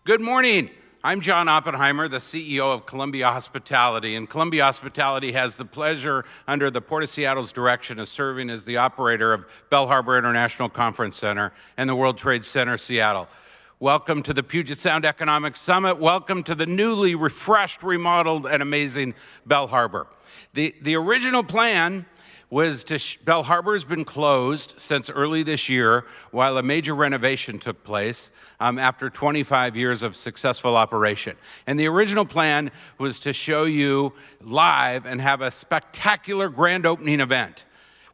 Good morning. I'm John Oppenheimer, the CEO of Columbia Hospitality, and Columbia Hospitality has the pleasure, under the Port of Seattle's direction, of serving as the operator of Bell Harbor International Conference Center and the World Trade Center Seattle. Welcome to the Puget Sound Economic Summit. Welcome to the newly refreshed, remodeled, and amazing Bell Harbor. The original plan was Bell Harbor has been closed since early this year while a major renovation took place after 25 years of successful operation. And the original plan was to show you live and have a spectacular grand opening event.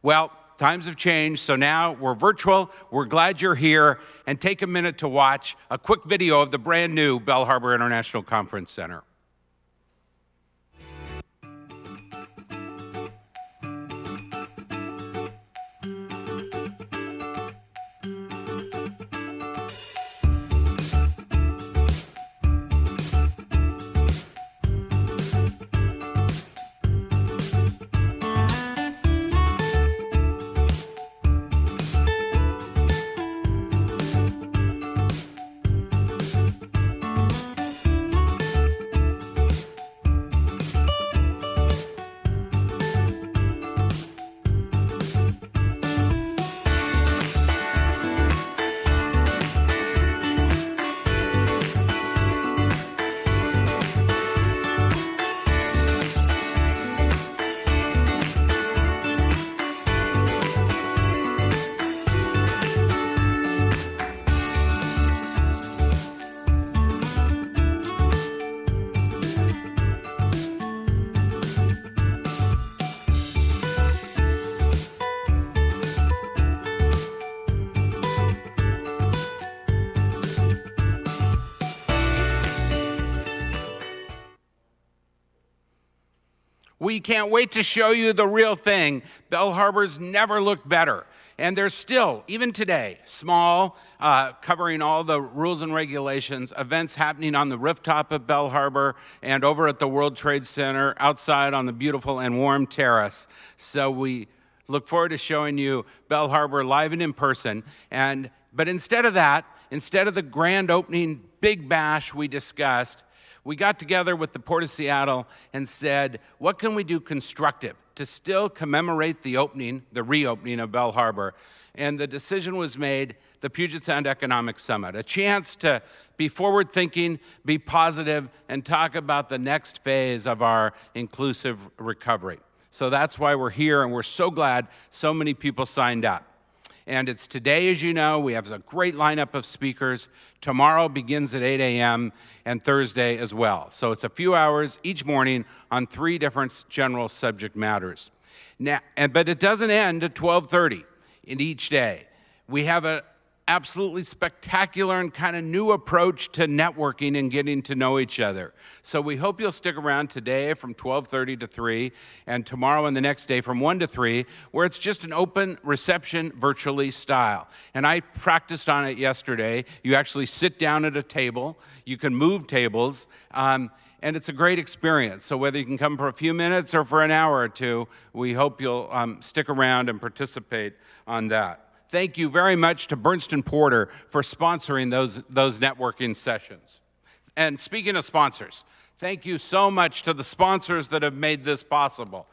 Well, times have changed, so now we're virtual. We're glad you're here, and take a minute to watch a quick video of the brand new Bell Harbor International Conference Center. We can't wait to show you the real thing. Bell Harbor's never looked better. And there's still, even today, small, covering all the rules and regulations, events happening on the rooftop of Bell Harbor and over at the World Trade Center, outside on the beautiful and warm terrace. So we look forward to showing you Bell Harbor live and in person. But instead of that, instead of the grand opening big bash we discussed, we got together with the Port of Seattle and said, what can we do constructive to still commemorate the opening, the reopening of Bell Harbor? And the decision was made, the Puget Sound Economic Summit, a chance to be forward-thinking, be positive, and talk about the next phase of our inclusive recovery. So that's why we're here, and we're so glad so many people signed up. And it's today, as you know. We have a great lineup of speakers. Tomorrow begins at 8 a.m. and Thursday as well. So it's a few hours each morning on 3 different general subject matters. Now, but it doesn't end at 12:30 in each day. We have absolutely spectacular and kind of new approach to networking and getting to know each other. So we hope you'll stick around today from 12:30 to 3, and tomorrow and the next day from 1 to 3, where it's just an open reception virtually style. And I practiced on it yesterday. You actually sit down at a table. You can move tables. And it's a great experience. So whether you can come for a few minutes or for an hour or two, we hope you'll stick around and participate on that. Thank you very much to Bernstein Porter for sponsoring those networking sessions. And speaking of sponsors, thank you so much to the sponsors that have made this possible.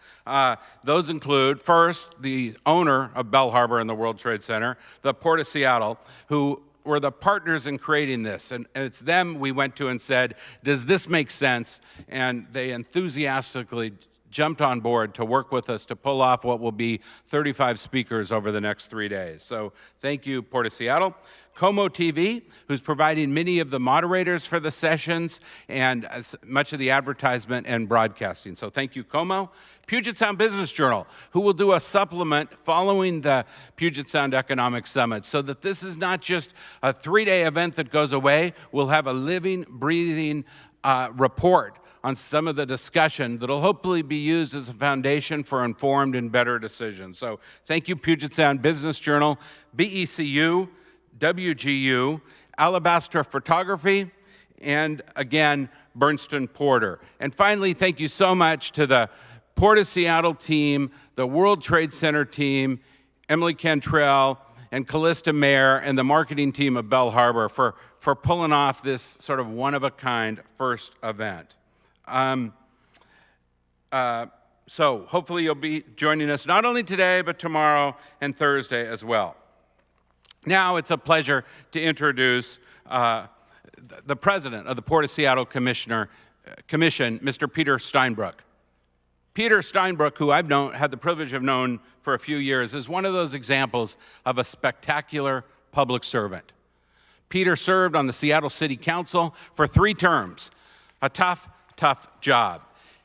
Those include, first, the owner of Bell Harbor and the World Trade Center, the Port of Seattle, who were the partners in creating this. And it's them we went to and said, does this make sense? And they enthusiastically jumped on board to work with us to pull off what will be 35 speakers over the next 3 days. So thank you, Port of Seattle. Como TV, who's providing many of the moderators for the sessions and much of the advertisement and broadcasting. So thank you, Como. Puget Sound Business Journal, who will do a supplement following the Puget Sound Economic Summit, so that this is not just a 3-day event that goes away. We'll have a living, breathing report on some of the discussion that'll hopefully be used as a foundation for informed and better decisions. So thank you, Puget Sound Business Journal, BECU, WGU, Alabaster Photography, and again, Bernstein Porter. And finally, thank you so much to the Port of Seattle team, the World Trade Center team, Emily Cantrell, and Callista Mayer, and the marketing team of Bell Harbor for pulling off this sort of one-of-a-kind first event. So hopefully you'll be joining us not only today, but tomorrow and Thursday as well. Now it's a pleasure to introduce the president of the Port of Seattle Commission, Mr. Peter Steinbrueck. Peter Steinbrueck, who I've had the privilege of knowing for a few years, is one of those examples of a spectacular public servant. Peter served on the Seattle City Council for 3 terms, a tough job.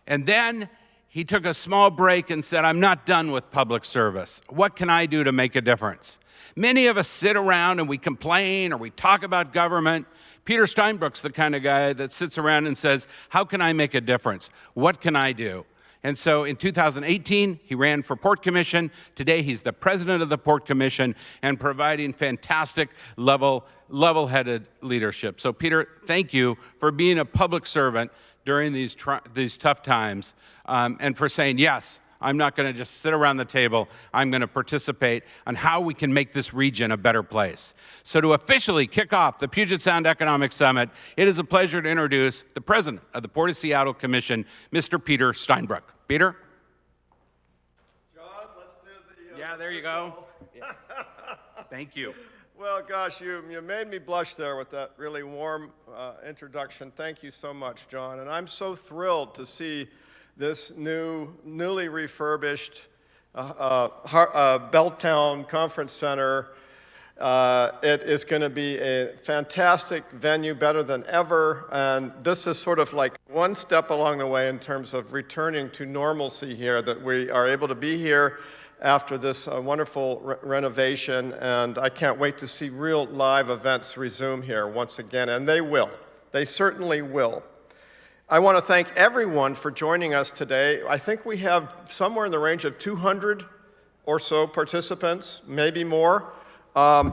And then he took a small break and said, I'm not done with public service. What can I do to make a difference? Many of us sit around and we complain or we talk about government. Peter Steinbrueck's the kind of guy that sits around and says, how can I make a difference? What can I do? And so in 2018, he ran for Port Commission. Today, he's the president of the Port Commission and providing fantastic level-headed leadership. So Peter, thank you for being a public servant during these tough times and for saying, yes, I'm not going to just sit around the table. I'm going to participate on how we can make this region a better place. So to officially kick off the Puget Sound Economic Summit, it is a pleasure to introduce the president of the Port of Seattle Commission, Mr. Peter Steinbrueck. Peter? John, let's do the... Yeah, there you go. Yeah. Thank you. Well, gosh, you made me blush there with that really warm introduction. Thank you so much, John. And I'm so thrilled to see this newly refurbished Belltown Conference Center. It is going to be a fantastic venue, better than ever, and this is sort of like one step along the way in terms of returning to normalcy here, that we are able to be here after this wonderful renovation, and I can't wait to see real live events resume here once again, and they will. They certainly will. I want to thank everyone for joining us today. I think we have somewhere in the range of 200 or so participants, maybe more.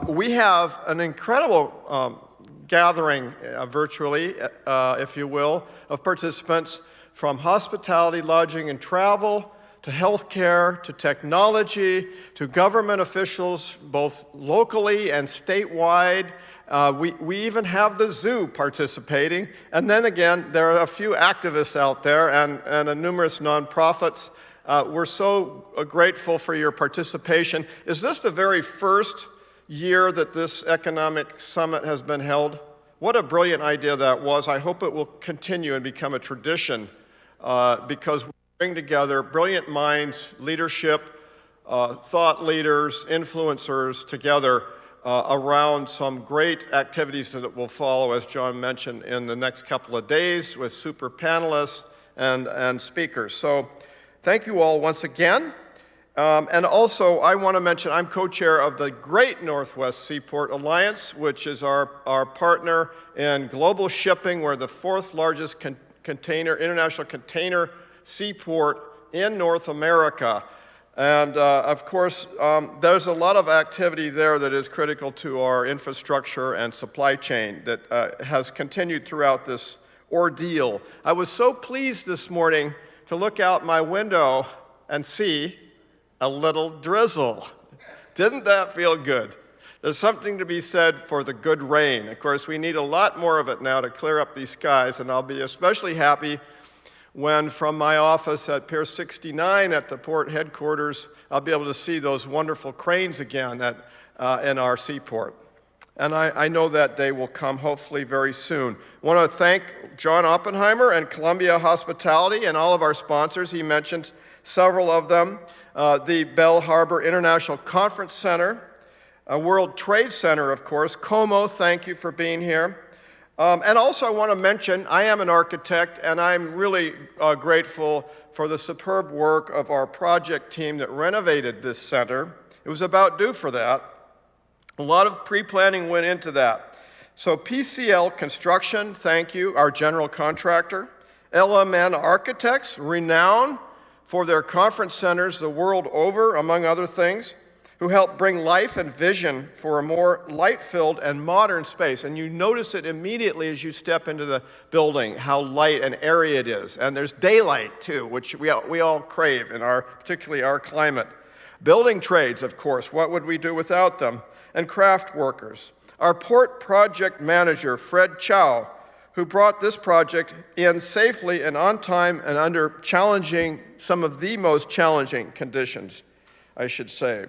We have an incredible gathering virtually, if you will, of participants from hospitality, lodging, and travel, to healthcare, to technology, to government officials, both locally and statewide. We even have the zoo participating. And then again, there are a few activists out there and numerous nonprofits. We're so grateful for your participation. Is this the very first year that this economic summit has been held? What a brilliant idea that was. I hope it will continue and become a tradition because we bring together brilliant minds, leadership, thought leaders, influencers together around some great activities that will follow, as John mentioned, in the next couple of days with super panelists and speakers. So thank you all once again. And also, I want to mention, I'm co-chair of the Great Northwest Seaport Alliance, which is our partner in global shipping. We're the fourth largest international container seaport in North America. And of course, there's a lot of activity there that is critical to our infrastructure and supply chain that has continued throughout this ordeal. I was so pleased this morning to look out my window and see a little drizzle. Didn't that feel good? There's something to be said for the good rain. Of course, we need a lot more of it now to clear up these skies, and I'll be especially happy when from my office at Pier 69 at the port headquarters, I'll be able to see those wonderful cranes again in our seaport. And I know that day will come hopefully very soon. I want to thank John Oppenheimer and Columbia Hospitality and all of our sponsors. He mentioned several of them. The Bell Harbor International Conference Center, World Trade Center, of course. Como, thank you for being here. And also I want to mention, I am an architect, and I'm really grateful for the superb work of our project team that renovated this center. It was about due for that. A lot of pre-planning went into that. So PCL Construction, thank you, our general contractor. LMN Architects, renowned for their conference centers the world over, among other things, who help bring life and vision for a more light-filled and modern space. And you notice it immediately as you step into the building, how light and airy it is. And there's daylight, too, which we all crave in particularly our climate. Building trades, of course, what would we do without them? And craft workers. Our port project manager, Fred Chow, who brought this project in safely and on time and under some of the most challenging conditions, I should say.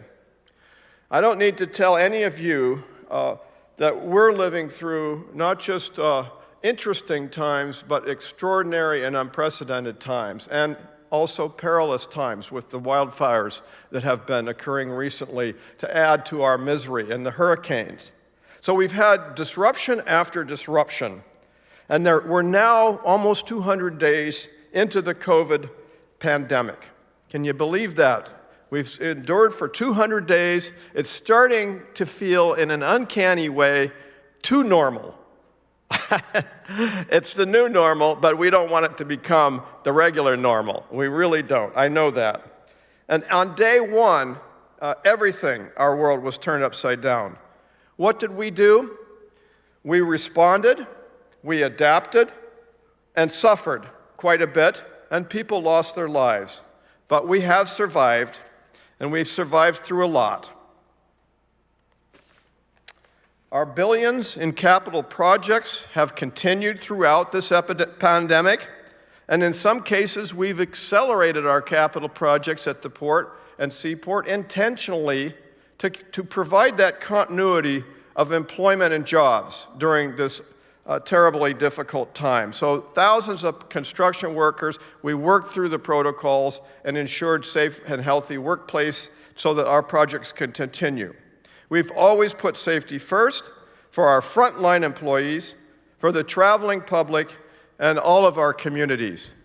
I don't need to tell any of you that we're living through not just interesting times, but extraordinary and unprecedented times, and also perilous times with the wildfires that have been occurring recently to add to our misery, and the hurricanes. So we've had disruption after disruption. And we're now almost 200 days into the COVID pandemic. Can you believe that? We've endured for 200 days. It's starting to feel, in an uncanny way, too normal. It's the new normal, but we don't want it to become the regular normal. We really don't. I know that. And on day one, everything, our world was turned upside down. What did we do? We responded. We adapted and suffered quite a bit, and people lost their lives. But we have survived, and we've survived through a lot. Our billions in capital projects have continued throughout this pandemic, and in some cases, we've accelerated our capital projects at the port and seaport intentionally to provide that continuity of employment and jobs during this terribly difficult time. So thousands of construction workers, we worked through the protocols and ensured safe and healthy workplace so that our projects can continue. We've always put safety first for our frontline employees, for the traveling public, and all of our communities.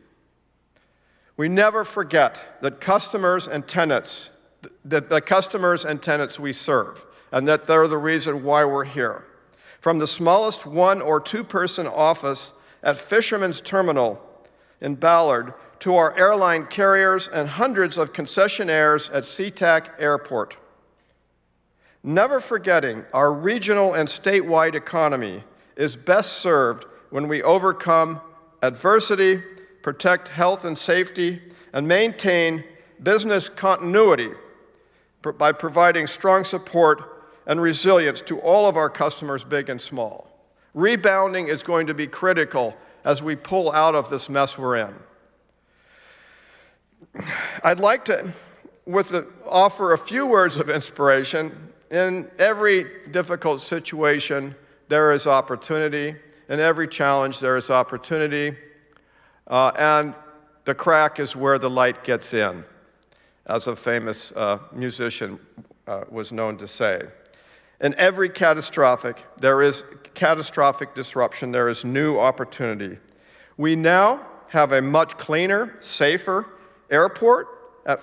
We never forget that customers and tenants we serve, and that they're the reason why we're here. From the smallest one or two person office at Fisherman's Terminal in Ballard to our airline carriers and hundreds of concessionaires at SeaTac Airport. Never forgetting our regional and statewide economy is best served when we overcome adversity, protect health and safety, and maintain business continuity by providing strong support and resilience to all of our customers, big and small. Rebounding is going to be critical as we pull out of this mess we're in. I'd like to offer a few words of inspiration. In every difficult situation, there is opportunity. In every challenge, there is opportunity. And the crack is where the light gets in, as a famous musician was known to say. In every catastrophic disruption, there is new opportunity. We now have a much cleaner, safer airport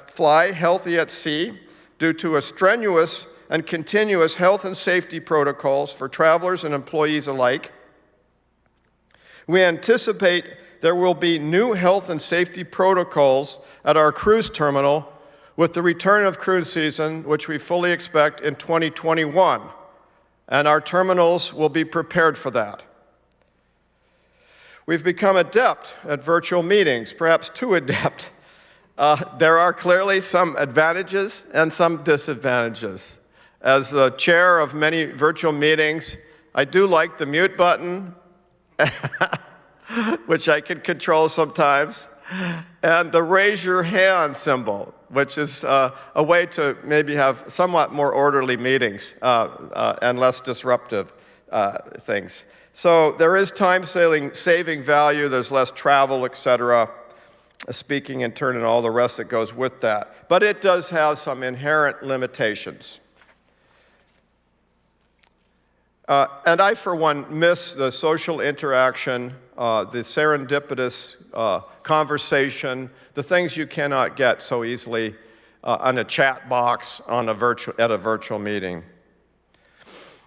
fly healthy at sea due to a strenuous and continuous health and safety protocols for travelers and employees alike. We anticipate there will be new health and safety protocols at our cruise terminal with the return of cruise season, which we fully expect in 2021. And our terminals will be prepared for that. We've become adept at virtual meetings, perhaps too adept. There are clearly some advantages and some disadvantages. As the chair of many virtual meetings, I do like the mute button, which I can control sometimes, and the raise your hand symbol, which is a way to maybe have somewhat more orderly meetings and less disruptive things. So there is time-saving value, there's less travel, etc., speaking in turn and all the rest that goes with that. But it does have some inherent limitations. And I, for one, miss the social interaction, the serendipitous conversation, the things you cannot get so easily on a chat box at a virtual meeting.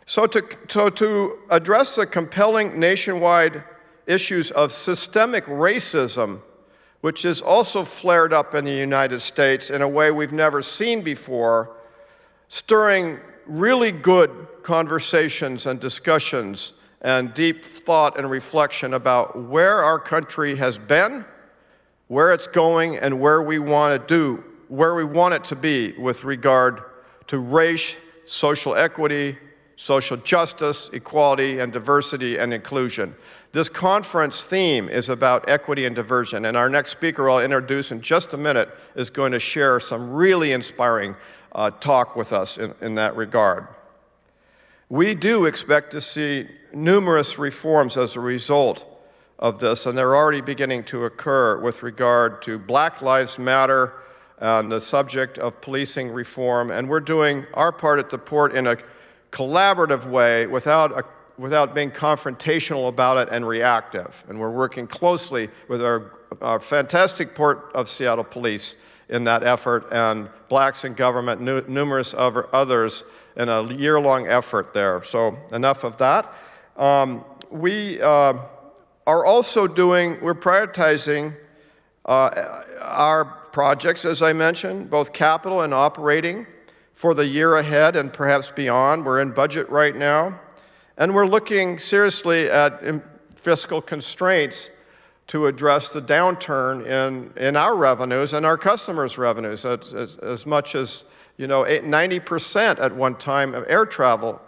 So to address the compelling nationwide issues of systemic racism, which is also flared up in the United States in a way we've never seen before, stirring really good conversations and discussions and deep thought and reflection about where our country has been, where it's going, and where we want it to be with regard to race, social equity, social justice, equality, and diversity and inclusion. This conference theme is about equity and diversion, and our next speaker I'll introduce in just a minute is going to share some really inspiring talk with us in that regard. We do expect to see numerous reforms as a result of this, and they're already beginning to occur with regard to Black Lives Matter and the subject of policing reform, and we're doing our part at the Port in a collaborative way without being confrontational about it and reactive. And we're working closely with our fantastic Port of Seattle police in that effort, and blacks in government, numerous others, in a year-long effort there. So enough of that. We're prioritizing our projects, as I mentioned, both capital and operating for the year ahead and perhaps beyond. We're in budget right now. And we're looking seriously at fiscal constraints to address the downturn in our revenues and our customers' revenues. As much as 90% at one time of air travel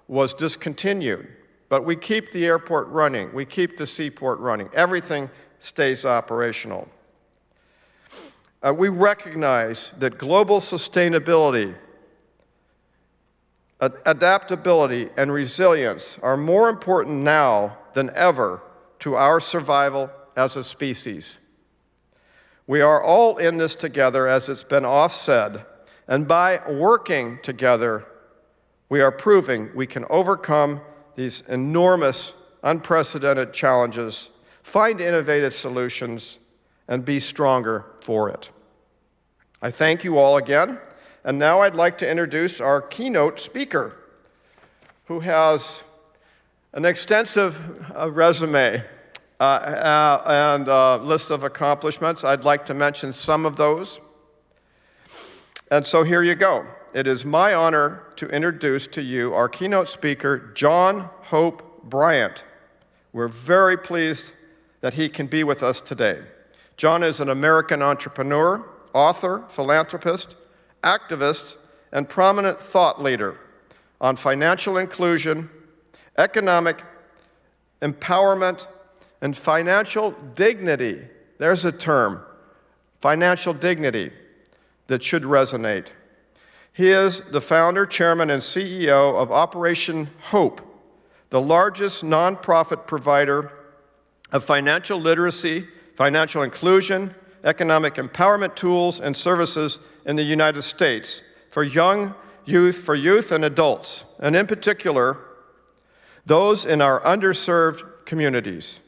was discontinued. But we keep the airport running. We keep the seaport running. Everything stays operational. We recognize that global sustainability, adaptability, and resilience are more important now than ever to our survival as a species. We are all in this together, as it's been oft said, and by working together, we are proving we can overcome these enormous, unprecedented challenges, find innovative solutions, and be stronger for it. I thank you all again. And now I'd like to introduce our keynote speaker, who has an extensive resume and list of accomplishments. I'd like to mention some of those. And so here you go. It is my honor to introduce to you our keynote speaker, John Hope Bryant. We're very pleased that he can be with us today. John is an American entrepreneur, author, philanthropist, activist, and prominent thought leader on financial inclusion, economic empowerment, and financial dignity. There's a term, financial dignity, that should resonate. He is the founder, chairman, and CEO of Operation Hope, the largest nonprofit provider of financial literacy, financial inclusion, economic empowerment tools and services in the United States for youth and adults, and in particular, those in our underserved communities.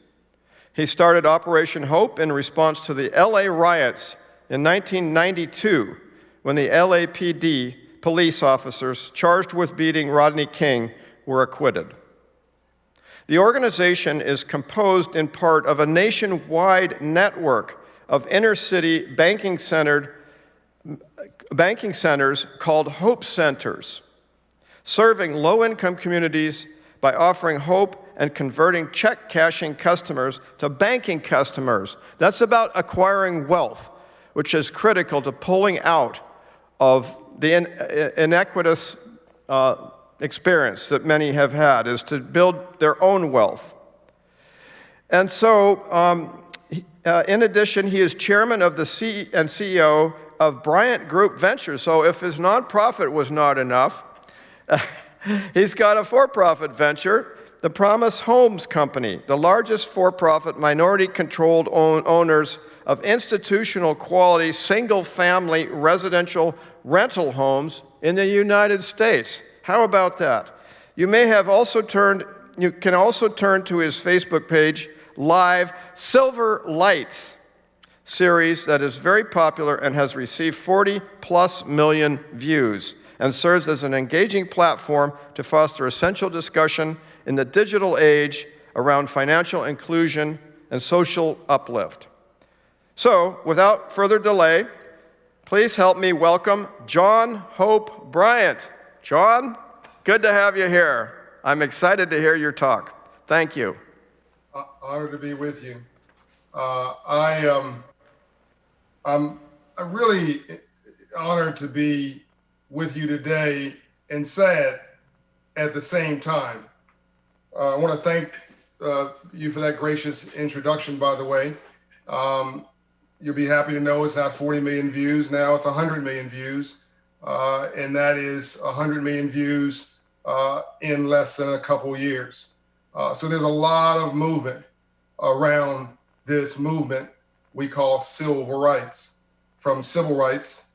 He started Operation Hope in response to the LA riots in 1992 when the LAPD police officers charged with beating Rodney King were acquitted. The organization is composed in part of a nationwide network of inner-city banking centers called Hope Centers, serving low-income communities by offering hope and converting check-cashing customers to banking customers. That's about acquiring wealth, which is critical to pulling out of the inequitous experience that many have had, is to build their own wealth. And so, in addition, he is chairman of and CEO of Bryant Group Ventures. So if his nonprofit was not enough, he's got a for-profit venture, the Promise Homes Company, the largest for-profit minority-controlled owners of institutional quality single-family residential rental homes in the United States. How about that? You can also turn to his Facebook page, Live Silver Lights series that is very popular and has received 40+ million views and serves as an engaging platform to foster essential discussion in the digital age around financial inclusion and social uplift. So, without further delay, please help me welcome John Hope Bryant. John, good to have you here. I'm excited to hear your talk. Thank you. Honored to be with you. I'm really honored to be with you today and sad at the same time. I want to thank you for that gracious introduction, by the way. You'll be happy to know it's not 40 million views now, it's 100 million views. And that is 100 million views in less than a couple years. So there's a lot of movement around this movement we call civil rights, from civil rights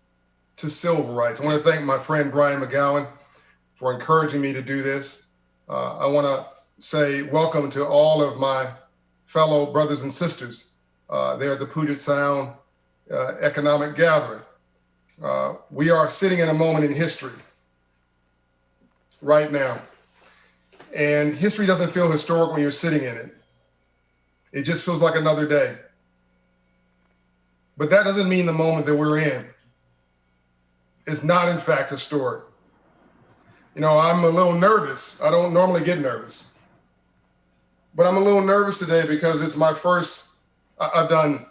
to civil rights. I want to thank my friend Brian McGowan for encouraging me to do this. I want to say welcome to all of my fellow brothers and sisters there at the Puget Sound Economic Gathering. We are sitting in a moment in history right now. And history doesn't feel historic when you're sitting in it. It just feels like another day. But that doesn't mean the moment that we're in is not, in fact, historic. You know, I'm a little nervous. I don't normally get nervous. But I'm a little nervous today because it's my first, I've done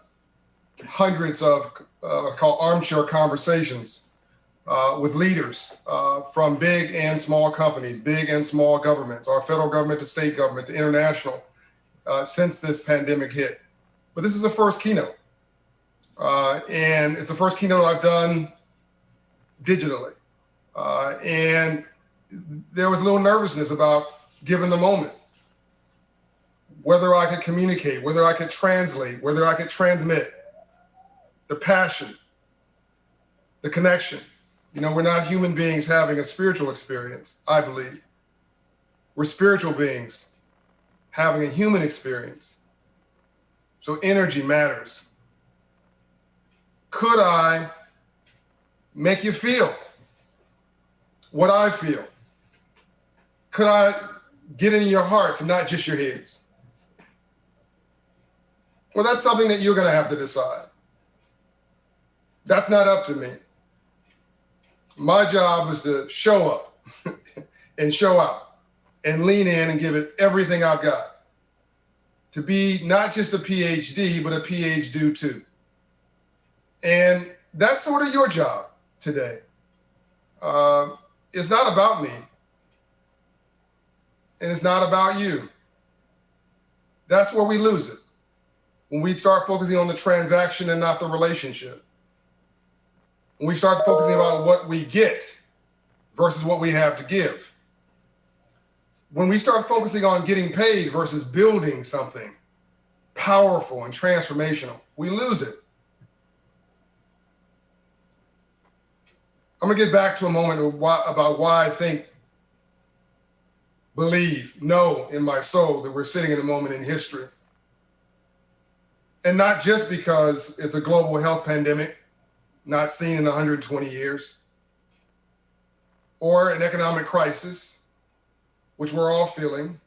hundreds of what I call armchair conversations with leaders from big and small companies, big and small governments, our federal government to state government to international, since this pandemic hit. But this is the first keynote. And it's the first keynote I've done digitally. And there was a little nervousness about given the moment, whether I could communicate, whether I could translate, whether I could transmit the passion, the connection. You know, we're not human beings having a spiritual experience, I believe. We're spiritual beings having a human experience. So energy matters. Could I make you feel what I feel? Could I get into your hearts and not just your heads? Well, that's something that you're going to have to decide. That's not up to me. My job is to show up and show out and lean in and give it everything I've got. To be not just a PhD, but a PhD too. And that's sort of your job today. It's not about me. And it's not about you. That's where we lose it. When we start focusing on the transaction and not the relationship. When we start focusing about what we get versus what we have to give. When we start focusing on getting paid versus building something powerful and transformational, we lose it. I'm gonna get back to a moment about why I think, believe, know in my soul that we're sitting in a moment in history. And not just because it's a global health pandemic not seen in 120 years, or an economic crisis, which we're all feeling.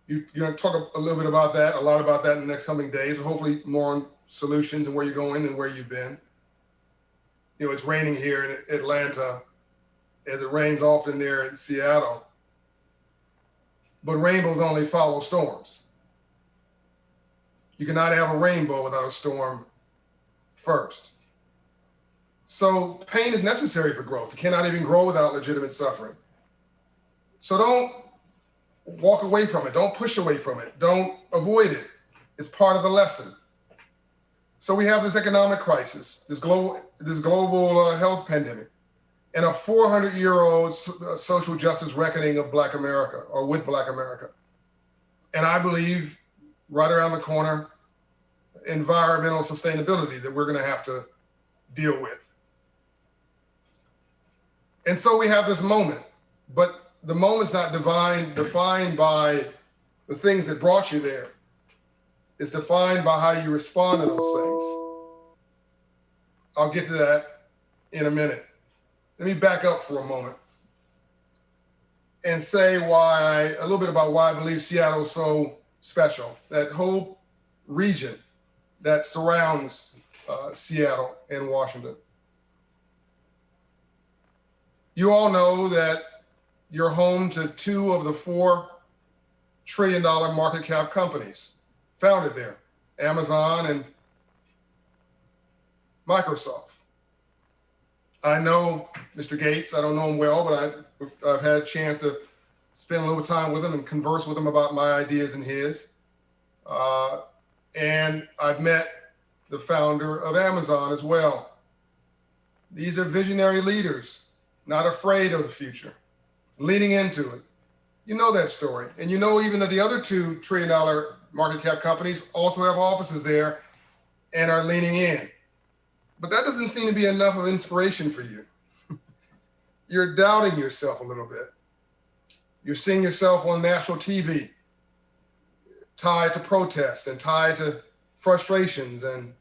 You're going to talk a little bit about that, a lot about that in the next coming days, but hopefully more on solutions and where you're going and where you've been. You know, it's raining here in Atlanta, as it rains often there in Seattle. But rainbows only follow storms. You cannot have a rainbow without a storm first. So pain is necessary for growth. You cannot even grow without legitimate suffering. So don't walk away from it. Don't push away from it. Don't avoid it. It's part of the lesson. So we have this economic crisis, this global health pandemic, and a 400-year-old social justice reckoning of Black America, or with Black America. And I believe right around the corner, environmental sustainability that we're going to have to deal with. And so we have this moment, but the moment's not defined by the things that brought you there. It's defined by how you respond to those things. I'll get to that in a minute. Let me back up for a moment and say a little bit about why I believe Seattle is so special. That whole region that surrounds Seattle and Washington. You all know that you're home to 2 of the 4 trillion-dollar market cap companies founded there, Amazon and Microsoft. I know Mr. Gates. I don't know him well, but I've had a chance to spend a little time with him and converse with him about my ideas and his. And I've met the founder of Amazon as well. These are visionary leaders, not afraid of the future, leaning into it. You know that story. And you know even that the other 2 trillion-dollar market cap companies also have offices there and are leaning in. But that doesn't seem to be enough of inspiration for you. You're doubting yourself a little bit. You're seeing yourself on national TV, tied to protests and tied to frustrations and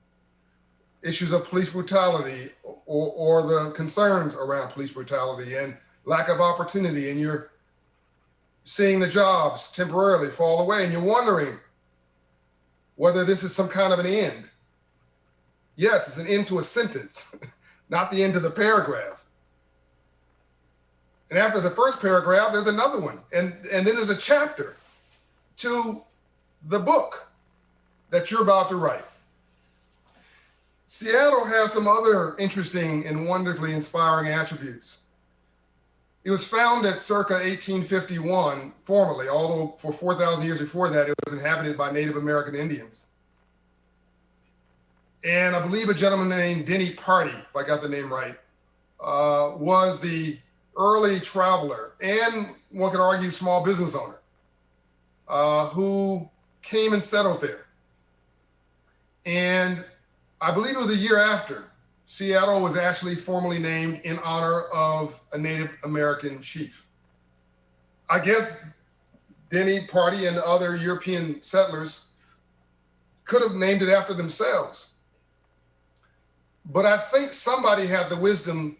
issues of police brutality or the concerns around police brutality and lack of opportunity. And you're seeing the jobs temporarily fall away, and you're wondering whether this is some kind of an end. Yes, it's an end to a sentence, not the end to the paragraph. And after the first paragraph, there's another one. And then there's a chapter to the book that you're about to write. Seattle has some other interesting and wonderfully inspiring attributes. It was founded circa 1851 formally, although for 4,000 years before that, it was inhabited by Native American Indians. And I believe a gentleman named Denny Party, if I got the name right, was the early traveler and, one could argue, small business owner who came and settled there. And I believe it was a year after, Seattle was actually formally named in honor of a Native American chief. I guess Denny Party and other European settlers could have named it after themselves. But I think somebody had the wisdom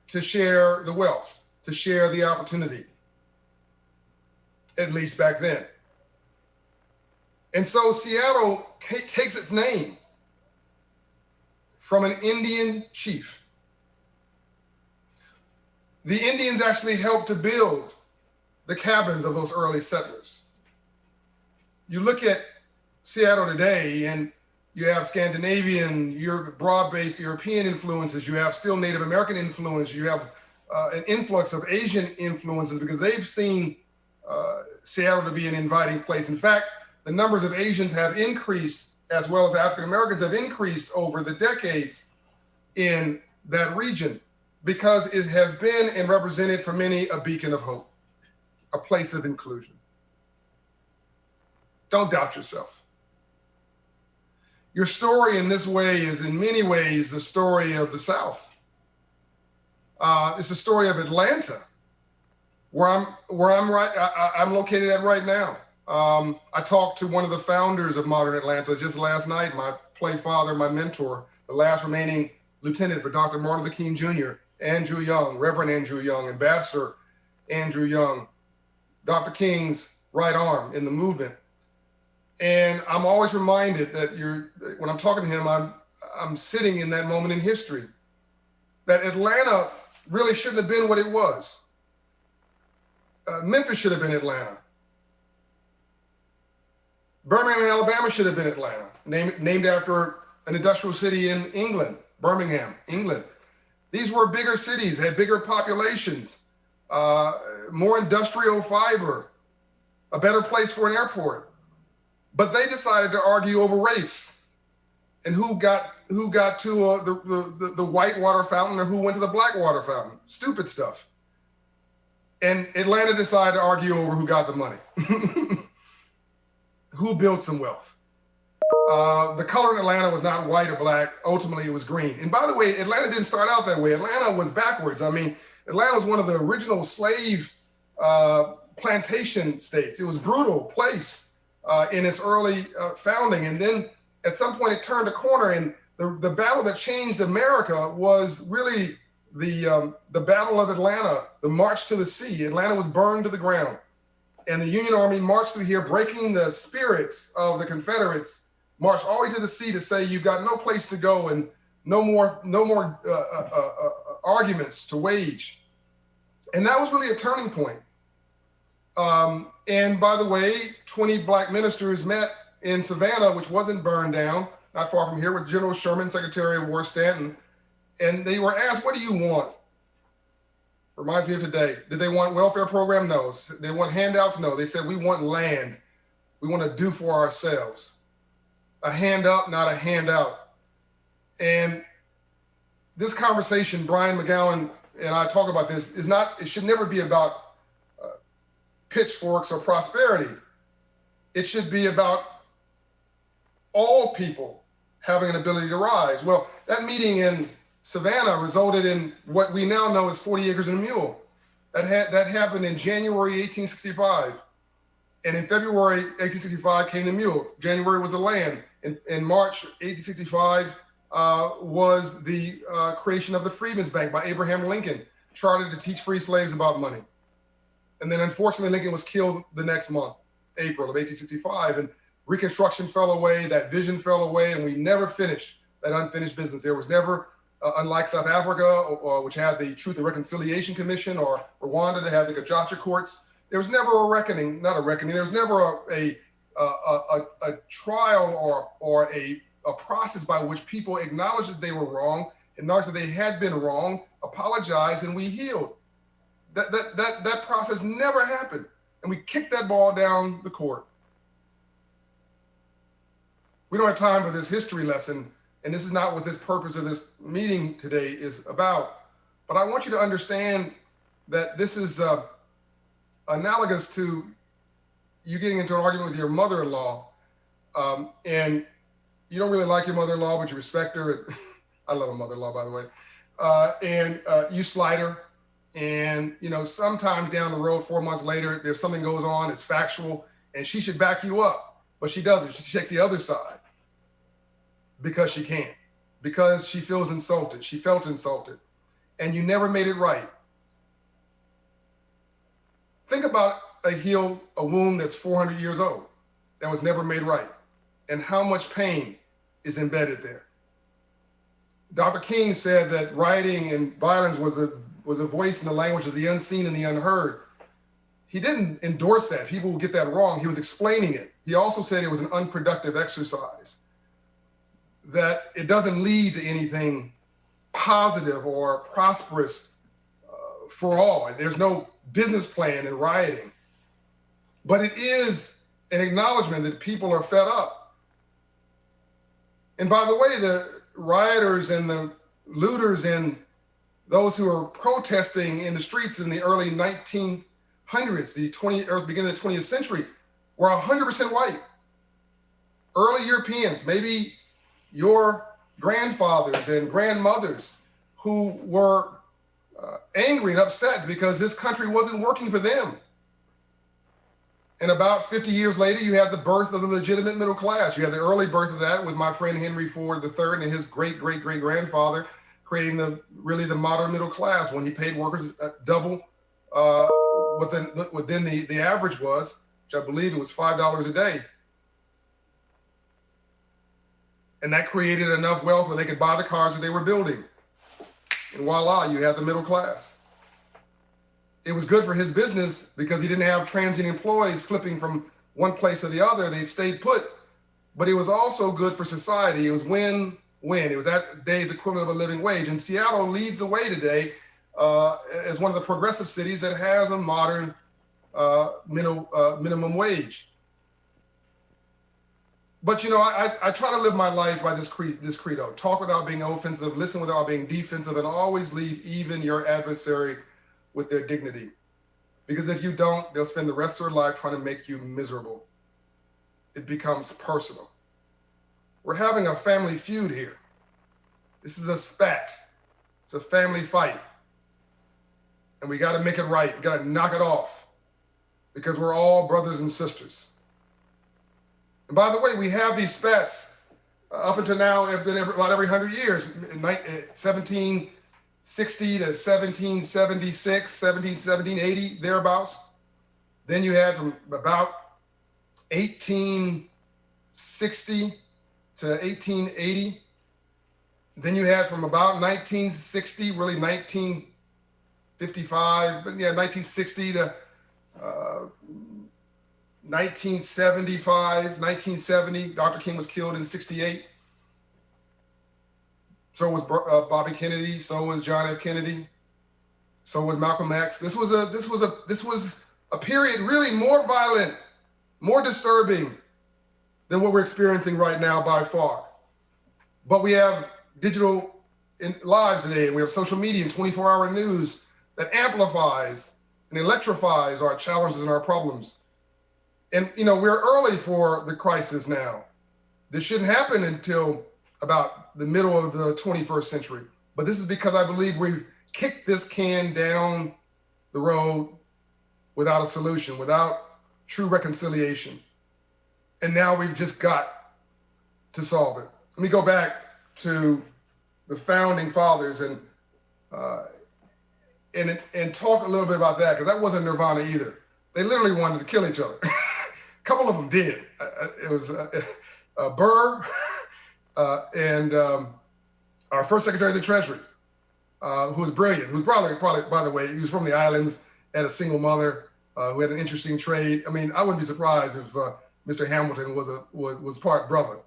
to share the wealth, to share the opportunity, at least back then. And so Seattle takes its name from an Indian chief. The Indians actually helped to build the cabins of those early settlers. You look at Seattle today, and you have Scandinavian, broad-based European influences. You have still Native American influence. You have an influx of Asian influences because they've seen Seattle to be an inviting place. In fact, the numbers of Asians have increased, as well as African Americans have increased over the decades in that region because it has been and represented for many a beacon of hope, a place of inclusion. Don't doubt yourself. Your story in this way is in many ways the story of the South. It's the story of Atlanta, where I'm located at right now. I talked to one of the founders of modern Atlanta just last night, my play father, my mentor, the last remaining lieutenant for Dr. Martin Luther King Jr., Andrew Young, Reverend Andrew Young, Ambassador Andrew Young, Dr. King's right arm in the movement. And I'm always reminded that when I'm talking to him, I'm sitting in that moment in history, that Atlanta really shouldn't have been what it was. Memphis should have been Atlanta. Birmingham, Alabama should have been Atlanta, named after an industrial city in England, Birmingham, England. These were bigger cities, had bigger populations, more industrial fiber, a better place for an airport. But they decided to argue over race and who got to the white water fountain or who went to the black water fountain. Stupid stuff. And Atlanta decided to argue over who got the money, who built some wealth. The color in Atlanta was not white or black. Ultimately, it was green. And by the way, Atlanta didn't start out that way. Atlanta was backwards. I mean, Atlanta was one of the original slave plantation states. It was a brutal place in its early founding. And then at some point, it turned a corner. And the battle that changed America was really the Battle of Atlanta, the March to the Sea. Atlanta was burned to the ground. And the Union Army marched through here, breaking the spirits of the Confederates, marched all the way to the sea to say, you've got no place to go and no more arguments to wage. And that was really a turning point. And by the way, 20 black ministers met in Savannah, which wasn't burned down, not far from here, with General Sherman, Secretary of War Stanton. And they were asked, what do you want? Reminds me of today. Did they want welfare program? No. They want handouts? No. They said, we want land. We want to do for ourselves. A hand up, not a handout. And this conversation, Brian McGowan and I talk about this, it should never be about pitchforks or prosperity. It should be about all people having an ability to rise. Well, that meeting in Savannah resulted in what we now know as 40 acres and a mule. That happened in January 1865. And in February 1865 came the mule. January was the land. In March 1865 was the creation of the Freedmen's Bank by Abraham Lincoln, chartered to teach free slaves about money. And then unfortunately, Lincoln was killed the next month, April of 1865. And Reconstruction fell away, that vision fell away, and we never finished that unfinished business. There was never, unlike South Africa, which had the Truth and Reconciliation Commission, or Rwanda to have the Gacaca courts, there was never a reckoning, not a reckoning, there was never a trial or a process by which people acknowledged that they were wrong, acknowledged that they had been wrong, apologized, and we healed. That process never happened. And we kicked that ball down the court. We don't have time for this history lesson, and this is not what this purpose of this meeting today is about. But I want you to understand that this is analogous to you getting into an argument with your mother-in-law, and you don't really like your mother-in-law, but you respect her. I love a mother-in-law, by the way. And you slight her, and sometimes down the road, 4 months later, there's something goes on, it's factual, and she should back you up. But she doesn't. She takes the other side because she can't, because she feels insulted. She felt insulted, and you never made it right. Think about a wound that's 400 years old that was never made right, and how much pain is embedded there. Dr. King said that rioting and violence was a voice in the language of the unseen and the unheard. He didn't endorse that. People will get that wrong. He was explaining it. He also said it was an unproductive exercise, that it doesn't lead to anything positive or prosperous for all. There's no business plan in rioting. But it is an acknowledgement that people are fed up. And by the way, the rioters and the looters and those who are protesting in the streets in the early 1900s, the beginning of the 20th century, were 100% white. Early Europeans, maybe your grandfathers and grandmothers, who were angry and upset because this country wasn't working for them. And about 50 years later, you had the birth of the legitimate middle class. You had the early birth of that with my friend Henry Ford III and his great-great-great-grandfather creating the modern middle class when he paid workers double within the average was, which I believe it was $5 a day. And that created enough wealth where they could buy the cars that they were building. And voila, you had the middle class. It was good for his business because he didn't have transient employees flipping from one place to the other. They stayed put. But it was also good for society. It was win-win. It was that day's equivalent of a living wage. And Seattle leads the way today as one of the progressive cities that has a modern minimum wage. But, you know, I try to live my life by this credo. Talk without being offensive, listen without being defensive, and always leave even your adversary with their dignity. Because if you don't, they'll spend the rest of their life trying to make you miserable. It becomes personal. We're having a family feud here. This is a spat. It's a family fight. And we got to make it right. We got to knock it off because we're all brothers and sisters. And by the way, we have these spats up until now have been about every 100 years, 1760 to 1776, 1780, thereabouts. Then you had from about 1860 to 1880. Then you had from about 1960, really 1955, but yeah, 1960 to 1970, Dr. King was killed in 68. So was Bobby Kennedy. So was John F. Kennedy. So was Malcolm X. This was a period really more violent, more disturbing than what we're experiencing right now by far. But we have digital lives today, and we have social media and 24-hour news that amplifies and electrifies our challenges and our problems. And, you know, we're early for the crisis now. This shouldn't happen until about the middle of the 21st century. But this is because I believe we've kicked this can down the road without a solution, without true reconciliation. And now we've just got to solve it. Let me go back to the founding fathers and talk a little bit about that, because that wasn't Nirvana either. They literally wanted to kill each other. A couple of them did. It was Burr and our first Secretary of the Treasury, who was brilliant, who's probably, by the way, he was from the islands, had a single mother, who had an interesting trade. I mean, I wouldn't be surprised if Mr. Hamilton was part brother.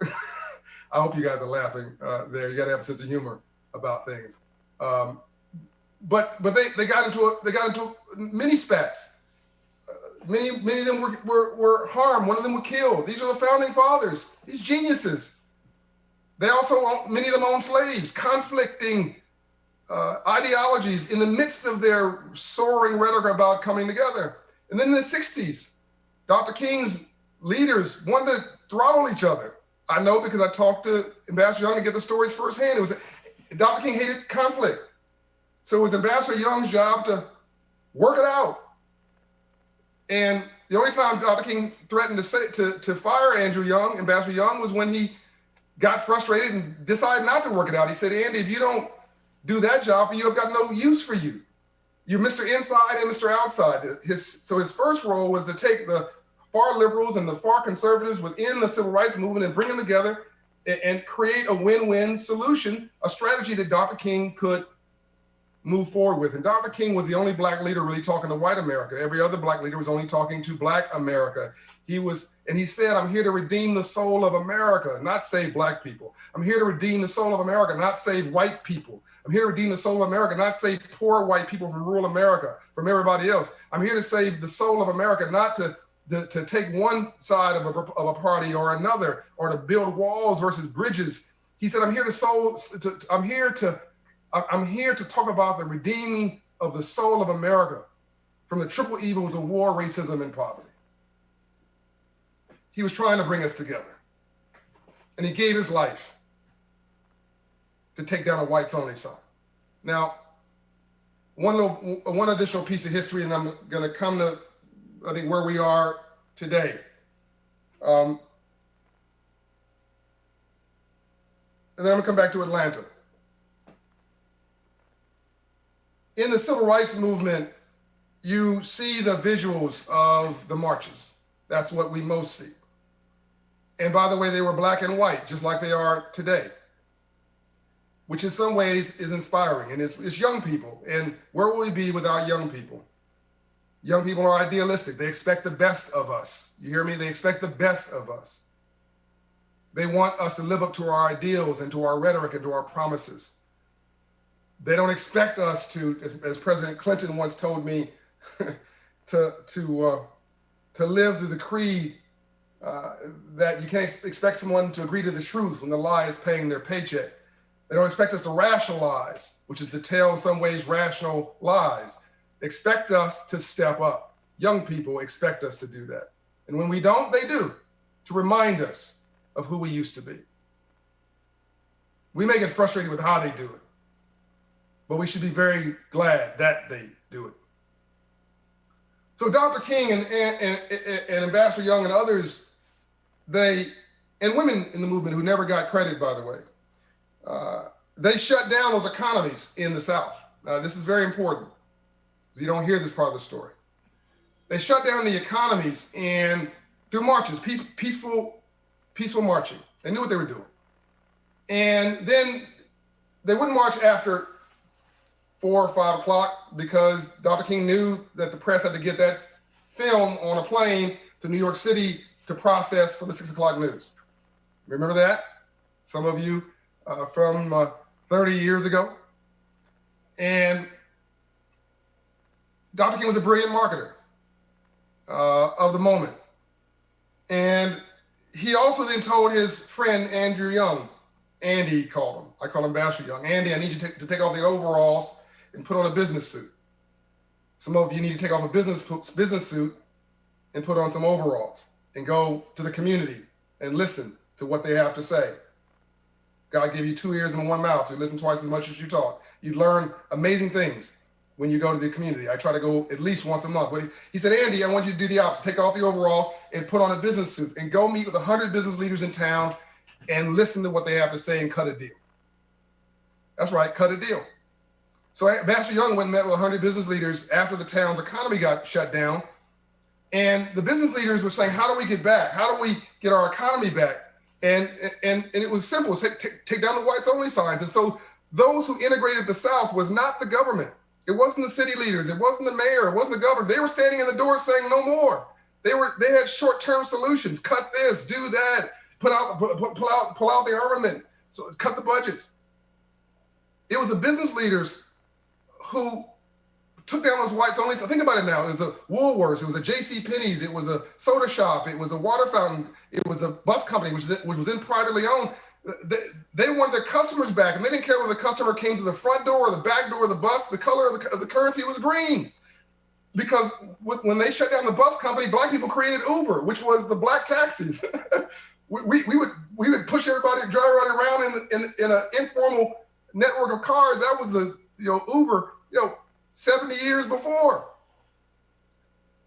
I hope you guys are laughing there. You got to have a sense of humor about things. But they got into many spats. Many of them were harmed. One of them were killed. These are the founding fathers. These geniuses. They also many of them owned slaves. Conflicting ideologies in the midst of their soaring rhetoric about coming together. And then in the 60s, Dr. King's leaders wanted to throttle each other. I know because I talked to Ambassador Young to get the stories firsthand. Dr. King hated conflict. So it was Ambassador Young's job to work it out. And the only time Dr. King threatened to fire Andrew Young, Ambassador Young, was when he got frustrated and decided not to work it out. He said, Andy, if you don't do that job, you have got no use for you. You're Mr. Inside and Mr. Outside. So his first role was to take the far liberals and the far conservatives within the civil rights movement and bring them together and create a win-win solution, a strategy that Dr. King could move forward with. And Dr. King was the only Black leader really talking to white America. Every other Black leader was only talking to Black America. He said, I'm here to redeem the soul of America, not save Black people. I'm here to redeem the soul of America, not save white people. I'm here to redeem the soul of America, not save poor white people from rural America, from everybody else. I'm here to save the soul of America, not to take one side of a party or another, or to build walls versus bridges. He said, I'm here to talk about the redeeming of the soul of America from the triple evils of war, racism, and poverty. He was trying to bring us together. And he gave his life to take down a whites-only sign. Now, one additional piece of history, and I'm going to come to, I think, where we are today. And then I'm gonna come back to Atlanta. In the civil rights movement, you see the visuals of the marches. That's what we most see. And by the way, they were black and white, just like they are today, which in some ways is inspiring. And it's young people. And where will we be without young people? Young people are idealistic. They expect the best of us. You hear me? They expect the best of us. They want us to live up to our ideals and to our rhetoric and to our promises. They don't expect us to, as President Clinton once told me, to live through the creed that you can't expect someone to agree to the truth when the lie is paying their paycheck. They don't expect us to rationalize, which is to tell in some ways rational lies. They expect us to step up. Young people expect us to do that. And when we don't, they do, to remind us of who we used to be. We may get frustrated with how they do it, but we should be very glad that they do it. So Dr. King and Ambassador Young and others, and women in the movement who never got credit, by the way, they shut down those economies in the South. This is very important. You don't hear this part of the story. They shut down the economies and through marches, peaceful marching. They knew what they were doing. And then they wouldn't march after 4 or 5 o'clock because Dr. King knew that the press had to get that film on a plane to New York City to process for the 6 o'clock news. Remember that? Some of you from 30 years ago. And Dr. King was a brilliant marketer of the moment. And he also then told his friend, Andrew Young, Andy called him. I call him Ambassador Young. Andy, I need you to take off the overalls and put on a business suit. Some of you need to take off a business suit and put on some overalls and go to the community and listen to what they have to say. God gave you 2 ears and 1 mouth, so you listen twice as much as you talk. You learn amazing things when you go to the community. I try to go at least once a month. But he said, Andy, I want you to do the opposite. Take off the overalls and put on a business suit and go meet with 100 business leaders in town and listen to what they have to say and cut a deal. That's right, cut a deal. So Ambassador Young went and met with 100 business leaders after the town's economy got shut down. And the business leaders were saying, how do we get back? How do we get our economy back? And it was simple, take down the whites only signs. And so those who integrated the South was not the government. It wasn't the city leaders. It wasn't the mayor. It wasn't the governor. They were standing in the door saying no more. They had short-term solutions. Cut this, do that, pull out the armament, so cut the budgets. It was the business leaders who took down those whites only. So think about it now. It was a Woolworths. It was a J.C. Penney's. It was a soda shop. It was a water fountain. It was a bus company, which was in privately owned. They wanted their customers back, and they didn't care whether the customer came to the front door or the back door of the bus. The color of the currency was green. Because when they shut down the bus company, Black people created Uber, which was the black taxis. we would push everybody, drive everybody around in an informal network of cars. That was the Uber 70 years before.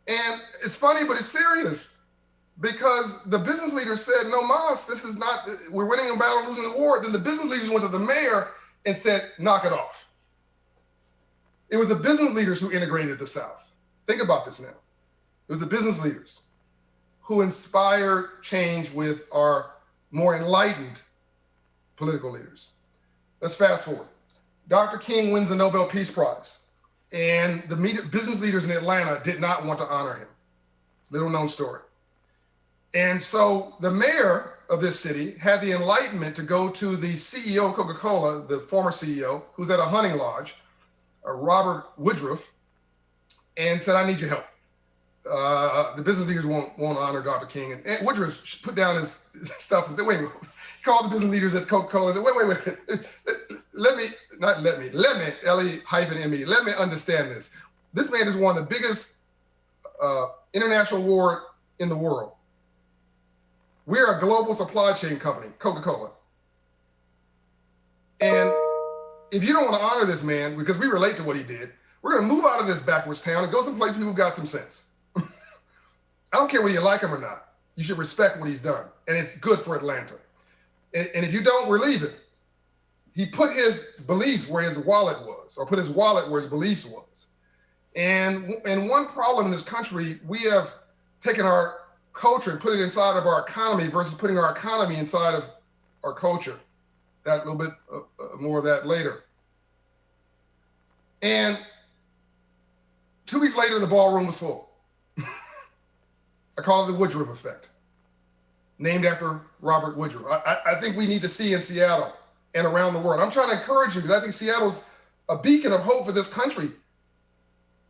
And it's funny, but it's serious. Because the business leaders said, no mas, this is not, we're winning a battle, losing the war. Then the business leaders went to the mayor and said, knock it off. It was the business leaders who integrated the South. Think about this now. It was the business leaders who inspired change with our more enlightened political leaders. Let's fast forward. Dr. King wins the Nobel Peace Prize, and the business leaders in Atlanta did not want to honor him. Little known story. And so the mayor of this city had the enlightenment to go to the CEO of Coca-Cola, the former CEO, who's at a hunting lodge, Robert Woodruff, and said, I need your help. The business leaders won't honor Dr. King. And Woodruff put down his stuff and said, wait, he called the business leaders at Coca-Cola and said, wait. Let me, L-E-M-E, let me understand this. This man has won the biggest international award in the world. We're a global supply chain company, Coca-Cola. And if you don't want to honor this man, because we relate to what he did, we're going to move out of this backwards town and go someplace people who've got some sense. I don't care whether you like him or not. You should respect what he's done. And it's good for Atlanta. And if you don't, we're leaving. He put his beliefs where his wallet was, or put his wallet where his beliefs was. And one problem in this country, we have taken our culture and put it inside of our economy versus putting our economy inside of our culture. That little bit more of that later. And 2 weeks later, the ballroom was full. I call it the Woodruff effect, named after Robert Woodruff. I think we need to see in Seattle and around the world. I'm trying to encourage you because I think Seattle's a beacon of hope for this country.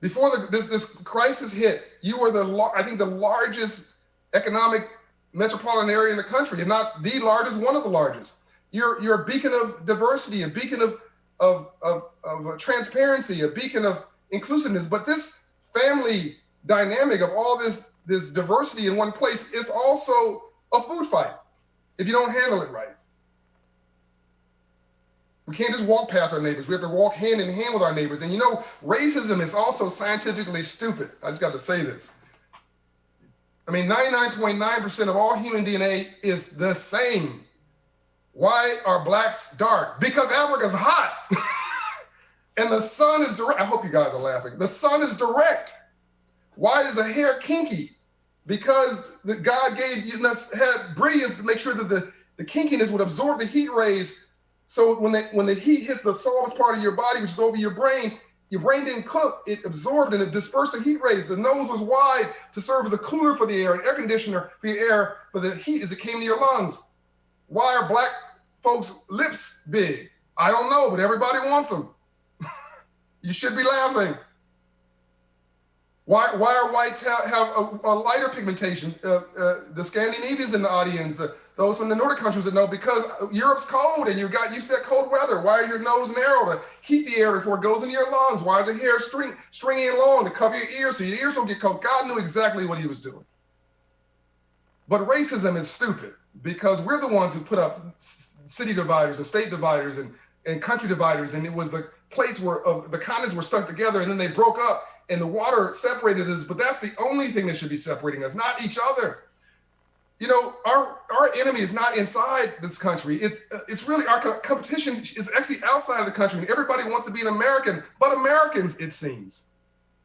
Before this crisis hit, you were I think the largest economic metropolitan area in the country, and not the largest, one of the largest. You're a beacon of diversity, a beacon of transparency, a beacon of inclusiveness. But this family dynamic of all this diversity in one place is also a food fight if you don't handle it right. We can't just walk past our neighbors. We have to walk hand in hand with our neighbors. And you know, racism is also scientifically stupid. I just got to say this. I mean, 99.9% of all human DNA is the same. Why are blacks dark? Because Africa's hot. And the sun is direct. I hope you guys are laughing. The sun is direct. Why is the hair kinky? Because God gave us had brilliance to make sure that the kinkiness would absorb the heat rays. So when the heat hit the softest part of your body, which is over your brain didn't cook. It absorbed and it dispersed the heat rays. The nose was wide to serve as a cooler for the air, an air conditioner for the air, for the heat as it came to your lungs. Why are black folks' lips big? I don't know, but everybody wants them. You should be laughing. Why are whites have a lighter pigmentation? The Scandinavians in the audience, those from the Nordic countries that know, because Europe's cold and you got used to that cold weather. Why is your nose narrow? To heat the air before it goes into your lungs. Why is the hair stringy and long? To cover your ears so your ears don't get cold. God knew exactly what he was doing. But racism is stupid because we're the ones who put up city dividers and state dividers and country dividers. And it was the place where the continents were stuck together and then they broke up and the water separated us. But that's the only thing that should be separating us, not each other. You know, our enemy is not inside this country. It's really our competition is actually outside of the country. And everybody wants to be an American, but Americans, it seems,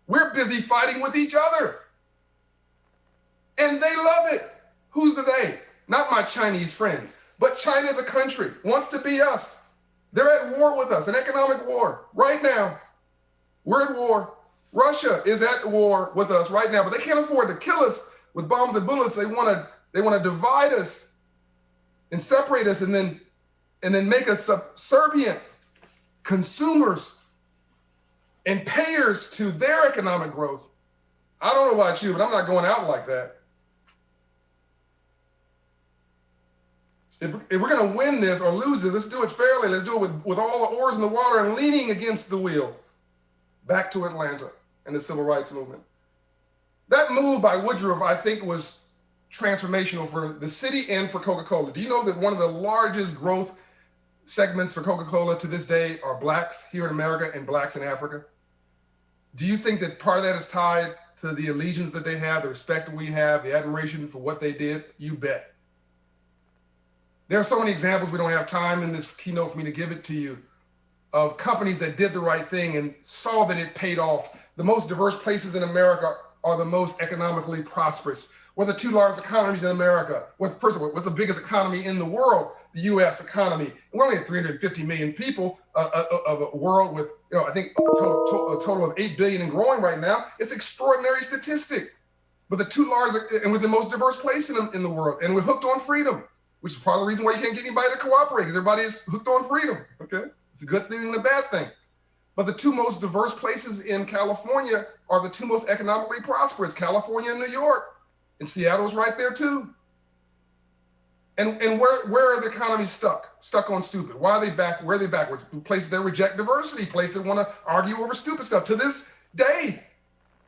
we're busy fighting with each other. And they love it. Who's the they? Not my Chinese friends, but China, the country, wants to be us. They're at war with us, an economic war right now. We're at war. Russia is at war with us right now, but they can't afford to kill us with bombs and bullets. They want to divide us and separate us and then make us subservient consumers and payers to their economic growth. I don't know about you, but I'm not going out like that. If we're going to win this or lose this, let's do it fairly. Let's do it with all the oars in the water and leaning against the wheel. Back to Atlanta and the civil rights movement. That move by Woodruff, I think, was transformational for the city and for Coca-Cola. Do you know that one of the largest growth segments for Coca-Cola to this day are blacks here in America and blacks in Africa? Do you think that part of that is tied to the allegiance that they have, the respect that we have, the admiration for what they did? You bet. There are so many examples, we don't have time in this keynote for me to give it to you, of companies that did the right thing and saw that it paid off. The most diverse places in America are the most economically prosperous. We're the two largest economies in America. First of all, what's the biggest economy in the world? The U.S. economy. We're only at 350 million people of a world with, I think a total of 8 billion and growing right now. It's an extraordinary statistic. But the two largest, and we're the most diverse place in the world. And we're hooked on freedom, which is part of the reason why you can't get anybody to cooperate, because everybody is hooked on freedom, okay? It's a good thing and a bad thing. But the two most diverse places in California are the two most economically prosperous, California and New York. And Seattle's right there too. And where are the economies stuck? Stuck on stupid. Why are they back? Where are they backwards? Places that reject diversity, places that want to argue over stupid stuff. To this day,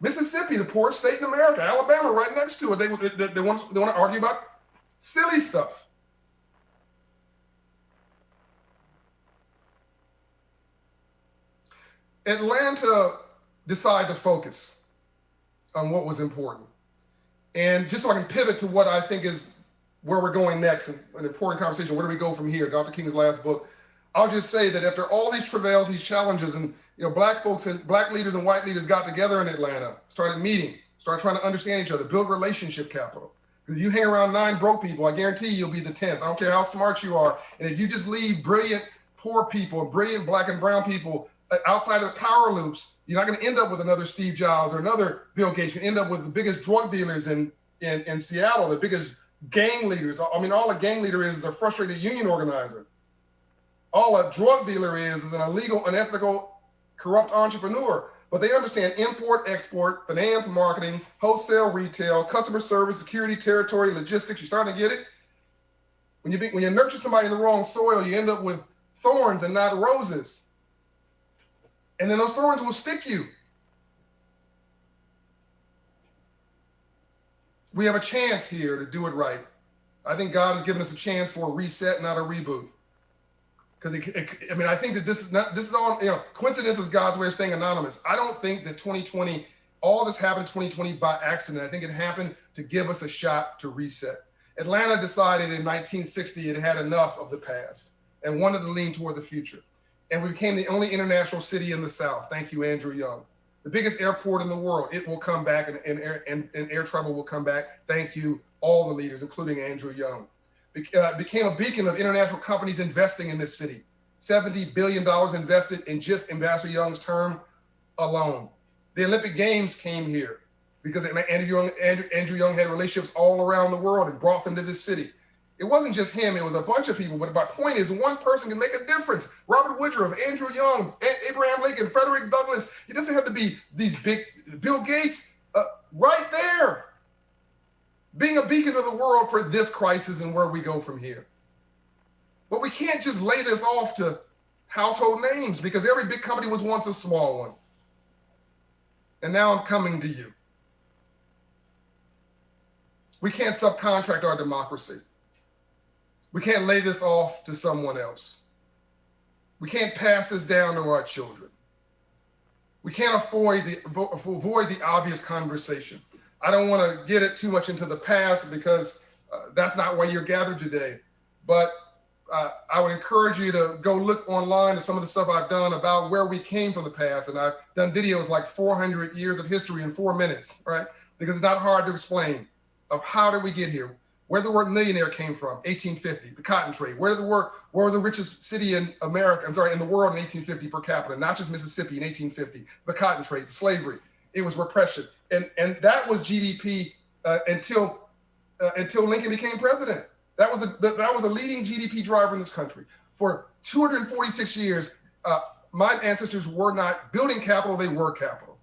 Mississippi, the poorest state in America, Alabama right next to it, they want to argue about silly stuff. Atlanta decided to focus on what was important. And just so I can pivot to what I think is where we're going next, an important conversation, where do we go from here? Dr. King's last book. I'll just say that after all these travails, these challenges, and black folks and black leaders and white leaders got together in Atlanta, started meeting, started trying to understand each other, build relationship capital. Because if you hang around 9 broke people, I guarantee you'll be the 10th. I don't care how smart you are. And if you just leave brilliant poor people, brilliant black and brown people outside of the power loops, you're not going to end up with another Steve Jobs or another Bill Gates. You end up with the biggest drug dealers in Seattle, the biggest gang leaders. I mean, all a gang leader is a frustrated union organizer. All a drug dealer is an illegal, unethical, corrupt entrepreneur. But they understand import, export, finance, marketing, wholesale, retail, customer service, security, territory, logistics. You're starting to get it. When you nurture somebody in the wrong soil, you end up with thorns and not roses. And then those thorns will stick you. We have a chance here to do it right. I think God has given us a chance for a reset, not a reboot. Because I think that this is all, coincidence is God's way of staying anonymous. I don't think that 2020, all this happened in 2020 by accident. I think it happened to give us a shot to reset. Atlanta decided in 1960 it had enough of the past and wanted to lean toward the future. And we became the only international city in the South. Thank you, Andrew Young. The biggest airport in the world, it will come back and air travel will come back. Thank you, all the leaders, including Andrew Young. Became a beacon of international companies investing in this city. $70 billion invested in just Ambassador Young's term alone. The Olympic Games came here because Andrew Young had relationships all around the world and brought them to this city. It wasn't just him, it was a bunch of people, but my point is one person can make a difference. Robert Woodruff, Andrew Young, Abraham Lincoln, Frederick Douglass. It doesn't have to be these big, Bill Gates, right there. Being a beacon to the world for this crisis and where we go from here. But we can't just lay this off to household names because every big company was once a small one. And now I'm coming to you. We can't subcontract our democracy. We can't lay this off to someone else. We can't pass this down to our children. We can't avoid the obvious conversation. I don't want to get it too much into the past because that's not why you're gathered today. But I would encourage you to go look online at some of the stuff I've done about where we came from the past. And I've done videos like 400 years of history in 4 minutes, right? Because it's not hard to explain of how did we get here? Where the word millionaire came from, 1850, the cotton trade. Where was the richest city in America, in the world in 1850 per capita, not just Mississippi in 1850, the cotton trade, the slavery. It was repression. And that was GDP until Lincoln became president. That was a leading GDP driver in this country. For 246 years, my ancestors were not building capital, they were capital.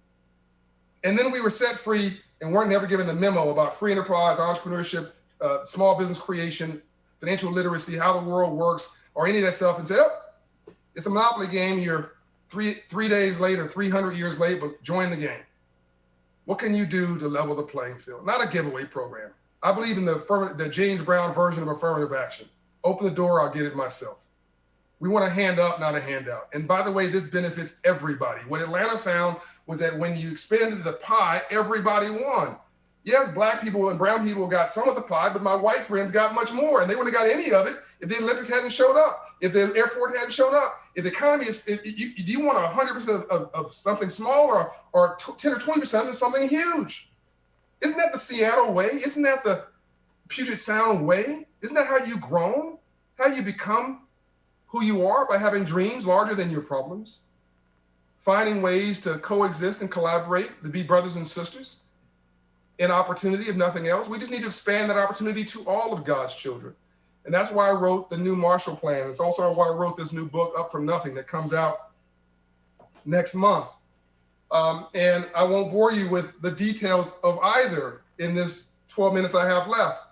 And then we were set free and weren't never given the memo about free enterprise, entrepreneurship, small business creation, financial literacy, how the world works, or any of that stuff, and said, oh, it's a monopoly game. You're three days late or 300 years late, but join the game. What can you do to level the playing field? Not a giveaway program. I believe in the James Brown version of affirmative action. Open the door, I'll get it myself. We want a hand up, not a handout. And by the way, this benefits everybody. What Atlanta found was that when you expanded the pie, everybody won. Yes, black people and brown people got some of the pie, but my white friends got much more, and they wouldn't have got any of it if the Olympics hadn't showed up, if the airport hadn't showed up, if the economy is, do you want 100% of something small or 10 or 20% of something huge? Isn't that the Seattle way? Isn't that the Puget Sound way? Isn't that how you've grown? How you become who you are by having dreams larger than your problems? Finding ways to coexist and collaborate, to be brothers and sisters in opportunity, if nothing else. We just need to expand that opportunity to all of God's children. And that's why I wrote the new Marshall Plan. It's also why I wrote this new book, Up From Nothing, that comes out next month. And I won't bore you with the details of either in this 12 minutes I have left.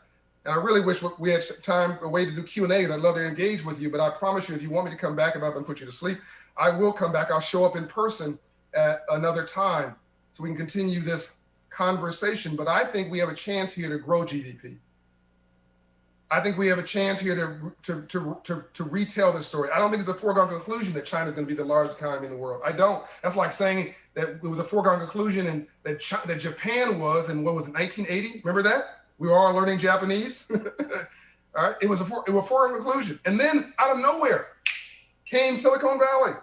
And I really wish we had time, a way to do Q&As. I'd love to engage with you, but I promise you, if you want me to come back, if I've been put you to sleep, I will come back. I'll show up in person at another time so we can continue this conversation. But I think we have a chance here to grow GDP. I think we have a chance here to retell this story. I don't think it's a foregone conclusion that China is going to be the largest economy in the world. I don't. That's like saying that it was a foregone conclusion and that Japan was in, what was it, 1980? Remember that? We were all learning Japanese. All right, it was a foregone conclusion. And then out of nowhere came Silicon Valley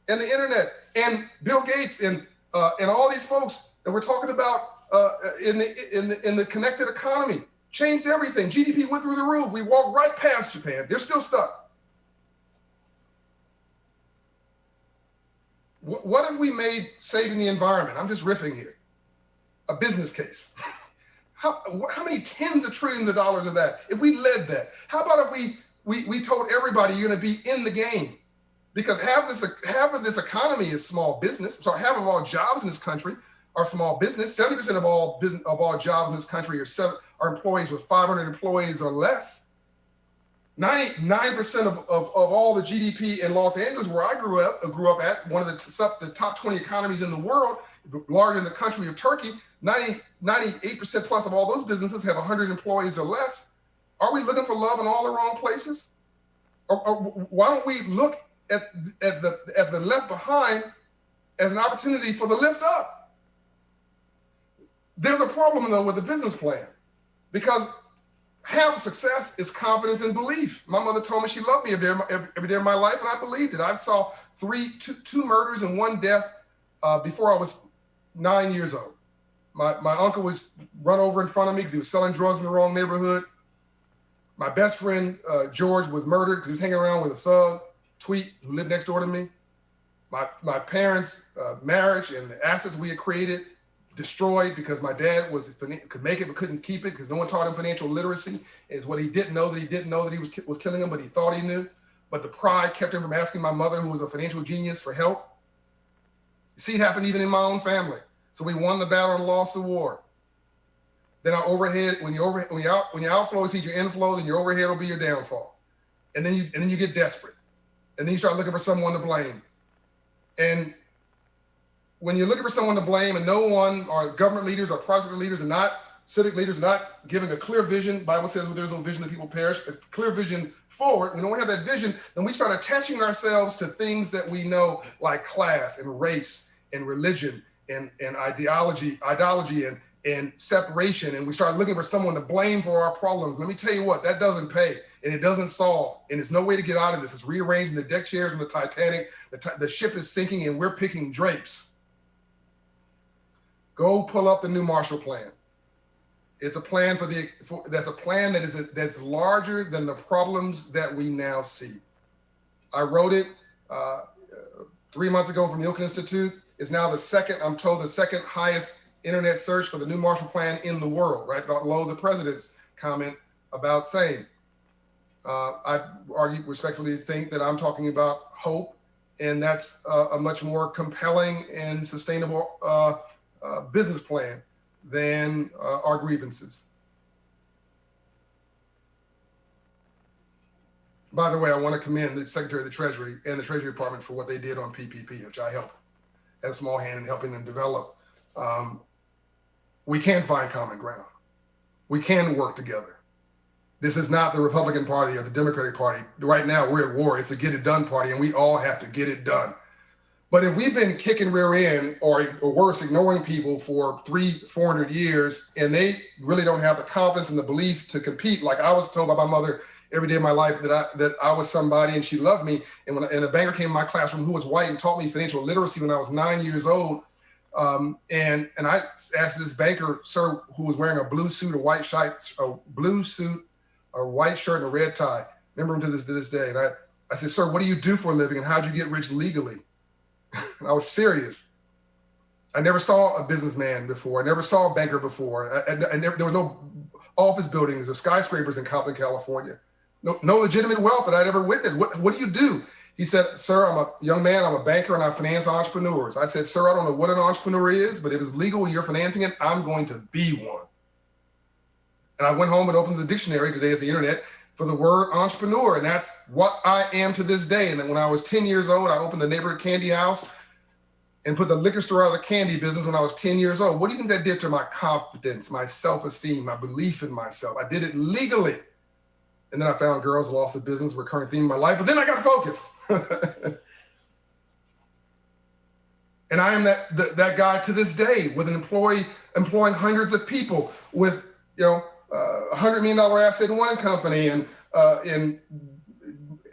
and the internet and Bill Gates and all these folks that we're talking about in the connected economy. Changed everything. GDP went through the roof. We walked right past Japan. They're still stuck. What if we made saving the environment, I'm just riffing here, a business case? How many tens of trillions of dollars of that? If we led that, how about if we told everybody you're going to be in the game? Because half of this economy is small business. So half of all jobs in this country are small business. 70% of all jobs in this country are employees with 500 employees or less. 99% of all the GDP in Los Angeles, where I grew up at, one of the top 20 economies in the world, larger than the country of Turkey, 98% plus of all those businesses have 100 employees or less. Are we looking for love in all the wrong places? Or why don't we look at the left behind as an opportunity for the lift up? There's a problem, though, with the business plan, because half of success is confidence and belief. My mother told me she loved me every day of my life, and I believed it. I saw two murders and one death before I was 9 years old. My uncle was run over in front of me because he was selling drugs in the wrong neighborhood. My best friend, George, was murdered because he was hanging around with a thug, Tweet, who lived next door to me. My parents' marriage and the assets we had created destroyed because my dad could make it but couldn't keep it because no one taught him financial literacy. Is what he didn't know that he was killing him, but he thought he knew. But the pride kept him from asking my mother, who was a financial genius, for help. You see, it happened even in my own family. So we won the battle and lost the war. Then our overhead, when your outflow exceeds your inflow, then your overhead will be your downfall. And then you get desperate. And then you start looking for someone to blame. And when you're looking for someone to blame and no one, or government leaders or project leaders and not civic leaders, not giving a clear vision, Bible says where there's no vision, the people perish, a clear vision forward, we don't have that vision, then we start attaching ourselves to things that we know, like class and race and religion and ideology and separation, and we start looking for someone to blame for our problems. Let me tell you what, that doesn't pay, and it doesn't solve, and there's no way to get out of this. It's rearranging the deck chairs on the Titanic. The ship is sinking, and we're picking drapes. Go pull up the new Marshall Plan. It's a plan that's larger than the problems that we now see. I wrote it 3 months ago from the Milken Institute. It's now the second highest internet search for the new Marshall Plan in the world, right below the president's comment about same. I respectfully think that I'm talking about hope, and that's a much more compelling and sustainable business plan than our grievances. By the way, I want to commend the Secretary of the Treasury and the Treasury Department for what they did on PPP, which I helped, had a small hand in helping them develop. We can find common ground. We can work together. This is not the Republican Party or the Democratic Party. Right now, we're at war. It's a get it done party, and we all have to get it done. But if we've been kicking rear end or worse, ignoring people for 400 years, and they really don't have the confidence and the belief to compete, like I was told by my mother every day of my life that I was somebody and she loved me. And a banker came in my classroom who was white and taught me financial literacy when I was 9 years old. And I asked this banker, sir, who was wearing a blue suit, a white shirt, and a red tie. Remember him to this day. And I said, sir, what do you do for a living and how'd you get rich legally? And I was serious. I never saw a businessman before. I never saw a banker before. There was no office buildings or skyscrapers in Compton, California. No legitimate wealth that I'd ever witnessed. What do you do? He said, sir, I'm a young man, I'm a banker, and I finance entrepreneurs. I said, sir, I don't know what an entrepreneur is, but if it's legal and you're financing it, I'm going to be one. And I went home and opened the dictionary, today is the internet, for the word entrepreneur, and that's what I am to this day. And then when I was 10 years old, I opened the neighborhood candy house and put the liquor store out of the candy business when I was 10 years old. What do you think that did to my confidence, my self-esteem, my belief in myself? I did it legally. And then I found girls, loss of business, recurring theme in my life. But then I got focused. And I am that guy to this day, with an employee employing hundreds of people, with $100 million asset in one company, and in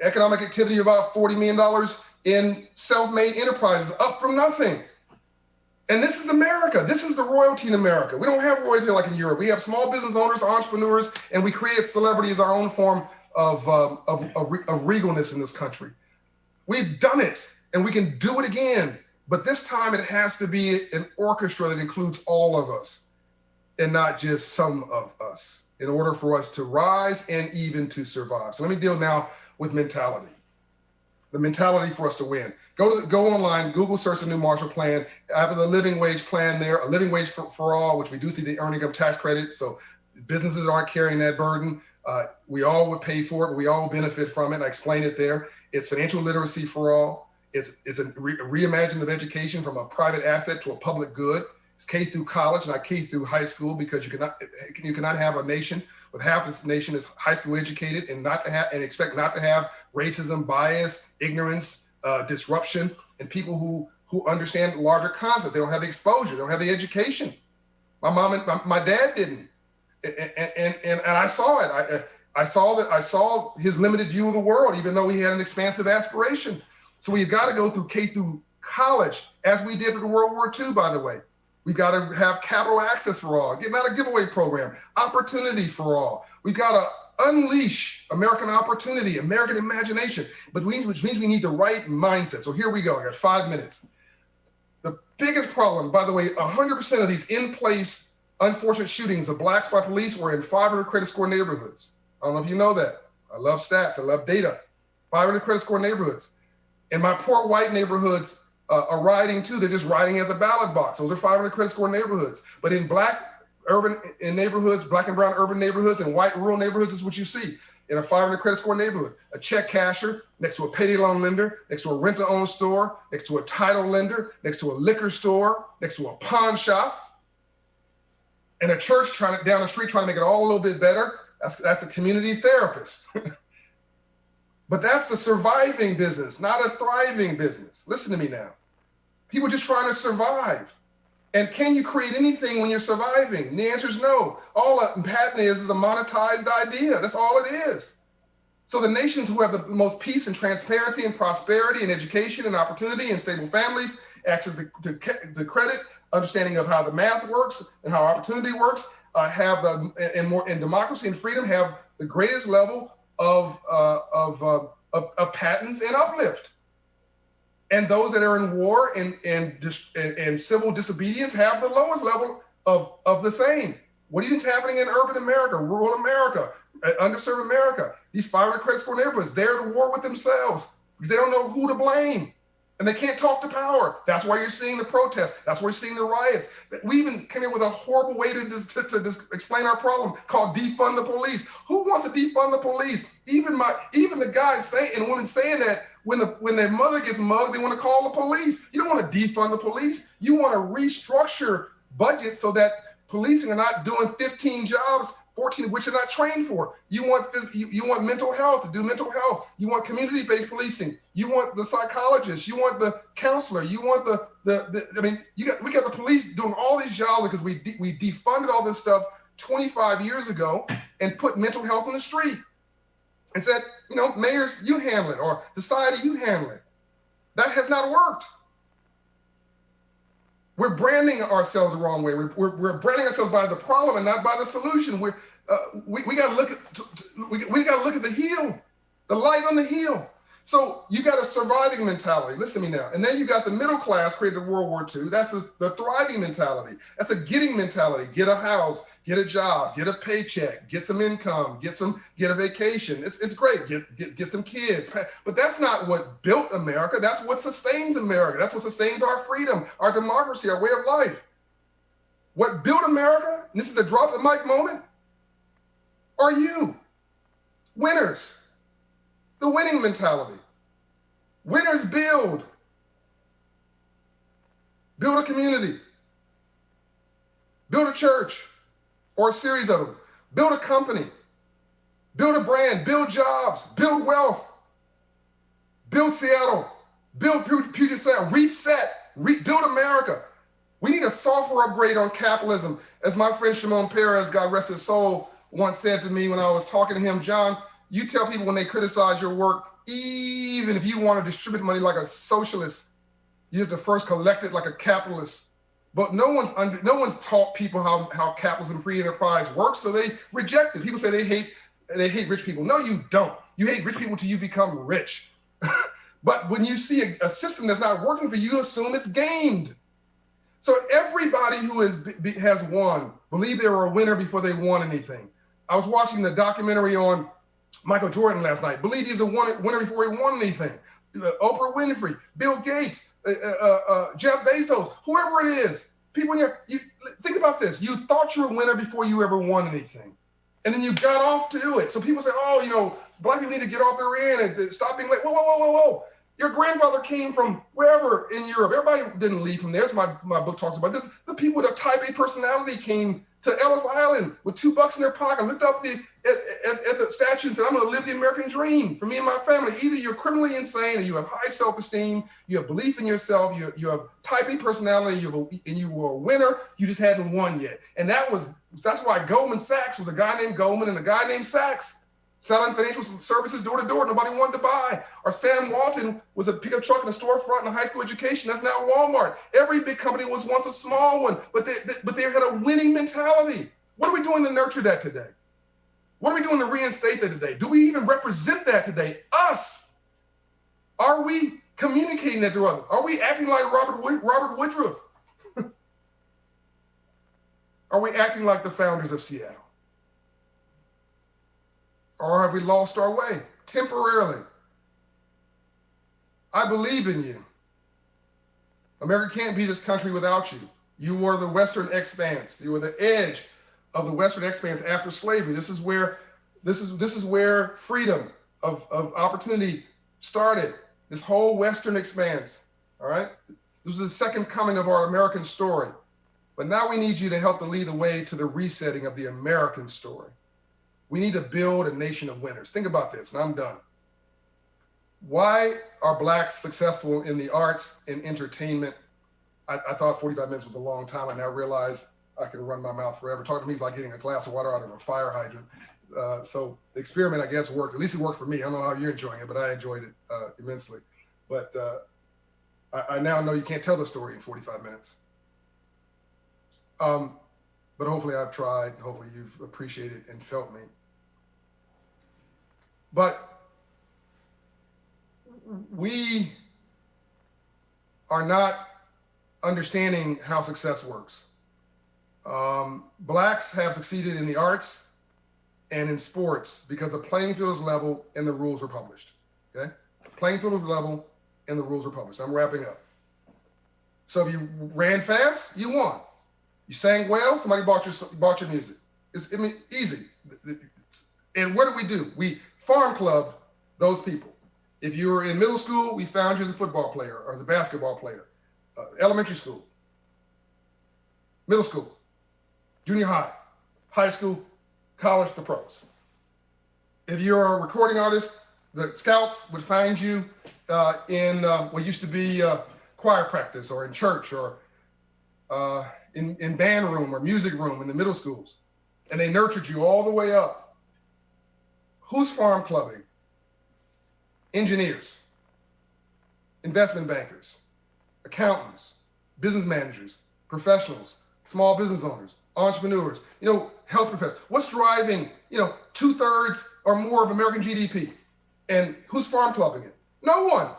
economic activity of about $40 million in self-made enterprises, up from nothing. And this is America. This is the royalty in America. We don't have royalty like in Europe. We have small business owners, entrepreneurs, and we created celebrity as our own form of regalness in this country. We've done it, and we can do it again. But this time it has to be an orchestra that includes all of us and not just some of us, in order for us to rise and even to survive. So let me deal now with mentality. The mentality for us to win. Go online, Google search the new Marshall Plan. I have the living wage plan there, a living wage for all, which we do through the earned income tax credit. So businesses aren't carrying that burden. We all would pay for it, but we all benefit from it. I explain it there. It's financial literacy for all. It's a reimagining of education from a private asset to a public good. It's K through college, not K through high school, because you cannot have a nation with half this nation is high school educated and expect not to have racism, bias, ignorance, disruption, and people who understand larger concepts. They don't have the exposure, they don't have the education. My mom and my dad didn't, and I saw it. I saw his limited view of the world, even though he had an expansive aspiration. So we've got to go through K through college, as we did for World War II, by the way. We've got to have capital access for all, get out a giveaway program, opportunity for all. We've got to unleash American opportunity, American imagination, which means we need the right mindset. So here we go. I got 5 minutes. The biggest problem, by the way, 100% of these in-place unfortunate shootings of blacks by police were in 500 credit score neighborhoods. I don't know if you know that. I love stats. I love data. 500 credit score neighborhoods. In my poor white neighborhoods are rioting too. They're just rioting at the ballot box. Those are 500 credit score neighborhoods. But in black urban neighborhoods, black and brown urban neighborhoods, and white rural neighborhoods is what you see. In a 500 credit score neighborhood, a check casher next to a payday loan lender, next to a rent-to-own store, next to a title lender, next to a liquor store, next to a pawn shop, and a church down the street trying to make it all a little bit better. That's the community therapist. But that's the surviving business, not a thriving business. Listen to me now. People just trying to survive. And can you create anything when you're surviving? And the answer is no. All a patent is a monetized idea. That's all it is. So the nations who have the most peace and transparency and prosperity and education and opportunity and stable families, access to credit, understanding of how the math works and how opportunity works, and democracy and freedom have the greatest level of patents and uplift. And those that are in war and civil disobedience have the lowest level of the same. What do you think's happening in urban America, rural America, underserved America? These 500 credit score neighborhoods, they're at war with themselves because they don't know who to blame. And they can't talk to power. That's why you're seeing the protests. That's why you're seeing the riots. We even came in with a horrible way to explain our problem called defund the police. Who wants to defund the police? Even the guys and women saying that when their mother gets mugged, they want to call the police. You don't want to defund the police. You want to restructure budgets so that policing are not doing 15 jobs, 14 of which are not trained for. You want mental health to do mental health. You want community-based policing. You want the psychologist. You want the counselor. You want we got the police doing all these jobs because we defunded all this stuff 25 years ago and put mental health on the street and said, mayors, you handle it, or society, you handle it. That has not worked. We're branding ourselves the wrong way. We're branding ourselves by the problem and not by the solution. We got to look at the hill, the light on the hill. So you got a surviving mentality. Listen to me now. And then you got the middle class created in World War II. That's the thriving mentality. That's a getting mentality. Get a house, get a job, get a paycheck, get some income, get a vacation. It's great. Get some kids. But that's not what built America. That's what sustains America. That's what sustains our freedom, our democracy, our way of life. What built America, and this is a drop the mic moment, are you. Winners. The winning mentality. Winners build. Build a community. Build a church or a series of them. Build a company. build a brand, build jobs, build wealth, build Seattle, build Puget Sound, reset, build America. We need a software upgrade on capitalism. As my friend Shimon Peres, God rest his soul, once said to me when I was talking to him, John, you tell people when they criticize your work, even if you want to distribute money like a socialist, you have to first collect it like a capitalist. But no one's taught people how capitalism, free enterprise works, so they reject it. People say they hate rich people. No, you don't. You hate rich people till you become rich. But when you see a system that's not working for you, you assume it's gamed. So everybody who has won believe they were a winner before they won anything. I was watching the documentary on Michael Jordan last night. Believe he's a winner before he won anything. Oprah Winfrey, Bill Gates, Jeff Bezos, whoever it is. People, you think about this. You thought you were a winner before you ever won anything. And then you got off to do it. So people say, oh, black people need to get off their end and stop being late. Whoa. Your grandfather came from wherever in Europe. Everybody didn't leave from there. That's my book talks about this. The people with a type A personality came to Ellis Island with $2 in their pocket, looked up at the statue and said, I'm going to live the American dream for me and my family. Either you're criminally insane or you have high self-esteem, you have belief in yourself, you have type A personality, and you were a winner, you just hadn't won yet. And that's why Goldman Sachs was a guy named Goldman and a guy named Sachs, selling financial services door to door. Nobody wanted to buy. Or Sam Walton was a pickup truck in a storefront in a high school education. That's now Walmart. Every big company was once a small one, but they had a winning mentality. What are we doing to nurture that today? What are we doing to reinstate that today? Do we even represent that today? Us. Are we communicating that to others? Are we acting like Robert Woodruff? Are we acting like the founders of Seattle? Or have we lost our way temporarily? I believe in you. America can't be this country without you. You were the Western expanse. You were the edge of the Western expanse after slavery. This is where freedom of opportunity started. This whole Western expanse. All right. This is the second coming of our American story. But now we need you to help to lead the way to the resetting of the American story. We need to build a nation of winners. Think about this, and I'm done. Why are Blacks successful in the arts and entertainment? I thought 45 minutes was a long time. I now realize I can run my mouth forever. Talking to me is like getting a glass of water out of a fire hydrant. So the experiment, I guess, worked. At least it worked for me. I don't know how you're enjoying it, but I enjoyed it immensely. But I now know you can't tell the story in 45 minutes. But hopefully I've tried. Hopefully you've appreciated and felt me. But we are not understanding how success works. Blacks have succeeded in the arts and in sports because the playing field is level and the rules were published. Okay? The playing field is level and the rules were published. I'm wrapping up. So if you ran fast, you won. You sang well, somebody bought your music. It's easy. And what do? We farm clubbed those people. If you were in middle school, we found you as a football player or as a basketball player. Elementary school, middle school, junior high, high school, college, the pros. If you're a recording artist, the scouts would find you in what used to be choir practice or in church or in band room or music room in the middle schools. And they nurtured you all the way up. Who's farm clubbing? Engineers, investment bankers, accountants, business managers, professionals, small business owners, entrepreneurs, health professionals. What's driving, 2/3 or more of American GDP? And who's farm clubbing it? No one.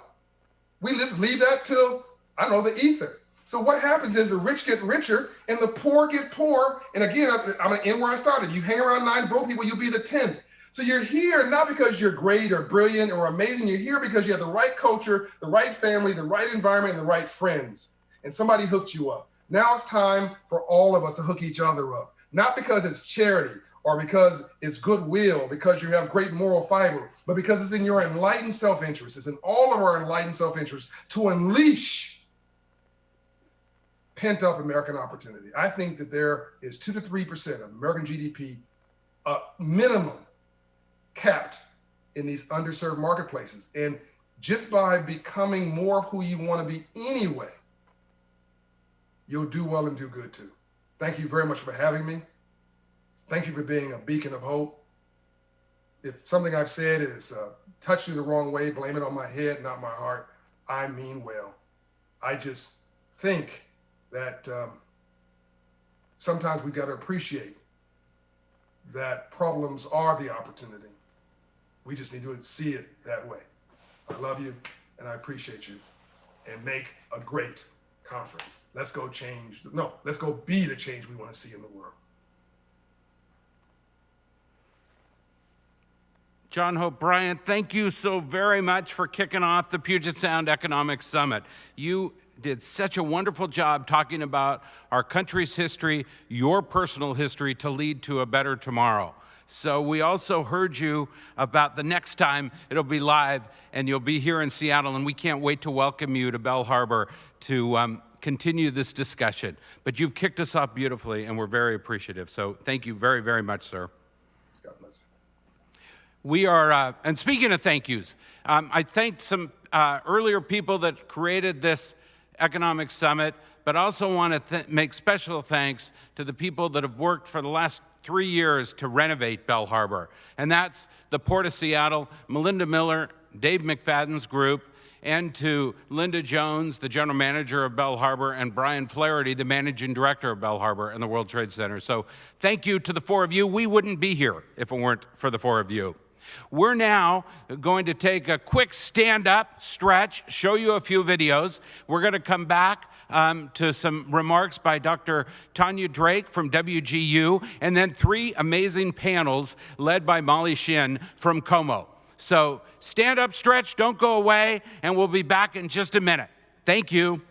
We just leave that to, the ether. So what happens is the rich get richer and the poor get poor. And again, I'm going to end where I started. You hang around 9 broke people, you'll be the 10th. So you're here not because you're great or brilliant or amazing. You're here because you have the right culture, the right family, the right environment, and the right friends. And somebody hooked you up. Now it's time for all of us to hook each other up. Not because it's charity or because it's goodwill, because you have great moral fiber, but because it's in your enlightened self-interest. It's in all of our enlightened self-interest to unleash pent-up American opportunity. I think that there is 2 to 3% of American GDP minimum capped in these underserved marketplaces. And just by becoming more of who you want to be anyway, you'll do well and do good too. Thank you very much for having me. Thank you for being a beacon of hope. If something I've said is touched you the wrong way, blame it on my head, not my heart. I mean well. I just think that sometimes we've got to appreciate that problems are the opportunity. We just need to see it that way. I love you and I appreciate you, and make a great conference. Let's go let's go be the change we want to see in the world. John Hope Bryant, thank you so very much for kicking off the Puget Sound Economic Summit. You did such a wonderful job talking about our country's history, your personal history, to lead to a better tomorrow. So we also heard you about the next time it'll be live, and you'll be here in Seattle, and we can't wait to welcome you to Belle Harbor to continue this discussion. But you've kicked us off beautifully, and we're very appreciative. So thank you very, very much, sir. God bless. We are, and speaking of thank yous, I thanked some earlier people that created this economic summit, but also want to make special thanks to the people that have worked for the last 3 years to renovate Belle Harbor. And that's the Port of Seattle, Melinda Miller, Dave McFadden's group, and to Linda Jones, the general manager of Belle Harbor, and Brian Flaherty, the managing director of Belle Harbor and the World Trade Center. So thank you to the four of you. We wouldn't be here if it weren't for the four of you. We're now going to take a quick stand-up stretch, show you a few videos. We're going to come back to some remarks by Dr. Tanya Drake from WGU, and then 3 amazing panels led by Molly Shin from Como. So stand up, stretch, don't go away, and we'll be back in just a minute. Thank you.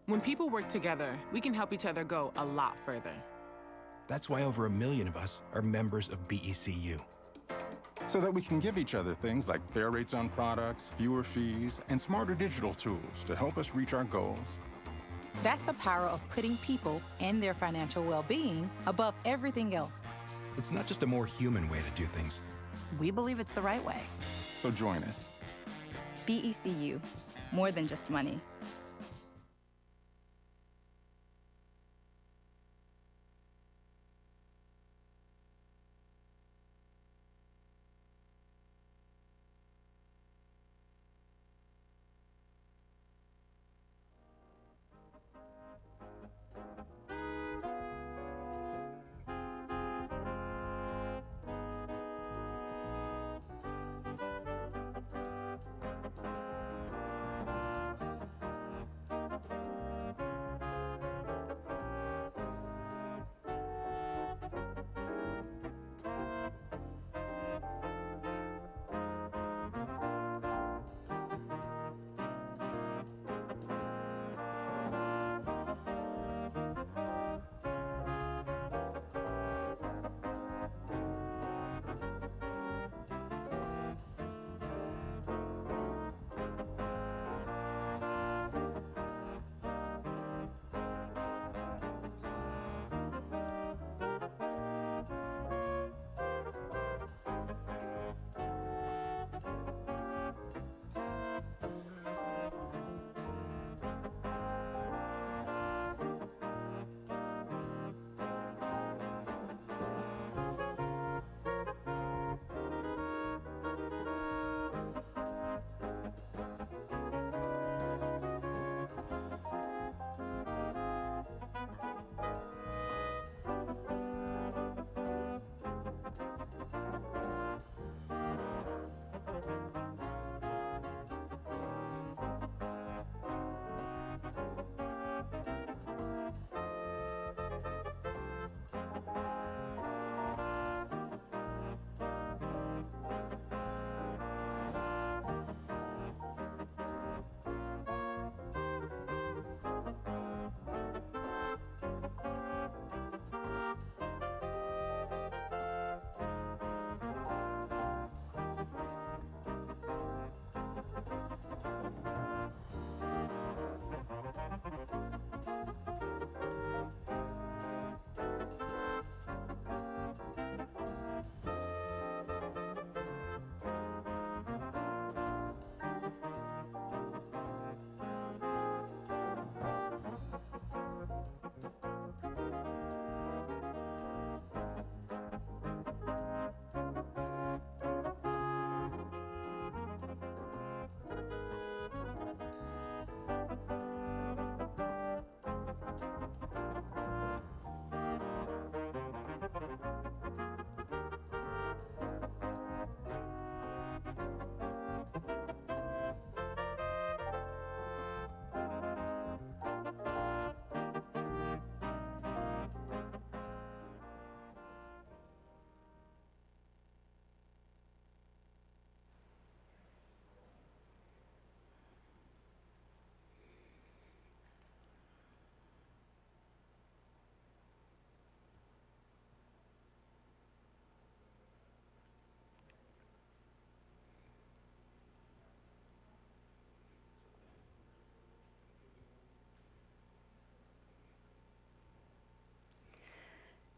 When people work together, we can help each other go a lot further. That's why over 1 million of us are members of BECU. So that we can give each other things like fair rates on products, fewer fees, and smarter digital tools to help us reach our goals. That's the power of putting people and their financial well-being above everything else. It's not just a more human way to do things. We believe it's the right way. So join us. BECU, more than just money.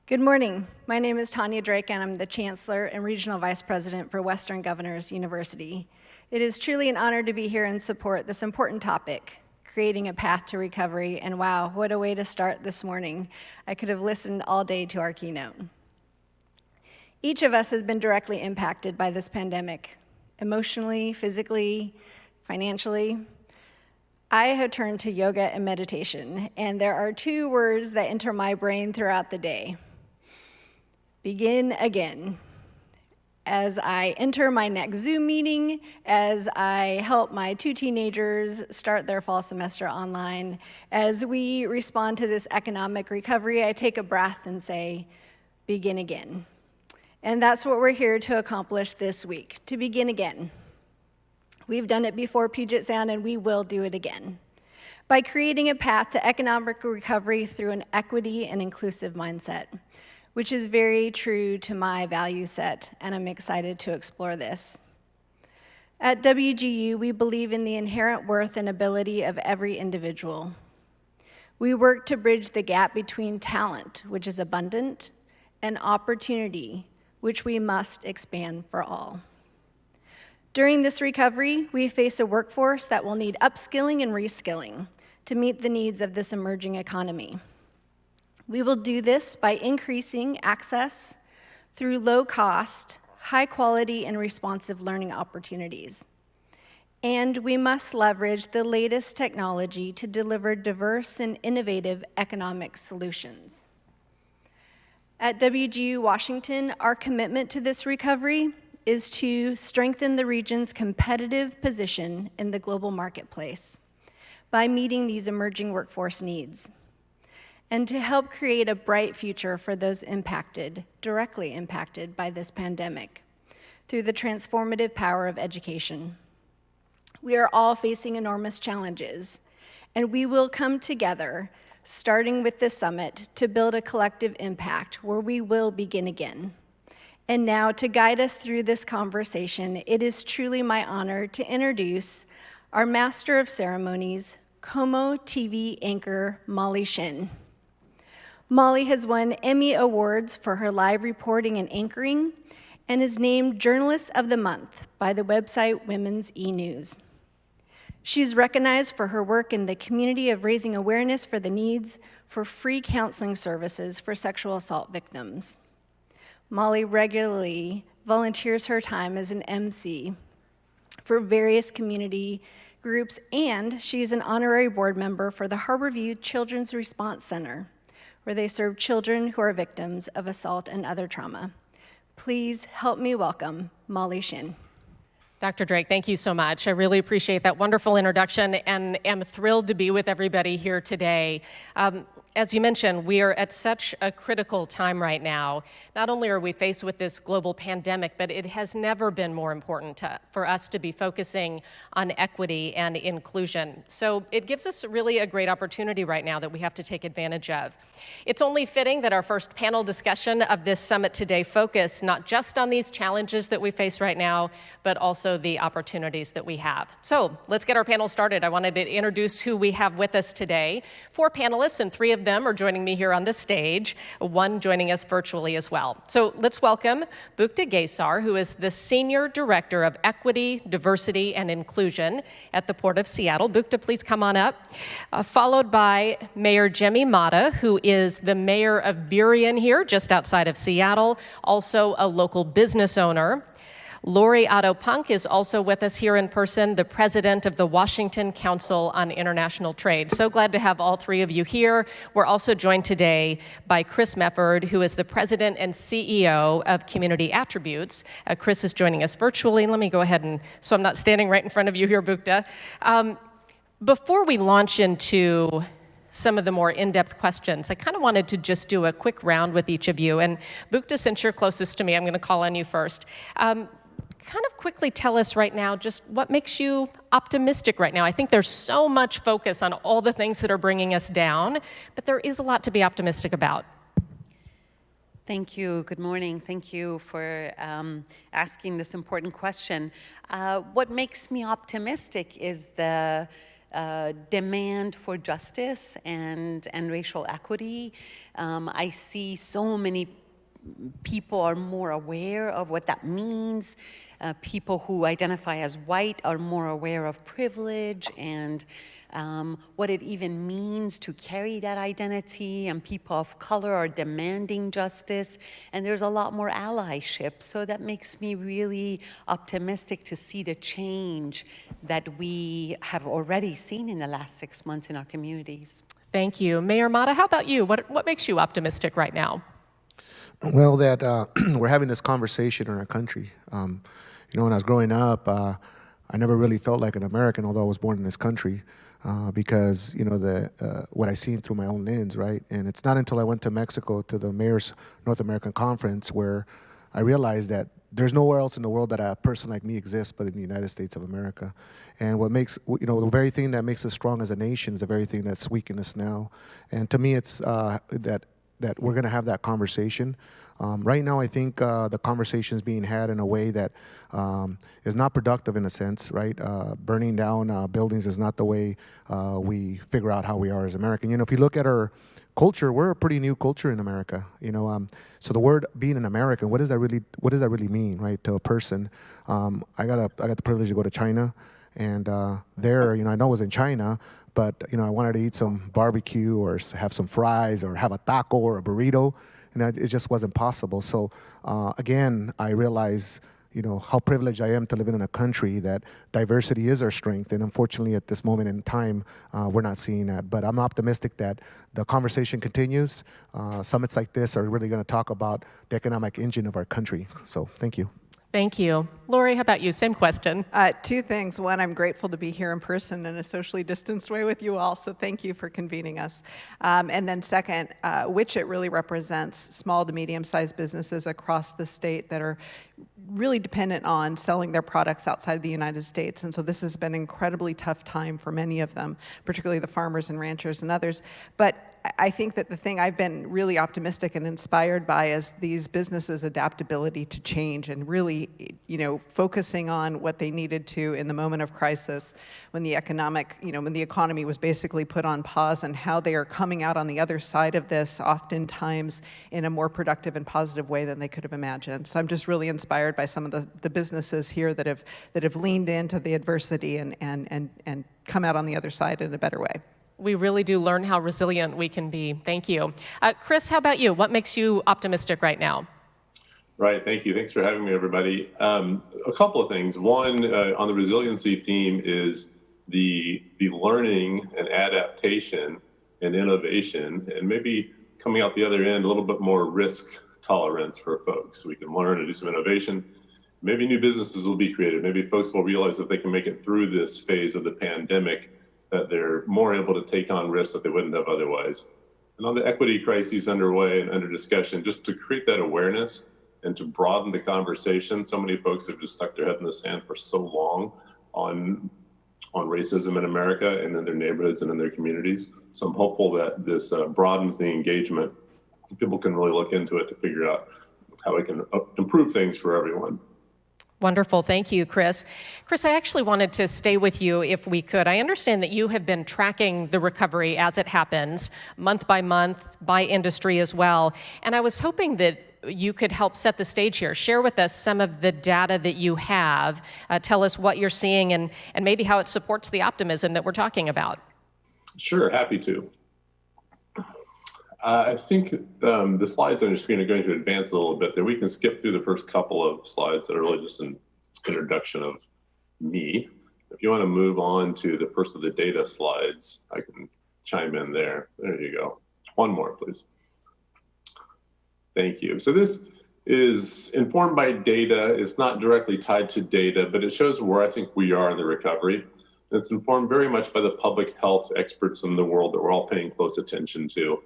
Good morning. My name is Tanya Drake, and I'm the Chancellor and Regional Vice President for Western Governors University. It is truly an honor to be here and support this important topic, creating a path to recovery, and wow, what a way to start this morning. I could have listened all day to our keynote. Each of us has been directly impacted by this pandemic, emotionally, physically, financially. I have turned to yoga and meditation, and there are two words that enter my brain throughout the day. Begin again. As I enter my next Zoom meeting, as I help my 2 teenagers start their fall semester online, as we respond to this economic recovery, I take a breath and say, begin again. And that's what we're here to accomplish this week, to begin again. We've done it before Puget Sound, and we will do it again by creating a path to economic recovery through an equity and inclusive mindset, which is very true to my value set, and I'm excited to explore this. At WGU, we believe in the inherent worth and ability of every individual. We work to bridge the gap between talent, which is abundant, and opportunity, which we must expand for all. During this recovery, we face a workforce that will need upskilling and reskilling to meet the needs of this emerging economy. We will do this by increasing access through low-cost, high-quality, and responsive learning opportunities. And we must leverage the latest technology to deliver diverse and innovative economic solutions. At WGU Washington, our commitment to this recovery is to strengthen the region's competitive position in the global marketplace by meeting these emerging workforce needs, and to help create a bright future for those directly impacted by this pandemic through the transformative power of education. We are all facing enormous challenges, and we will come together, starting with this summit, to build a collective impact where we will begin again. And now, to guide us through this conversation, it is truly my honor to introduce our Master of Ceremonies, Como TV anchor Molly Shin. Molly has won Emmy Awards for her live reporting and anchoring, and is named Journalist of the Month by the website Women's E-News. She's recognized for her work in the community of raising awareness for the needs for free counseling services for sexual assault victims. Molly regularly volunteers her time as an MC for various community groups, and she's an honorary board member for the Harborview Children's Response Center, where they serve children who are victims of assault and other trauma. Please help me welcome Molly Shin. Dr. Drake, thank you so much. I really appreciate that wonderful introduction and am thrilled to be with everybody here today. As you mentioned, we are at such a critical time right now. Not only are we faced with this global pandemic, but it has never been more important for us to be focusing on equity and inclusion. So it gives us really a great opportunity right now that we have to take advantage of. It's only fitting that our first panel discussion of this summit today focus not just on these challenges that we face right now, but also the opportunities that we have. So let's get our panel started. I wanted to introduce who we have with us today. 4 panelists, and 3 of them are joining me here on the stage, 1 joining us virtually as well. So let's welcome Puget Gaysar, who is the Senior Director of Equity, Diversity, and Inclusion at the Port of Seattle. Puget, please come on up. Followed by Mayor Jemmy Mata, who is the mayor of Burien here, just outside of Seattle, also a local business owner. Lori Otto-Punk is also with us here in person, the president of the Washington Council on International Trade. So glad to have all 3 of you here. We're also joined today by Chris Mefford, who is the president and CEO of Community Attributes. Chris is joining us virtually. Let me go ahead and, so I'm not standing right in front of you here, Puget. Before we launch into some of the more in-depth questions, I kind of wanted to just do a quick round with each of you. And Puget, since you're closest to me, I'm going to call on you first. Kind of quickly tell us right now just what makes you optimistic right now. I think there's so much focus on all the things that are bringing us down, but there is a lot to be optimistic about. Thank you. Good morning. Thank you for asking this important question. What makes me optimistic is the demand for justice and racial equity. I see so many people are more aware of what that means. People who identify as white are more aware of privilege and what it even means to carry that identity, and people of color are demanding justice, and there's a lot more allyship. So that makes me really optimistic to see the change that we have already seen in the last 6 months in our communities. Thank you. Mayor Mata, how about you? What makes you optimistic right now? Well, that we're having this conversation in our country. When I was growing up, I never really felt like an American, although I was born in this country, because what I seen through my own lens, right? And it's not until I went to Mexico to the Mayor's North American Conference where I realized that there's nowhere else in the world that a person like me exists but in the United States of America. And what makes, the very thing that makes us strong as a nation is the very thing that's weakening us now. And to me, it's that we're going to have that conversation. Right now, I think the conversation is being had in a way that is not productive in a sense, right? Burning down buildings is not the way we figure out how we are as American. If you look at our culture, we're a pretty new culture in America. So the word being an American, what does that really mean, right, to a person? I got the privilege to go to China, and there, I know I was in China, but I wanted to eat some barbecue or have some fries or have a taco or a burrito, and it just wasn't possible. So again, I realize how privileged I am to live in a country that diversity is our strength, and unfortunately at this moment in time, we're not seeing that. But I'm optimistic that the conversation continues. Summits like this are really going to talk about the economic engine of our country. So thank you. Thank you. Lori, how about you? Same question. Two things. One, I'm grateful to be here in person in a socially distanced way with you all, so thank you for convening us. And then second, Wichita really represents small to medium-sized businesses across the state that are really dependent on selling their products outside the United States. And so this has been an incredibly tough time for many of them, particularly the farmers and ranchers and others. But I think that the thing I've been really optimistic and inspired by is these businesses' adaptability to change and really, focusing on what they needed to in the moment of crisis when the economy was basically put on pause, and how they are coming out on the other side of this oftentimes in a more productive and positive way than they could have imagined. So I'm just really inspired by some of the businesses here that have leaned into the adversity and come out on the other side in a better way. We really do learn how resilient we can be. Thank you. Chris, how about you? What makes you optimistic right now? Right, thank you. Thanks for having me, everybody. A couple of things. One, on the resiliency theme is the learning and adaptation and innovation, and maybe coming out the other end, a little bit more risk tolerance for folks. We can learn and do some innovation. Maybe new businesses will be created. Maybe folks will realize that they can make it through this phase of the pandemic, that they're more able to take on risks that they wouldn't have otherwise. And on the equity crises underway and under discussion, just to create that awareness and to broaden the conversation. So many folks have just stuck their head in the sand for so long on racism in America and in their neighborhoods and in their communities. So I'm hopeful that this broadens the engagement. People can really look into it to figure out how we can improve things for everyone. Wonderful. Thank you, Chris. Chris, I actually wanted to stay with you if we could. I understand that you have been tracking the recovery as it happens, month by month, by industry as well. And I was hoping that you could help set the stage here. Share with us some of the data that you have. Tell us what you're seeing and maybe how it supports the optimism that we're talking about. Sure, happy to. I think the slides on your screen are going to advance a little bit there. We can skip through the first couple of slides that are really just an introduction of me. If you want to move on to the first of the data slides, I can chime in there. There you go. One more, please. Thank you. So this is informed by data. It's not directly tied to data, but it shows where I think we are in the recovery. It's informed very much by the public health experts in the world that we're all paying close attention to.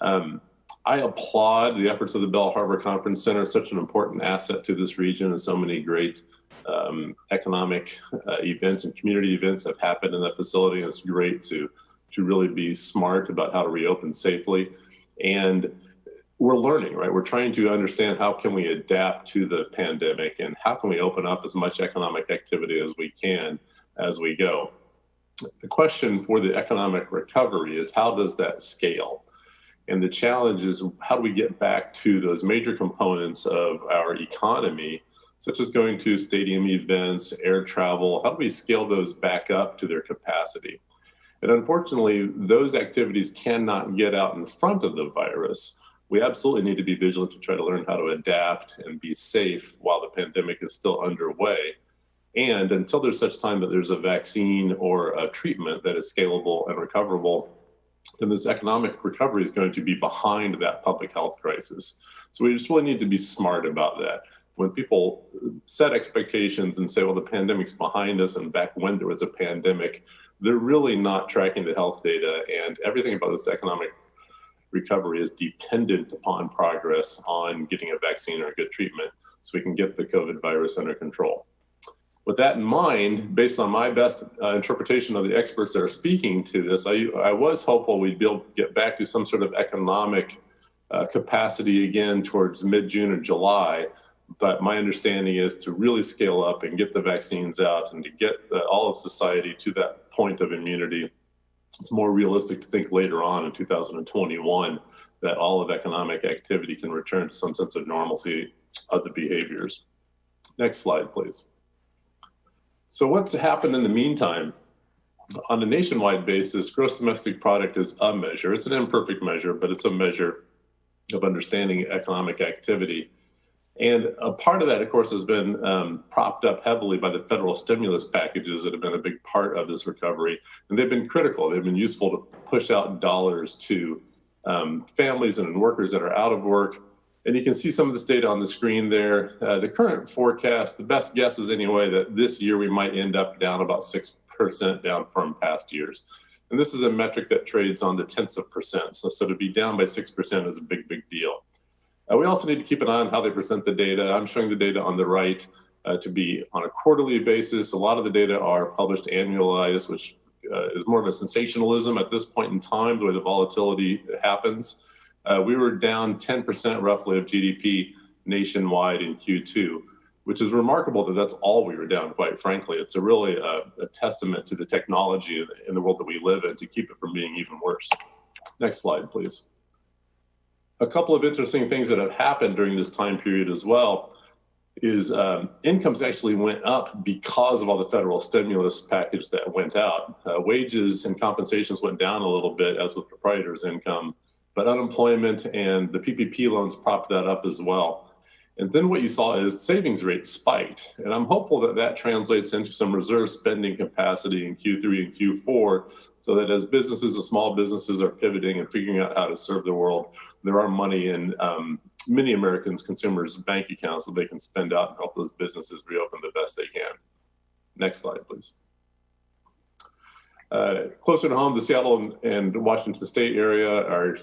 I applaud the efforts of the Bell Harbor Conference Center. It's such an important asset to this region, and so many great economic events and community events have happened in that facility. And it's great to really be smart about how to reopen safely. And we're learning, right? We're trying to understand how can we adapt to the pandemic and how can we open up as much economic activity as we can as we go. The question for the economic recovery is how does that scale? And the challenge is how do we get back to those major components of our economy, such as going to stadium events, air travel? How do we scale those back up to their capacity? And unfortunately, those activities cannot get out in front of the virus. We absolutely need to be vigilant to try to learn how to adapt and be safe while the pandemic is still underway. And until there's such time that there's a vaccine or a treatment that is scalable and recoverable, then this economic recovery is going to be behind that public health crisis. So we just really need to be smart about that. When people set expectations and say, well, the pandemic's behind us and back when there was a pandemic, they're really not tracking the health data, and everything about this economic recovery is dependent upon progress on getting a vaccine or a good treatment so we can get the COVID virus under control. With that in mind, based on my best interpretation of the experts that are speaking to this, I was hopeful we'd be able to get back to some sort of economic capacity again towards mid-June or July. But my understanding is to really scale up and get the vaccines out and to get all of society to that point of immunity. It's more realistic to think later on in 2021 that all of economic activity can return to some sense of normalcy of the behaviors. Next slide, please. So what's happened in the meantime? On a nationwide basis, gross domestic product is a measure. It's an imperfect measure, but it's a measure of understanding economic activity. And a part of that, of course, has been propped up heavily by the federal stimulus packages that have been a big part of this recovery. And they've been critical. They've been useful to push out dollars to families and workers that are out of work. And you can see some of this data on the screen there. The current forecast, the best guess is anyway, that this year we might end up down about 6% down from past years. And this is a metric that trades on the tenths of percent. So to be down by 6% is a big, big deal. We also need to keep an eye on how they present the data. I'm showing the data on the right to be on a quarterly basis. A lot of the data are published annualized, which is more of a sensationalism at this point in time, the way the volatility happens. We were down 10% roughly of GDP nationwide in Q2, which is remarkable that that's all we were down, quite frankly. It's really a testament to the technology in the world that we live in to keep it from being even worse. Next slide, please. A couple of interesting things that have happened during this time period as well is incomes actually went up because of all the federal stimulus package that went out. Wages and compensations went down a little bit, as with proprietors' income, but unemployment and the PPP loans propped that up as well. And then what you saw is savings rates spiked. And I'm hopeful that that translates into some reserve spending capacity in Q3 and Q4, so that as businesses and small businesses are pivoting and figuring out how to serve the world, there are money in many Americans' consumers' bank accounts that they can spend out and help those businesses reopen the best they can. Next slide, please. Closer to home, the Seattle and Washington State area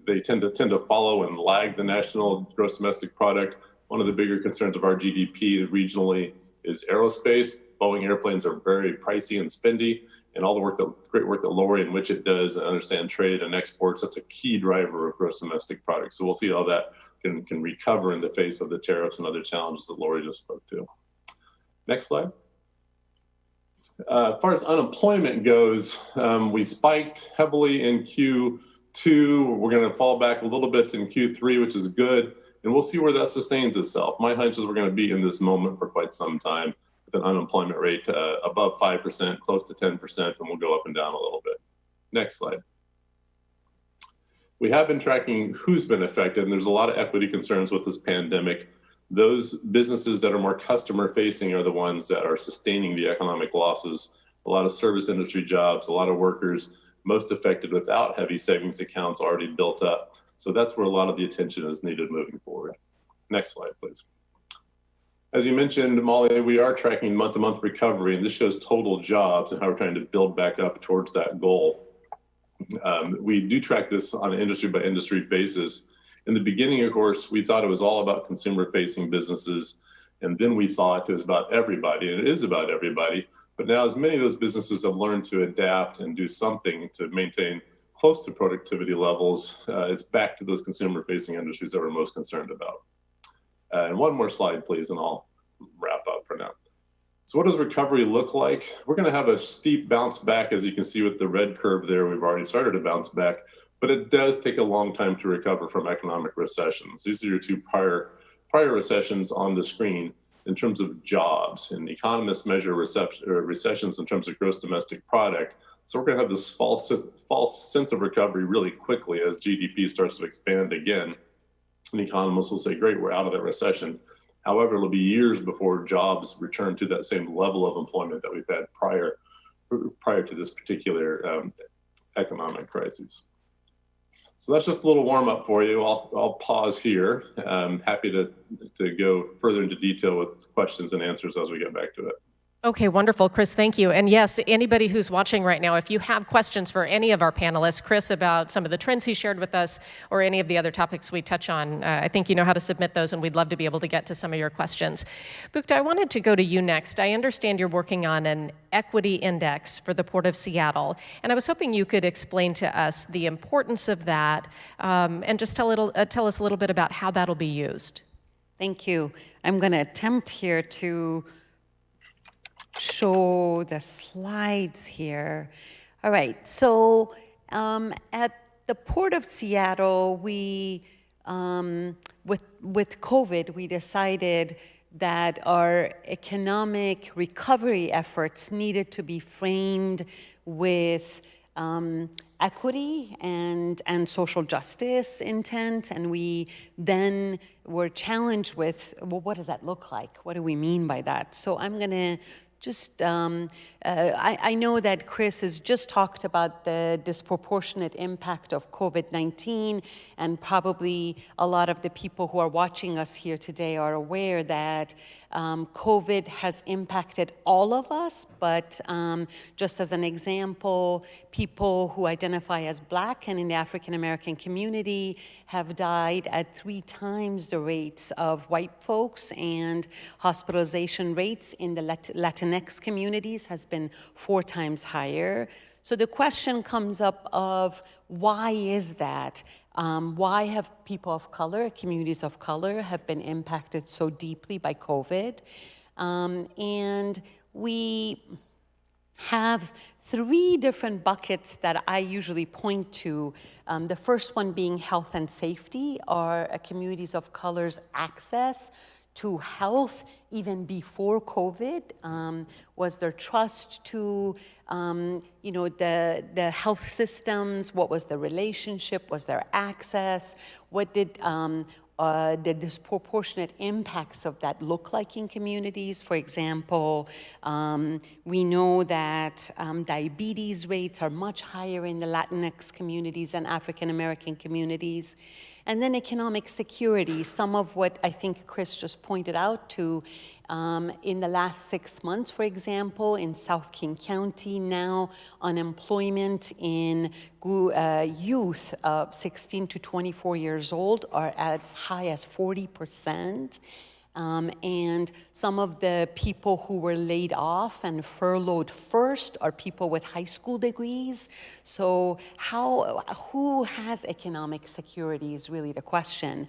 they tend to follow and lag the national gross domestic product. One of the bigger concerns of our GDP regionally is aerospace. Boeing airplanes are very pricey and spendy, and all the great work that Lori and Wichit does and understand trade and exports, that's a key driver of gross domestic product. So we'll see how that can recover in the face of the tariffs and other challenges that Lori just spoke to. Next slide. As far as unemployment goes, we spiked heavily in Q2. We're going to fall back a little bit in Q3, which is good. And we'll see where that sustains itself. My hunch is we're going to be in this moment for quite some time with an unemployment rate above 5%, close to 10%, and we'll go up and down a little bit. Next slide. We have been tracking who's been affected, and there's a lot of equity concerns with this pandemic. Those businesses that are more customer facing are the ones that are sustaining the economic losses. A lot of service industry jobs, a lot of workers, most affected without heavy savings accounts already built up. So that's where a lot of the attention is needed moving forward. Next slide, please. As you mentioned, Molly, we are tracking month-to-month recovery, and this shows total jobs and how we're trying to build back up towards that goal. We do track this on an industry by industry basis. In the beginning, of course, we thought it was all about consumer-facing businesses, and then we thought it was about everybody, and it is about everybody. But now, as many of those businesses have learned to adapt and do something to maintain close to productivity levels, it's back to those consumer-facing industries that we're most concerned about. And one more slide, please, and I'll wrap up for now. So what does recovery look like? We're going to have a steep bounce back, as you can see with the red curve there. We've already started to bounce back, but it does take a long time to recover from economic recessions. These are your two prior recessions on the screen in terms of jobs, and economists measure recessions in terms of gross domestic product. So we're going to have this false sense of recovery really quickly as GDP starts to expand again. And economists will say, great, we're out of that recession. However, it'll be years before jobs return to that same level of employment that we've had prior to this particular economic crisis. So that's just a little warm up for you. I'll pause here. I'm happy to go further into detail with questions and answers as we get back to it. Okay, wonderful, Chris, thank you. And yes, anybody who's watching right now, if you have questions for any of our panelists, Chris, about some of the trends he shared with us or any of the other topics we touch on, I think you know how to submit those, and we'd love to be able to get to some of your questions. Bukta, I wanted to go to you next. I understand you're working on an equity index for the Port of Seattle, and I was hoping you could explain to us the importance of that and just tell us a little bit about how that'll be used. Thank you. I'm going to attempt here to show the slides here. All right, so at the Port of Seattle, we, with COVID, we decided that our economic recovery efforts needed to be framed with equity and social justice intent, and we then were challenged with, well, what does that look like? What do we mean by that? So I'm going to just, I know that Chris has just talked about the disproportionate impact of COVID-19, and probably a lot of the people who are watching us here today are aware that COVID has impacted all of us, but just as an example, people who identify as Black and in the African American community have died at 3 times the rates of white folks, and hospitalization rates in the Latinx communities has been 4 times higher. So the question comes up of why is that? Why have people of color, communities of color, have been impacted so deeply by COVID? And we have 3 different buckets that I usually point to. The first one being health and safety, or communities of color's access to health even before COVID, was their trust to the health systems, what was the relationship, was there access, what did the disproportionate impacts of that look like in communities. For example, we know that diabetes rates are much higher in the Latinx communities and African American communities. And then economic security, some of what I think Chris just pointed out to, in the last 6 months, for example, in South King County, now unemployment in youth of 16 to 24 years old are as high as 40%. And some of the people who were laid off and furloughed first are people with high school degrees. So who has economic security is really the question.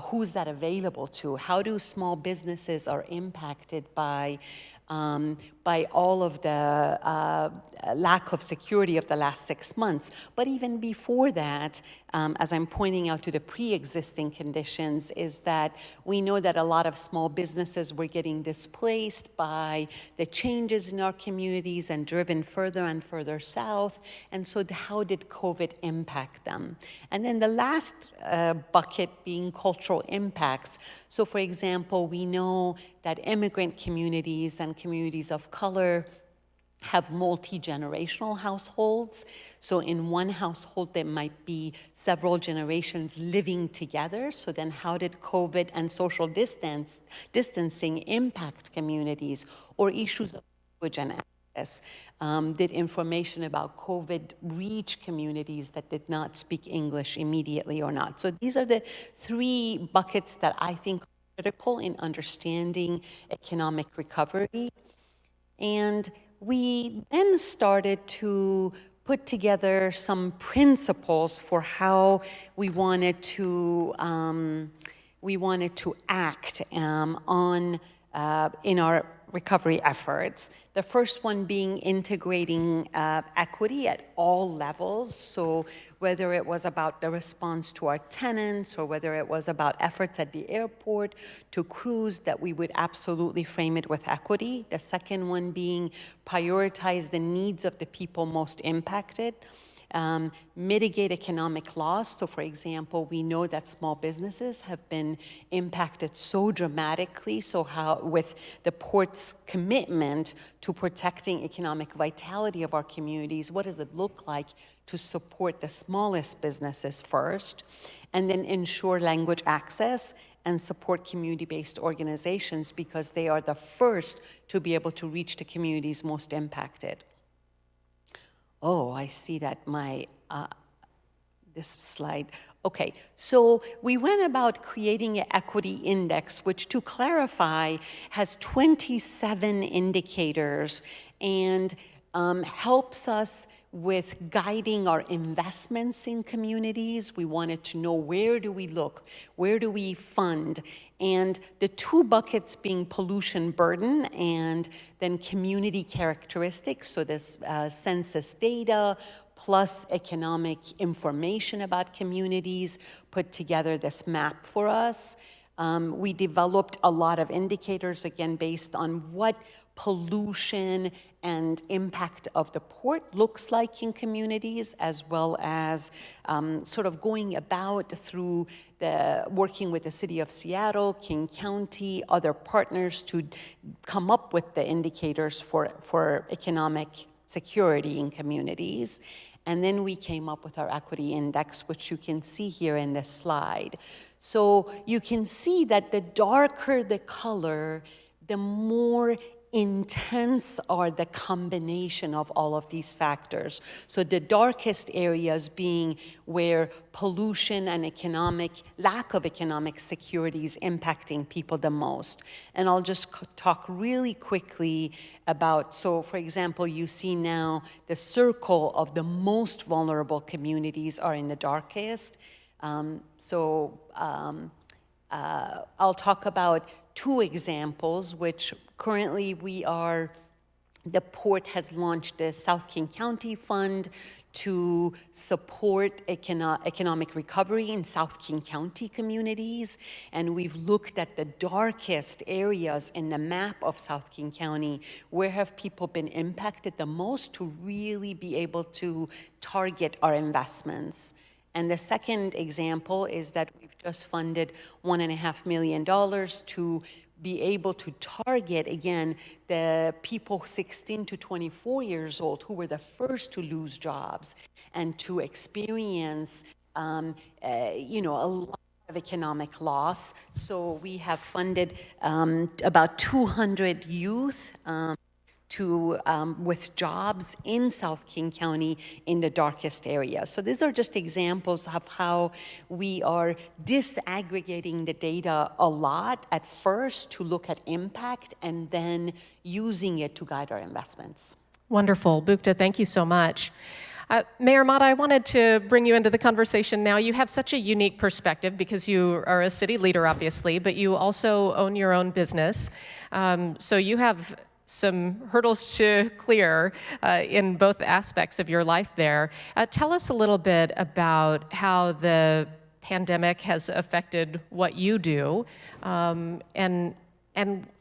Who's that available to? How do small businesses are impacted by all of the lack of security of the last 6 months? But even before that, as I'm pointing out to the pre-existing conditions, is that we know that a lot of small businesses were getting displaced by the changes in our communities and driven further and further south. And so how did COVID impact them? And then the last bucket being cultural impacts. So for example, we know that immigrant communities and communities of color have multi-generational households. So in one household, there might be several generations living together. So then how did COVID and social distancing impact communities, or issues of language and access? Did information about COVID reach communities that did not speak English immediately or not? So these are the 3 buckets that I think are critical in understanding economic recovery. And we then started to put together some principles for how we wanted to we wanted to act in our recovery efforts. The first one being integrating equity at all levels. So whether it was about the response to our tenants or whether it was about efforts at the airport to cruise, that we would absolutely frame it with equity. The second one being prioritize the needs of the people most impacted. Mitigate economic loss. So for example, we know that small businesses have been impacted so dramatically. So how, with the port's commitment to protecting economic vitality of our communities, what does it look like to support the smallest businesses first? And then ensure language access and support community-based organizations because they are the first to be able to reach the communities most impacted. Oh, I see that this slide. Okay, so we went about creating an equity index, which, to clarify, has 27 indicators and helps us with guiding our investments in communities. We wanted to know, where do we look? Where do we fund? And the two buckets being pollution burden and then community characteristics, so this census data plus economic information about communities put together this map for us. We developed a lot of indicators, again, based on what pollution and impact of the port looks like in communities, as well as sort of going about through working with the City of Seattle, King County, other partners to come up with the indicators for economic security in communities. And then we came up with our equity index, which you can see here in this slide. So you can see that the darker the color, the more intense are the combination of all of these factors. So the darkest areas being where pollution and lack of economic security is impacting people the most. And I'll just talk really quickly about, so for example, you see now the circle of the most vulnerable communities are in the darkest. I'll talk about two examples, which currently the port has launched the South King County Fund to support economic recovery in South King County communities. And we've looked at the darkest areas in the map of South King County, where have people been impacted the most, to really be able to target our investments. And the second example is that we've just funded $1.5 million to be able to target, again, the people 16 to 24 years old who were the first to lose jobs and to experience, a lot of economic loss. So we have funded about 200 youth with jobs in South King County in the darkest area. So these are just examples of how we are disaggregating the data a lot at first to look at impact and then using it to guide our investments. Wonderful. Bukta, thank you so much. Mayor Mata, I wanted to bring you into the conversation now. You have such a unique perspective because you are a city leader, obviously, but you also own your own business. So you have some hurdles to clear in both aspects of your life there. Tell us a little bit about how the pandemic has affected what you do, and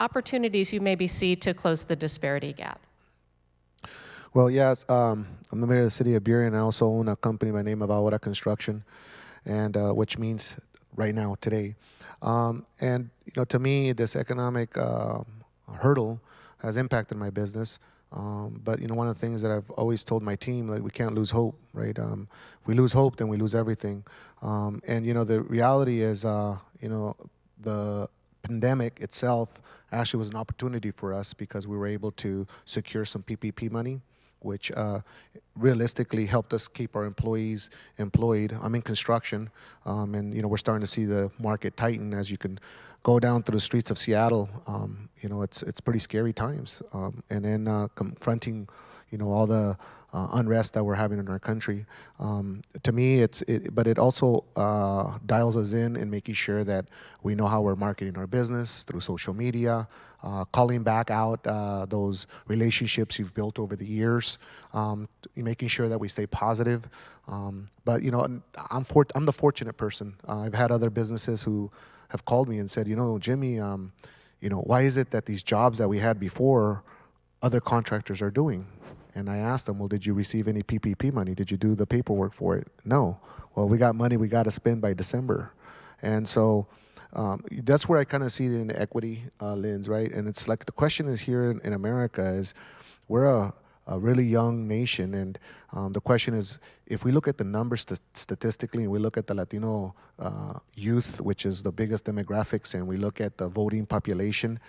opportunities you maybe see to close the disparity gap. Well, yes, I'm the mayor of the city of Burien. I also own a company by the name of Ahora Construction, and which means right now, today. And to me, this economic hurdle has impacted my business. But one of the things that I've always told my team, like, we can't lose hope, right? If we lose hope, then we lose everything. And the reality is, the pandemic itself actually was an opportunity for us because we were able to secure some PPP money, which realistically helped us keep our employees employed. I'm in construction, and we're starting to see the market tighten. As you can go down through the streets of Seattle, it's pretty scary times. And then confronting, all the unrest that we're having in our country. To me, but it also dials us in making sure that we know how we're marketing our business through social media, calling back out those relationships you've built over the years, making sure that we stay positive. But I'm the fortunate person. I've had other businesses who have called me and said, Jimmy, why is it that these jobs that we had before, other contractors are doing? And I asked them, well, did you receive any PPP money? Did you do the paperwork for it? No. Well, we got money we got to spend by December. And so that's where I kind of see the inequity lens, right? And it's like the question is here in America is we're a really young nation. And the question is, if we look at the numbers statistically and we look at the Latino youth, which is the biggest demographics, and we look at the voting population,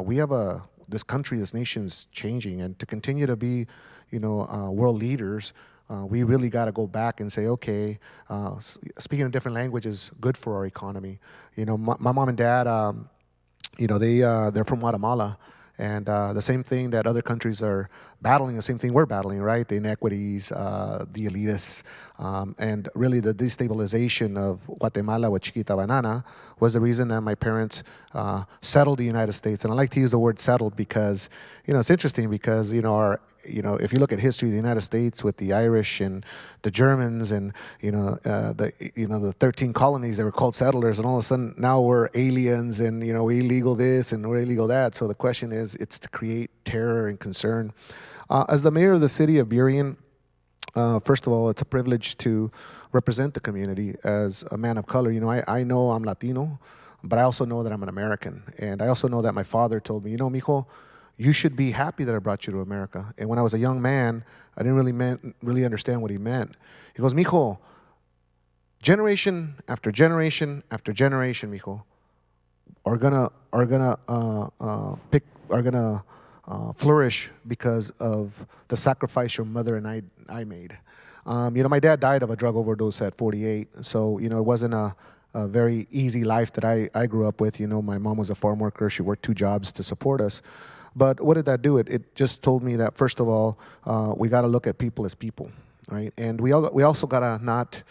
we have this country, this nation's changing, and to continue to be, world leaders, we really got to go back and say, okay, speaking a different language is good for our economy. My mom and dad, they're from Guatemala, and the same thing that other countries are battling, the same thing we're battling, right? The inequities, the elitists, and really the destabilization of Guatemala with Chiquita Banana was the reason that my parents settled the United States. And I like to use the word settled because, it's interesting because, if you look at history, the United States with the Irish and the Germans and the 13 colonies that were called settlers, and all of a sudden now we're aliens and we're illegal this and we're illegal that. So the question is, it's to create terror and concern. As the mayor of the city of Burien, first of all, it's a privilege to represent the community as a man of color. I know I'm Latino, but I also know that I'm an American, and I also know that my father told me, mijo, you should be happy that I brought you to America. And when I was a young man, I didn't really understand what he meant. He goes, mijo, generation after generation after generation, mijo, are gonna flourish because of the sacrifice your mother and I made. My dad died of a drug overdose at 48, so it wasn't a very easy life that I grew up with. My mom was a farm worker; she worked 2 jobs to support us. But what did that do? It just told me that, first of all, we got to look at people as people, right? And we also got to not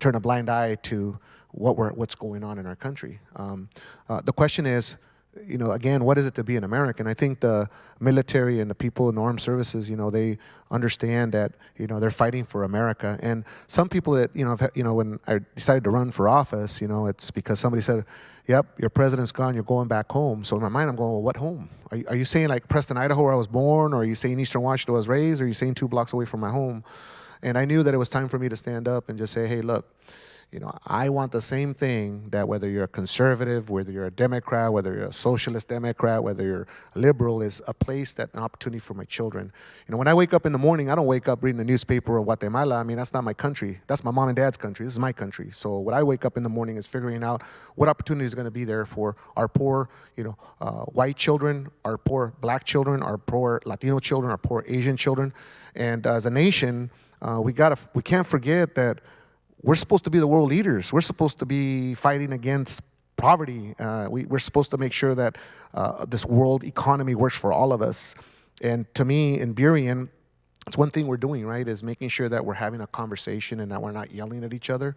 turn a blind eye to what's going on in our country. The question is, again, what is it to be an American? I think the military and the people in the armed services, they understand that, they're fighting for America. And some people that, when I decided to run for office, it's because somebody said, yep, your president's gone, you're going back home. So in my mind, I'm going, well, what home? Are you saying like Preston, Idaho, where I was born? Or are you saying Eastern Washington, where I was raised? Or are you saying 2 blocks away from my home? And I knew that it was time for me to stand up and just say, hey, look, I want the same thing, that whether you're a conservative, whether you're a Democrat, whether you're a socialist Democrat, whether you're a liberal, is a place, an opportunity for my children. When I wake up in the morning, I don't wake up reading the newspaper of Guatemala. I mean, that's not my country. That's my mom and dad's country. This is my country. So what I wake up in the morning is figuring out what opportunity is going to be there for our poor, white children, our poor black children, our poor Latino children, our poor Asian children. And as a nation, we can't forget that we're supposed to be the world leaders. We're supposed to be fighting against poverty. We're supposed to make sure that this world economy works for all of us. And to me, in Burien, it's one thing we're doing, right, is making sure that we're having a conversation and that we're not yelling at each other.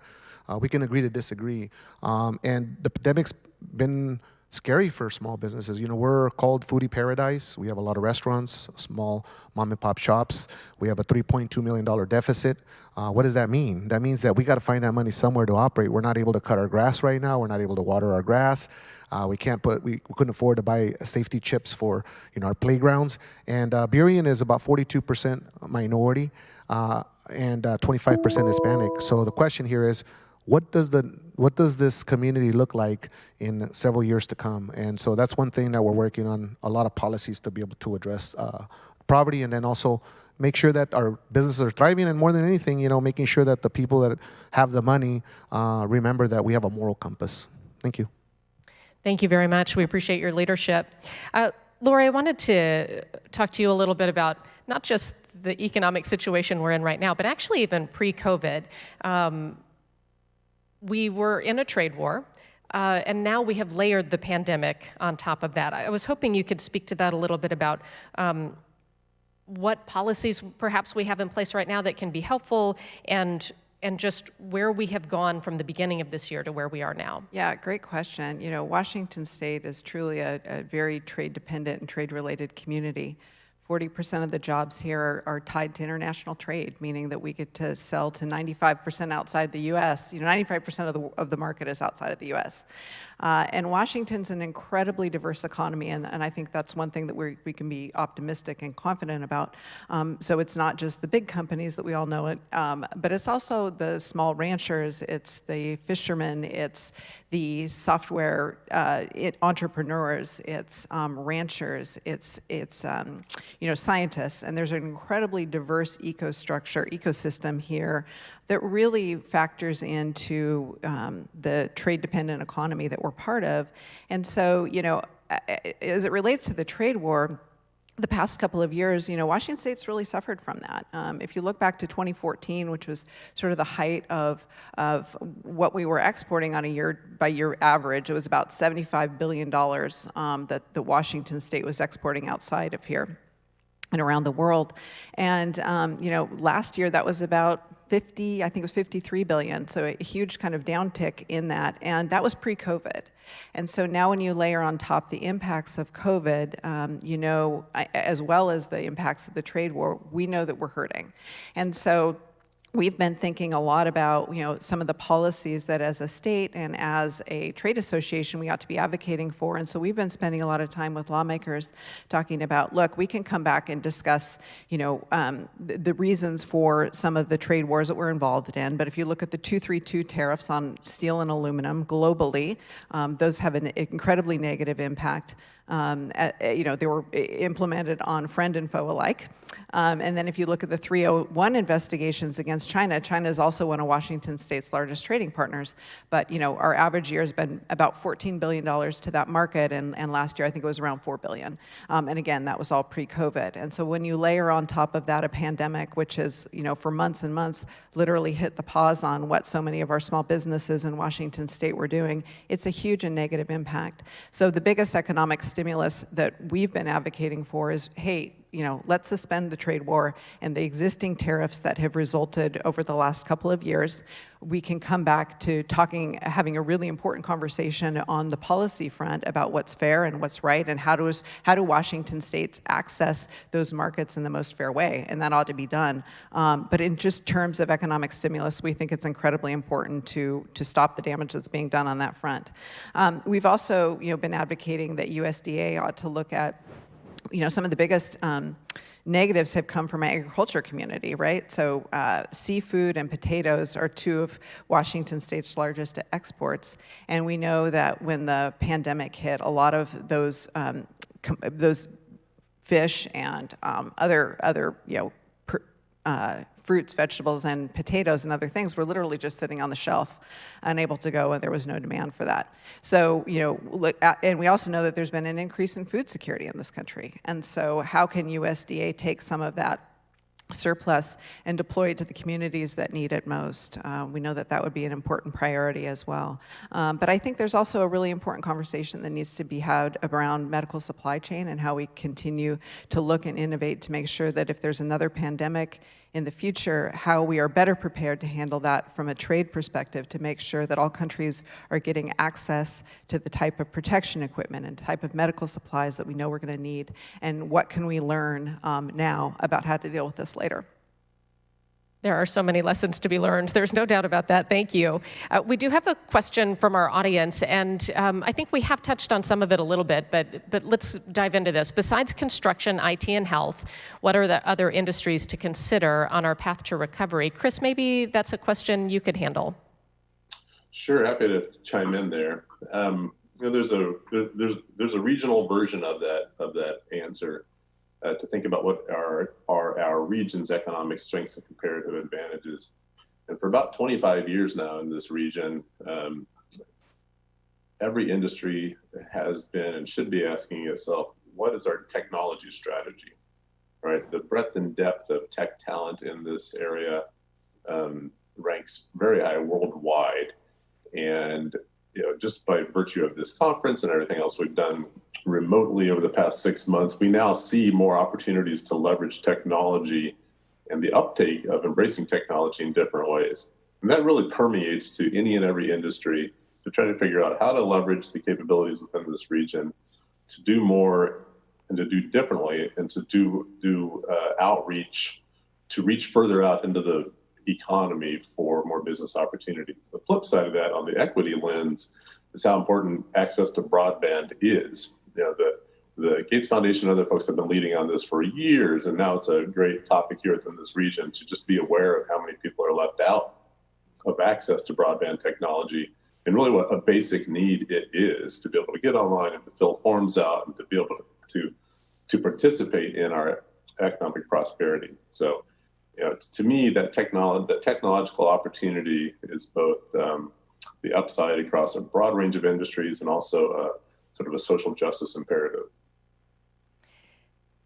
We can agree to disagree. And the pandemic's been scary for small businesses. We're called Foodie Paradise. We have a lot of restaurants, small mom and pop shops. We have a $3.2 million deficit. What does that mean? That means that we got to find that money somewhere to operate. We're not able to cut our grass right now. We're not able to water our grass. We couldn't afford to buy safety chips for our playgrounds. And Burien is about 42% minority and 25% Hispanic. So the question here is, what does this community look like in several years to come? And so that's one thing that we're working on, a lot of policies to be able to address poverty, and then also make sure that our businesses are thriving, and more than anything, making sure that the people that have the money remember that we have a moral compass. Thank you. Thank you very much. We appreciate your leadership. Lori, I wanted to talk to you a little bit about not just the economic situation we're in right now, but actually even pre-COVID. We were in a trade war. And now we have layered the pandemic on top of that. I was hoping you could speak to that a little bit about what policies perhaps we have in place right now that can be helpful, and just where we have gone from the beginning of this year to where we are now. Yeah, great question. You know, Washington State is truly a very trade-dependent and trade-related community. 40% of the jobs here are tied to international trade, meaning that we get to sell to 95% outside the U.S. You know, 95% of the market is outside of the U.S. And Washington's an incredibly diverse economy, and I think that's one thing that we can be optimistic and confident about. So it's not just the big companies that we all know it, but it's also the small ranchers, it's the fishermen, it's the software entrepreneurs, it's ranchers, it's you know, scientists, and there's an incredibly diverse ecosystem here that really factors into the trade-dependent economy that we're part of. And so, you know, as it relates to the trade war, the past couple of years, you know, Washington State's really suffered from that. If you look back to 2014, which was sort of the height of what we were exporting on a year-by-year average, it was about $75 billion that the Washington State was exporting outside of here and around the world. And, you know, last year that was about 50, I think it was 53 billion, so a huge kind of downtick in that, and that was pre-COVID. And so now when you layer on top the impacts of COVID, you know, as well as the impacts of the trade war, we know that we're hurting. And so we've been thinking a lot about, you know, some of the policies that as a state and as a trade association we ought to be advocating for. And so we've been spending a lot of time with lawmakers talking about, look, we can come back and discuss, you know, the reasons for some of the trade wars that we're involved in. But if you look at the 232 tariffs on steel and aluminum globally, those have an incredibly negative impact. You know, they were implemented on friend and foe alike. And then if you look at the 301 investigations against China, China is also one of Washington State's largest trading partners. But, you know, our average year has been about $14 billion to that market, and last year I think it was around $4 billion. And again, that was all pre-COVID. And so when you layer on top of that a pandemic, which is, you know, for months and months, literally hit the pause on what so many of our small businesses in Washington State were doing, it's a huge and negative impact. So the biggest economic stimulus that we've been advocating for is, hey, you know, let's suspend the trade war and the existing tariffs that have resulted over the last couple of years. We can come back to having a really important conversation on the policy front about what's fair and what's right, and how do Washington states access those markets in the most fair way, and that ought to be done. But in just terms of economic stimulus, we think it's incredibly important to stop the damage that's being done on that front. We've also, you know, been advocating that USDA ought to look at, you know, some of the biggest negatives have come from our agriculture community, right? So seafood and potatoes are two of Washington State's largest exports, and we know that when the pandemic hit, a lot of those fish and other you know, fruits, vegetables, and potatoes and other things were literally just sitting on the shelf, unable to go, and there was no demand for that. So, you know, and we also know that there's been an increase in food security in this country. And so how can USDA take some of that surplus and deploy it to the communities that need it most? We know that that would be an important priority as well. But I think there's also a really important conversation that needs to be had around medical supply chain and how we continue to look and innovate to make sure that if there's another pandemic in the future, how we are better prepared to handle that from a trade perspective, to make sure that all countries are getting access to the type of protection equipment and type of medical supplies that we know we're going to need, and what can we learn now about how to deal with this later. There are so many lessons to be learned. There's no doubt about that. Thank you. We do have a question from our audience, and I think we have touched on some of it a little bit, but let's dive into this. Besides construction, IT, and health, what are the other industries to consider on our path to recovery? Chris, maybe that's a question you could handle. Sure, happy to chime in there. You know, there's a regional version of that answer. To think about what are our region's economic strengths and comparative advantages. And for about 25 years now in this region, every industry has been and should be asking itself, what is our technology strategy, right? The breadth and depth of tech talent in this area ranks very high worldwide. And just by virtue of this conference and everything else we've done remotely over the past 6 months, we now see more opportunities to leverage technology and the uptake of embracing technology in different ways. And that really permeates to any and every industry to try to figure out how to leverage the capabilities within this region to do more and to do differently and to do outreach, to reach further out into the economy for more business opportunities. The flip side of that on the equity lens is how important access to broadband is. The Gates Foundation and other folks have been leading on this for years, and now it's a great topic here within this region to just be aware of how many people are left out of access to broadband technology and really what a basic need it is to be able to get online and to fill forms out and to be able to participate in our economic prosperity. So, to me, that technological opportunity is both the upside across a broad range of industries and also sort of a social justice imperative.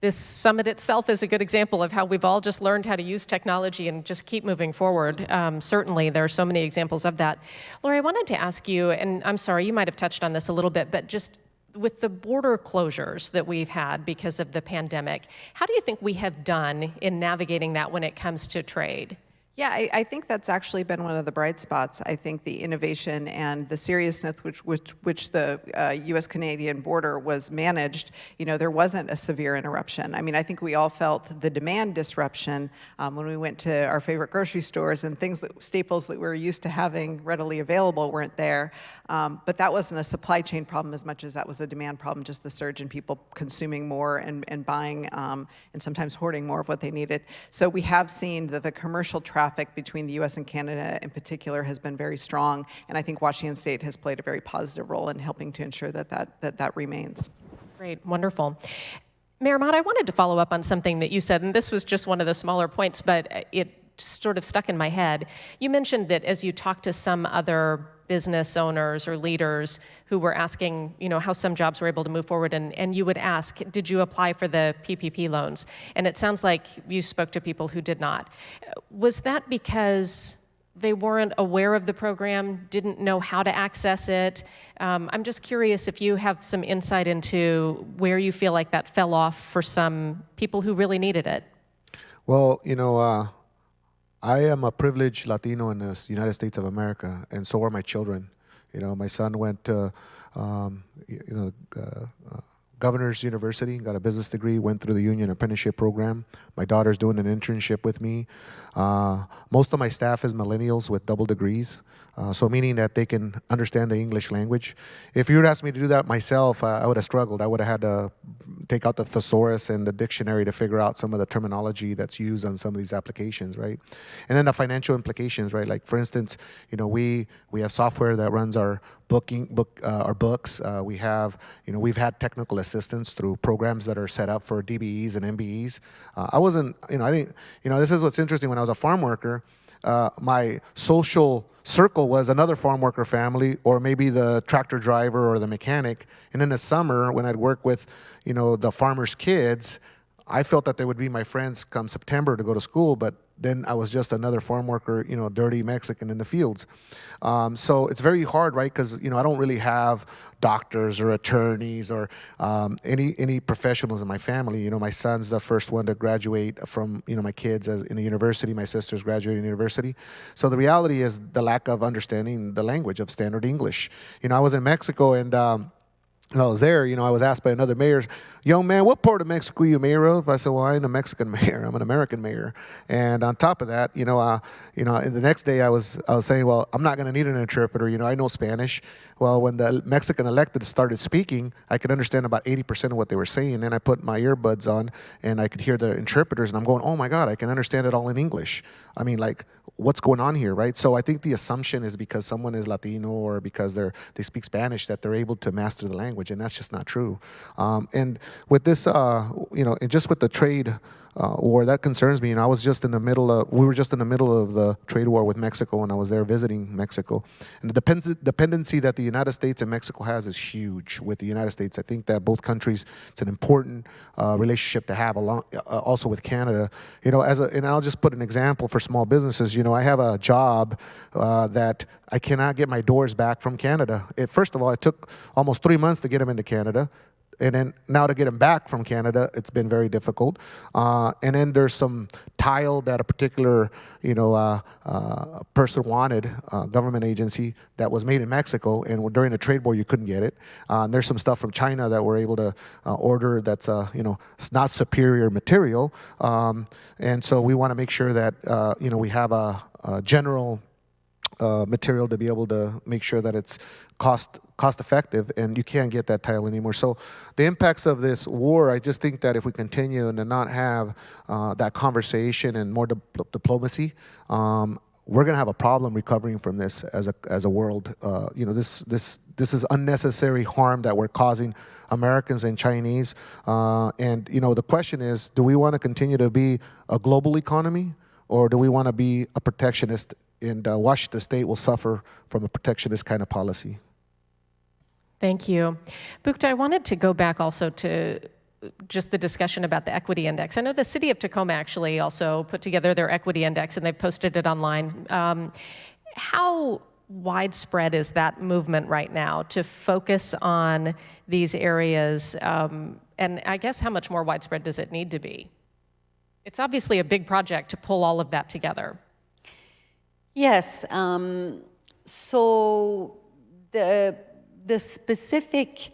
This summit itself is a good example of how we've all just learned how to use technology and just keep moving forward. Certainly, there are so many examples of that. Lori, I wanted to ask you, and I'm sorry, you might have touched on this a little bit, but just with the border closures that we've had because of the pandemic, how do you think we have done in navigating that when it comes to trade? Yeah, I think that's actually been one of the bright spots. I think the innovation and the seriousness which the U.S.-Canadian border was managed, there wasn't a severe interruption. I mean, I think we all felt the demand disruption when we went to our favorite grocery stores and staples that we were used to having readily available weren't there. But that wasn't a supply chain problem as much as that was a demand problem, just the surge in people consuming more and buying and sometimes hoarding more of what they needed. So we have seen that the commercial traffic between the U.S. and Canada in particular has been very strong, and I think Washington State has played a very positive role in helping to ensure that remains. Great, wonderful. Mayor Mott, I wanted to follow up on something that you said, and this was just one of the smaller points, but it sort of stuck in my head. You mentioned that as you talked to some other business owners or leaders who were asking, how some jobs were able to move forward, and you would ask, did you apply for the PPP loans? And it sounds like you spoke to people who did not. Was that because they weren't aware of the program, didn't know how to access it? I'm just curious if you have some insight into where you feel like that fell off for some people who really needed it. Well, I am a privileged Latino in the United States of America, and so are my children. My son went to, Governor's University, got a business degree, went through the union apprenticeship program. My daughter's doing an internship with me. Most of my staff is millennials with double degrees. So meaning that they can understand the English language. If you would ask me to do that myself, I would have struggled. I would have had to take out the thesaurus and the dictionary to figure out some of the terminology that's used on some of these applications, right? And then the financial implications, right? Like for instance, we have software that runs our our books. We have, we've had technical assistance through programs that are set up for DBEs and MBEs. This is what's interesting. When I was a farm worker, my social circle was another farm worker family, or maybe the tractor driver or the mechanic. And in the summer, when I'd work with, the farmers' kids, I felt that they would be my friends come September to go to school, but then I was just another farm worker, dirty Mexican in the fields. So it's very hard, right? Because, I don't really have doctors or attorneys or any professionals in my family. My son's the first one to graduate from, my kids in the university. My sister's graduating university. So the reality is the lack of understanding the language of standard English. I was in Mexico and when I was there, I was asked by another mayor, young man, what part of Mexico are you mayor of? I said, well, I ain't a Mexican mayor. I'm an American mayor. And on top of that, and the next day I was saying, well, I'm not going to need an interpreter. I know Spanish. Well, when the Mexican elected started speaking, I could understand about 80% of what they were saying. And I put my earbuds on and I could hear the interpreters and I'm going, oh my God, I can understand it all in English. I mean, like, what's going on here, right? So I think the assumption is because someone is Latino or because they speak Spanish that they're able to master the language, and that's just not true. And with this, and just with the trade war. That concerns me. And I was just in the middle of, we were just in the middle of the trade war with Mexico when I was there visiting Mexico. And the dependency that the United States and Mexico has is huge with the United States. I think that both countries, it's an important relationship to have along, also with Canada. You know, and I'll just put an example for small businesses. You know, I have a job that I cannot get my doors back from Canada. First of all, it took almost 3 months to get them into Canada. And then now to get them back from Canada, it's been very difficult. And then there's some tile that a particular, person wanted, government agency, that was made in Mexico, and during the trade war you couldn't get it. And there's some stuff from China that we're able to order that's, it's not superior material. And so we want to make sure that, we have a general material to be able to make sure that it's cost effective, and you can't get that tile anymore. So the impacts of this war, I just think that if we continue and to not have that conversation and more diplomacy, we're going to have a problem recovering from this as a world. This is unnecessary harm that we're causing Americans and Chinese. And the question is, do we want to continue to be a global economy, or do we want to be a protectionist? And Washington State will suffer from a protectionist kind of policy. Thank you. Puget, I wanted to go back also to just the discussion about the equity index. I know the city of Tacoma actually also put together their equity index, and they've posted it online. How widespread is that movement right now to focus on these areas? And I guess how much more widespread does it need to be? It's obviously a big project to pull all of that together. Yes. So the specific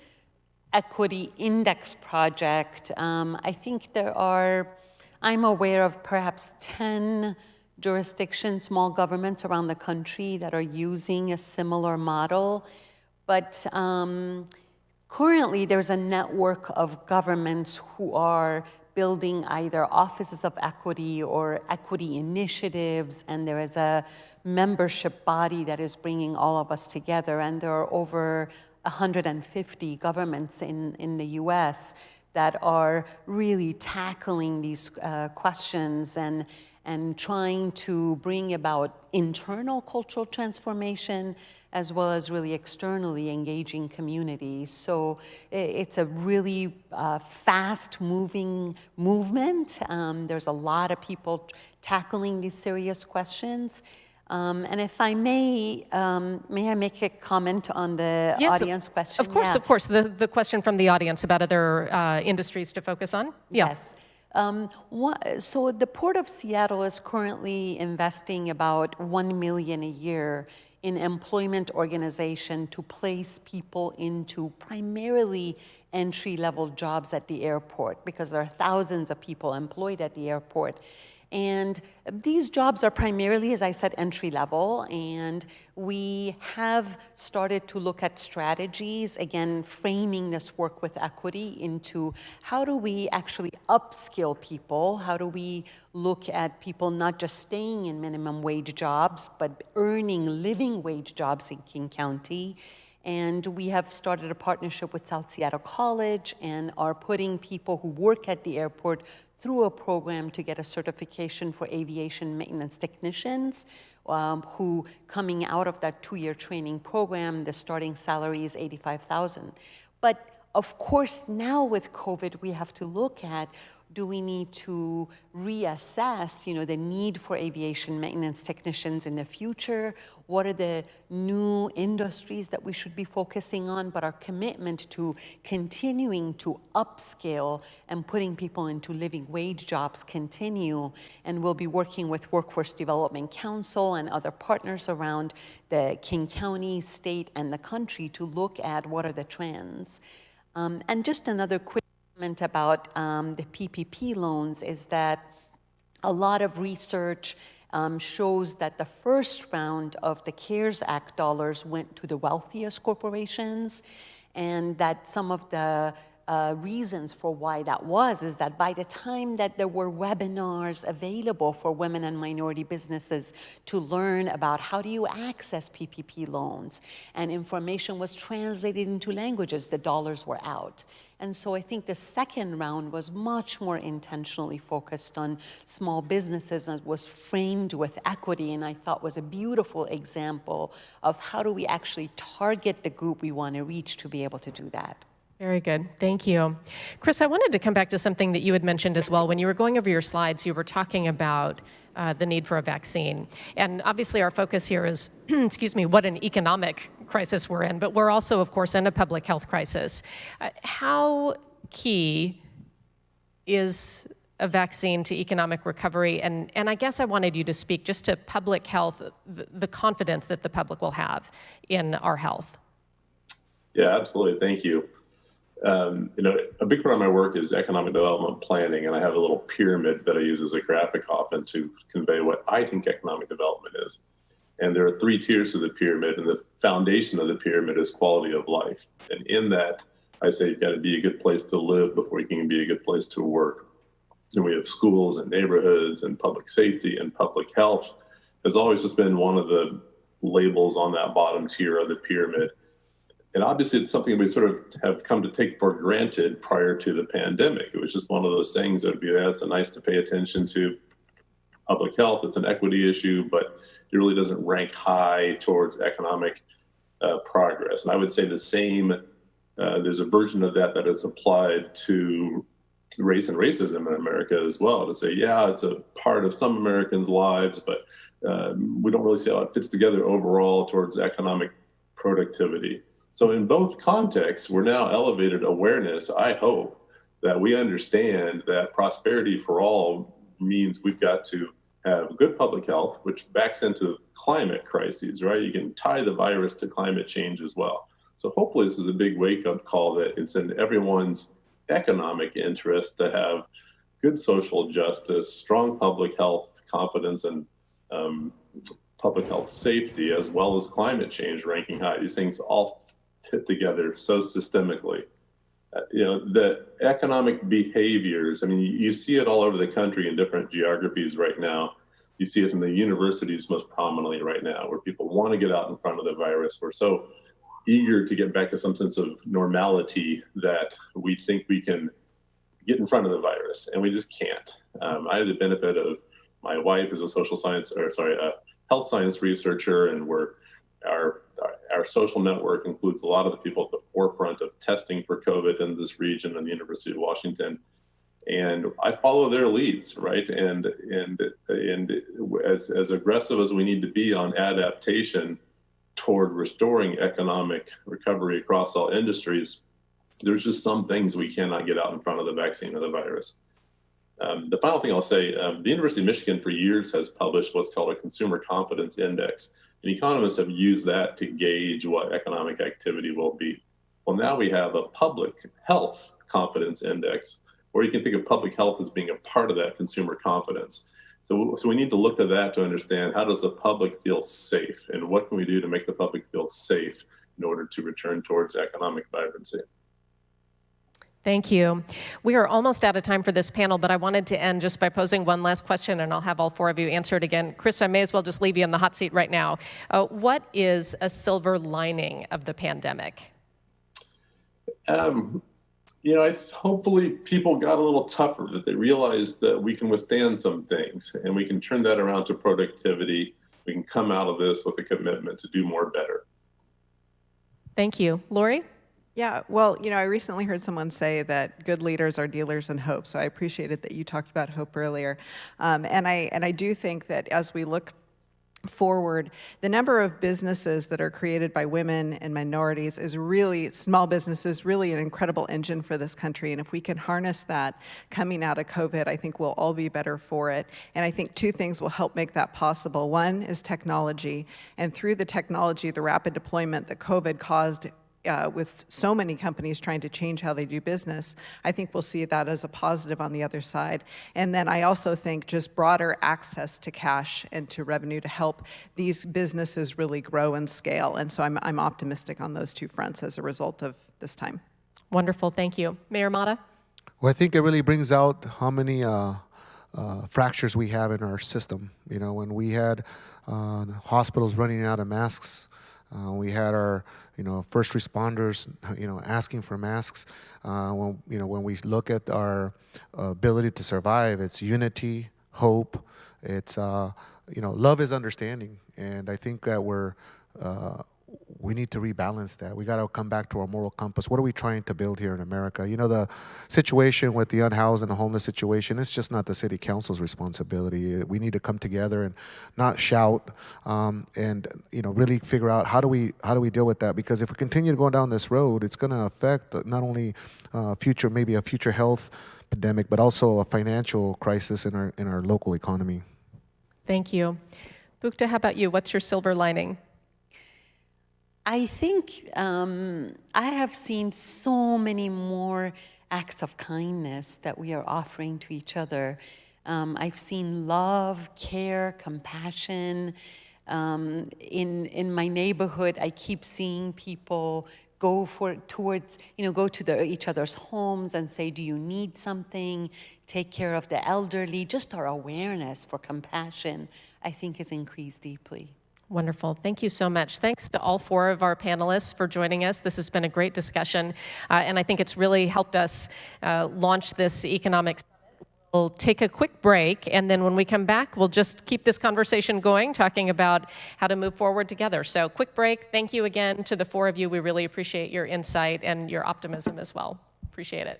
equity index project, I think I'm aware of perhaps 10 jurisdictions, small governments around the country that are using a similar model. But currently there's a network of governments who are building either offices of equity or equity initiatives, and there is a membership body that is bringing all of us together, and there are over 150 governments in the US that are really tackling these questions and trying to bring about internal cultural transformation as well as really externally engaging communities. So it's a really fast-moving movement. There's a lot of people tackling these serious questions. And if I may I make a comment on the audience question? Of course, Yeah. of course. The question from the audience about other industries to focus on? Yeah. Yes. So the Port of Seattle is currently investing about $1 million a year in employment organization to place people into primarily entry-level jobs at the airport, because there are thousands of people employed at the airport. And these jobs are primarily, as I said, entry level, and we have started to look at strategies, again, framing this work with equity into how do we actually upskill people? How do we look at people not just staying in minimum wage jobs, but earning living wage jobs in King County? And we have started a partnership with South Seattle College and are putting people who work at the airport through a program to get a certification for aviation maintenance technicians, who, coming out of that 2-year training program, the starting salary is $85,000. But of course, now with COVID, we have to look at, do we need to reassess, the need for aviation maintenance technicians in the future? What are the new industries that we should be focusing on? But our commitment to continuing to upscale and putting people into living wage jobs continue. And we'll be working with Workforce Development Council and other partners around the King County, state, and the country to look at what are the trends. And just another quick comment about the PPP loans is that a lot of research shows that the first round of the CARES Act dollars went to the wealthiest corporations, and that some of the reasons for why that was is that by the time that there were webinars available for women and minority businesses to learn about how do you access PPP loans, and information was translated into languages, the dollars were out. And so I think the second round was much more intentionally focused on small businesses and was framed with equity, and I thought was a beautiful example of how do we actually target the group we want to reach to be able to do that. Very good. Thank you. Chris, I wanted to come back to something that you had mentioned as well. When you were going over your slides, you were talking about the need for a vaccine. And obviously our focus here is, excuse me, what an economic crisis we're in, but we're also, of course, in a public health crisis. How key is a vaccine to economic recovery? And I guess I wanted you to speak just to public health, the confidence that the public will have in our health. Yeah, absolutely. Thank you. A big part of my work is economic development planning, and I have a little pyramid that I use as a graphic often to convey what I think economic development is. And there are 3 tiers to the pyramid, and the foundation of the pyramid is quality of life. And in that, I say you've got to be a good place to live before you can be a good place to work. And we have schools and neighborhoods and public safety and public health has always just been one of the labels on that bottom tier of the pyramid. And obviously, it's something we sort of have come to take for granted prior to the pandemic. It was just one of those things that would be, it's nice to pay attention to public health. It's an equity issue, but it really doesn't rank high towards economic progress. And I would say the same, there's a version of that that is applied to race and racism in America as well, to say, yeah, it's a part of some Americans' lives, but we don't really see how it fits together overall towards economic productivity. So in both contexts, we're now elevated awareness, I hope, that we understand that prosperity for all means we've got to have good public health, which backs into climate crises, right? You can tie the virus to climate change as well. So hopefully this is a big wake-up call that it's in everyone's economic interest to have good social justice, strong public health confidence, and public health safety, as well as climate change ranking high. These things all fit together so systemically. The economic behaviors, I mean, you see it all over the country in different geographies right now. You see it in the universities most prominently right now, where people want to get out in front of the virus. We're so eager to get back to some sense of normality that we think we can get in front of the virus, and we just can't. I have the benefit of my wife is a health science researcher, and our social network includes a lot of the people at the forefront of testing for COVID in this region and the University of Washington. And I follow their leads, right? And as aggressive as we need to be on adaptation toward restoring economic recovery across all industries, there's just some things we cannot get out in front of the vaccine or the virus. The final thing I'll say, the University of Michigan for years has published what's called a consumer confidence index. And economists have used that to gauge what economic activity will be. Well, now we have a public health confidence index, where you can think of public health as being a part of that consumer confidence. So we need to look at that to understand, how does the public feel safe, and what can we do to make the public feel safe in order to return towards economic vibrancy? Thank you. We are almost out of time for this panel, but I wanted to end just by posing one last question, and I'll have all 4 of you answer it again. Chris, I may as well just leave you in the hot seat right now. What is a silver lining of the pandemic? Hopefully people got a little tougher, that they realized that we can withstand some things, and we can turn that around to productivity. We can come out of this with a commitment to do more better. Thank you. Lori? Yeah, well, I recently heard someone say that good leaders are dealers in hope. So I appreciated that you talked about hope earlier. And I do think that as we look forward, the number of businesses that are created by women and minorities is really, small businesses, really an incredible engine for this country. And if we can harness that coming out of COVID, I think we'll all be better for it. And I think 2 things will help make that possible. One is technology. And through the technology, the rapid deployment that COVID caused with so many companies trying to change how they do business, I think we'll see that as a positive on the other side. And then I also think just broader access to cash and to revenue to help these businesses really grow and scale. And so I'm optimistic on those 2 fronts as a result of this time. Wonderful, thank you. Mayor Mata? Well, I think it really brings out how many fractures we have in our system. You know, when we had hospitals running out of masks, we had our, first responders, asking for masks. When we look at our ability to survive, it's unity, hope. It's love is understanding, and I think that we need to rebalance that. We got to come back to our moral compass. What are we trying to build here in America? You know, the situation with the unhoused and the homeless situation, it's just not the city council's responsibility. We need to come together and not shout, and really figure out how do we deal with that? Because if we continue to go down this road, it's going to affect not only maybe a future health pandemic, but also a financial crisis in our local economy. Thank you. Bukta, how about you? What's your silver lining? I think I have seen so many more acts of kindness that we are offering to each other. I've seen love, care, compassion. In my neighborhood, I keep seeing people go to each other's homes and say, do you need something? Take care of the elderly. Just our awareness for compassion, I think, has increased deeply. Wonderful. Thank you so much. Thanks to all four of our panelists for joining us. This has been a great discussion, and I think it's really helped us launch this economic summit. We'll take a quick break, and then when we come back, we'll just keep this conversation going, talking about how to move forward together. So quick break. Thank you again to the four of you. We really appreciate your insight and your optimism as well. Appreciate it.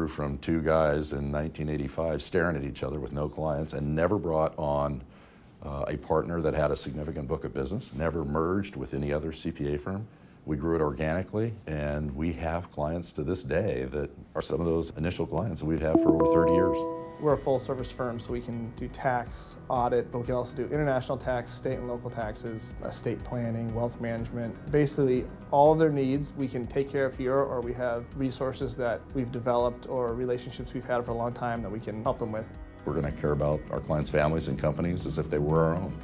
From two guys in 1985 staring at each other with no clients, and never brought on a partner that had a significant book of business, never merged with any other CPA firm. We grew it organically, and we have clients to this day that are some of those initial clients that we've had for over 30 years. We're a full service firm, so we can do tax, audit, but we can also do international tax, state and local taxes, estate planning, wealth management. Basically, all of their needs we can take care of here, or we have resources that we've developed or relationships we've had for a long time that we can help them with. We're going to care about our clients' families and companies as if they were our own.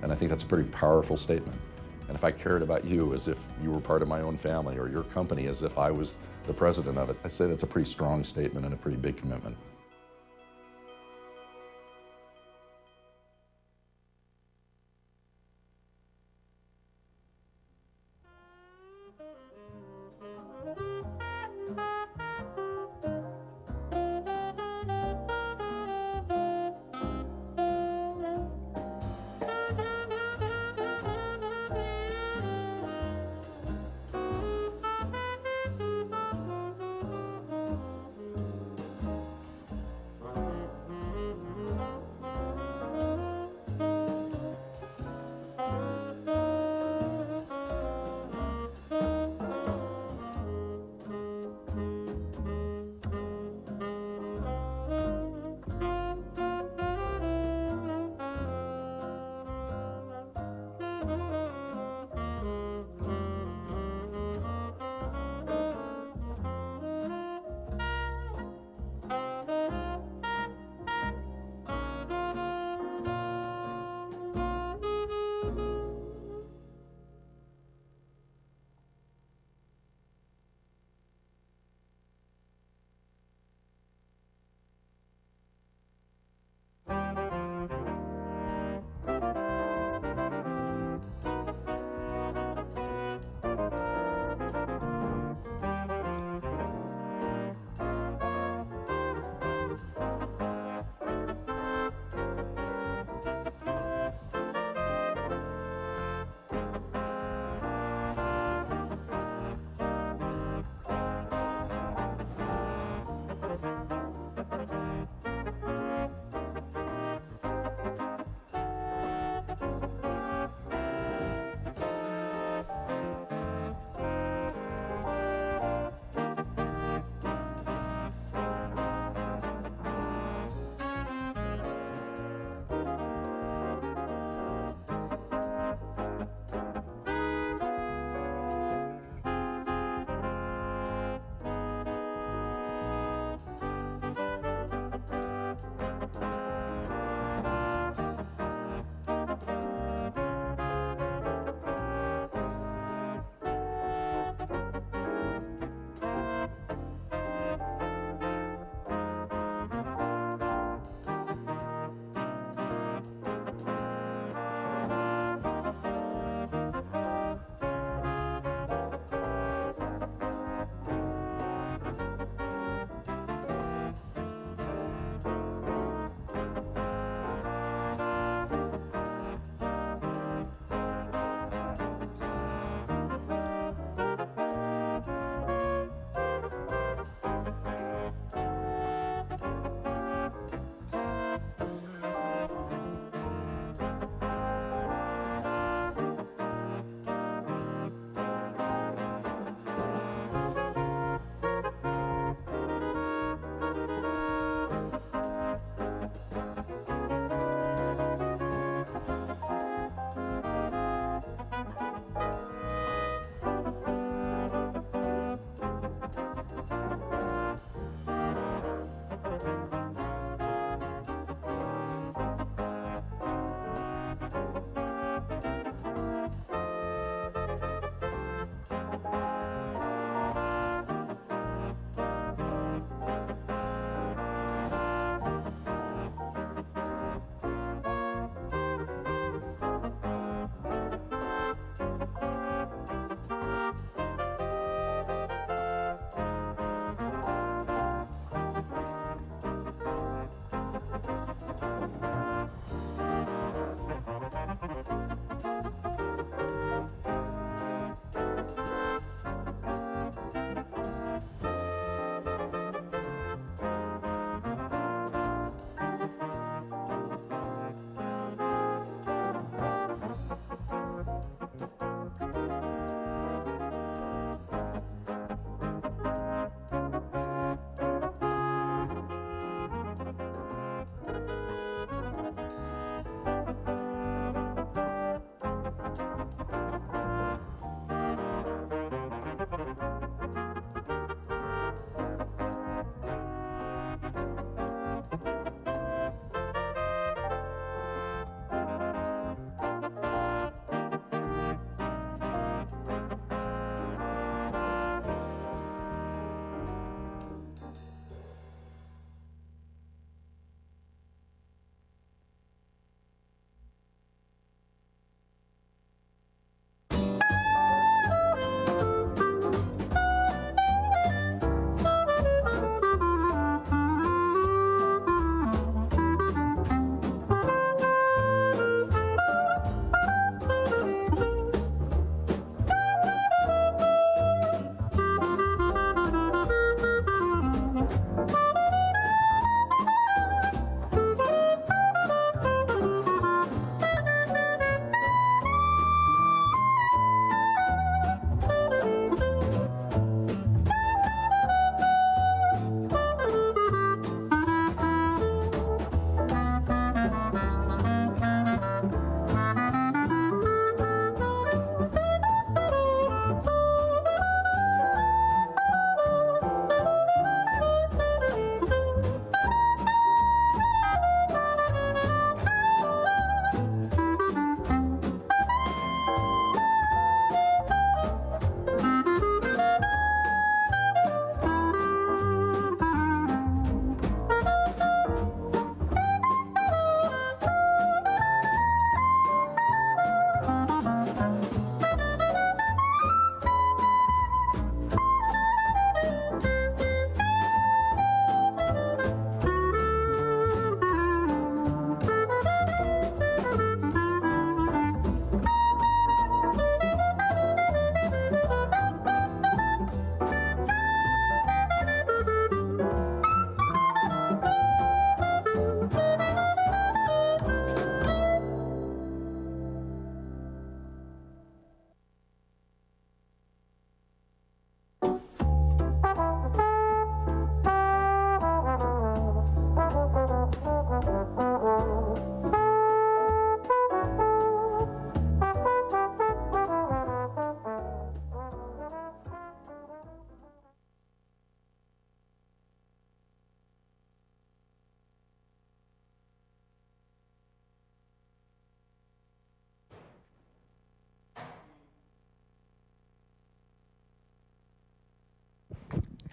And I think that's a pretty powerful statement. And if I cared about you as if you were part of my own family, or your company as if I was the president of it, I'd say that's a pretty strong statement and a pretty big commitment.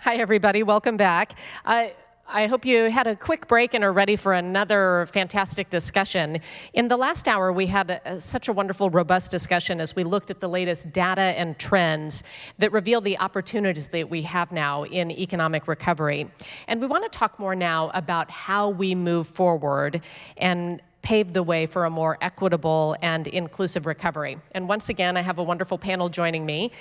Hi, everybody. Welcome back. I hope you had a quick break and are ready for another fantastic discussion. In the last hour, we had such a wonderful, robust discussion as we looked at the latest data and trends that reveal the opportunities that we have now in economic recovery. And we want to talk more now about how we move forward and pave the way for a more equitable and inclusive recovery. And once again, I have a wonderful panel joining me.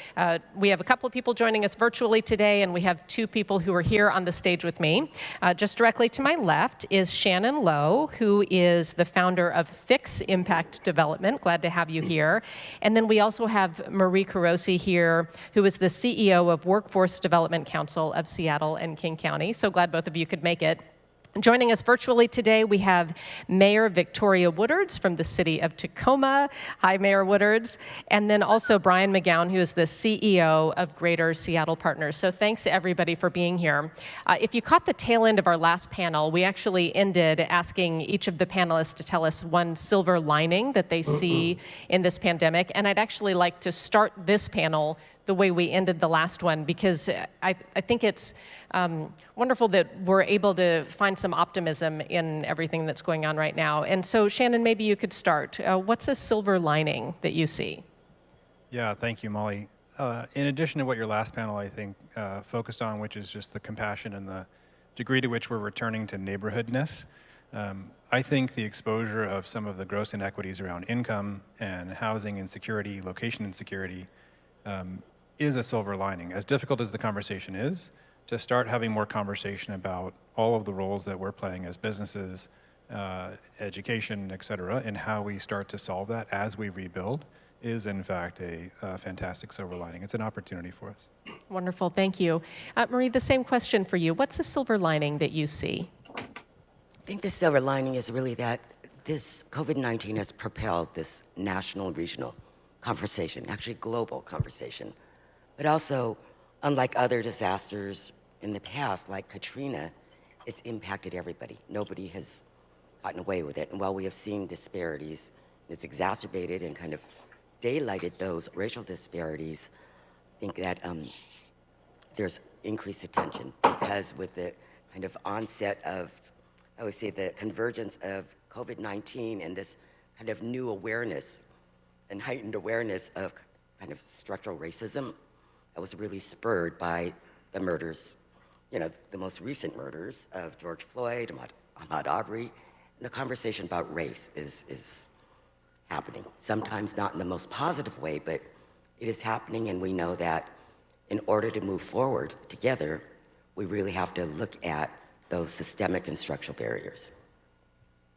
We have a couple of people joining us virtually today, and we have two people who are here on the stage with me. Just directly to my left is Shannon Lowe, who is the founder of Fix Impact Development. Glad to have you here. And then we also have Marie Carosi here, who is the CEO of Workforce Development Council of Seattle and King County. So glad both of you could make it. Joining us virtually today, we have Mayor Victoria Woodards from the city of Tacoma. Hi, Mayor Woodards. And then also Brian McGowan, who is the CEO of Greater Seattle Partners. So thanks, everybody, for being here. If you caught the tail end of our last panel, we actually ended asking each of the panelists to tell us one silver lining that they see in this pandemic. And I'd actually like to start this panel the way we ended the last one, because I think it's wonderful that we're able to find some optimism in everything that's going on right now. And so, Shannon, maybe you could start. What's a silver lining that you see? Yeah, thank you, Molly. In addition to what your last panel, I think, focused on, which is just the compassion and the degree to which we're returning to neighborhoodness, I think the exposure of some of the gross inequities around income and housing insecurity, location insecurity, is a silver lining. As difficult as the conversation is, to start having more conversation about all of the roles that we're playing as businesses, education, et cetera, and how we start to solve that as we rebuild is in fact a fantastic silver lining. It's an opportunity for us. Wonderful, thank you. Marie, the same question for you. What's a silver lining that you see? I think the silver lining is really that this COVID-19 has propelled this national, regional conversation, actually global conversation. But also, unlike other disasters in the past, like Katrina, it's impacted everybody. Nobody has gotten away with it. And while we have seen disparities, it's exacerbated and kind of daylighted those racial disparities, I think that there's increased attention, because with the kind of onset of, I would say, the convergence of COVID-19 and this kind of new awareness and heightened awareness of kind of structural racism, that was really spurred by the murders, you know, the most recent murders of George Floyd, Ahmaud Arbery. And the conversation about race is happening. Sometimes not in the most positive way, but it is happening, and we know that in order to move forward together, we really have to look at those systemic and structural barriers.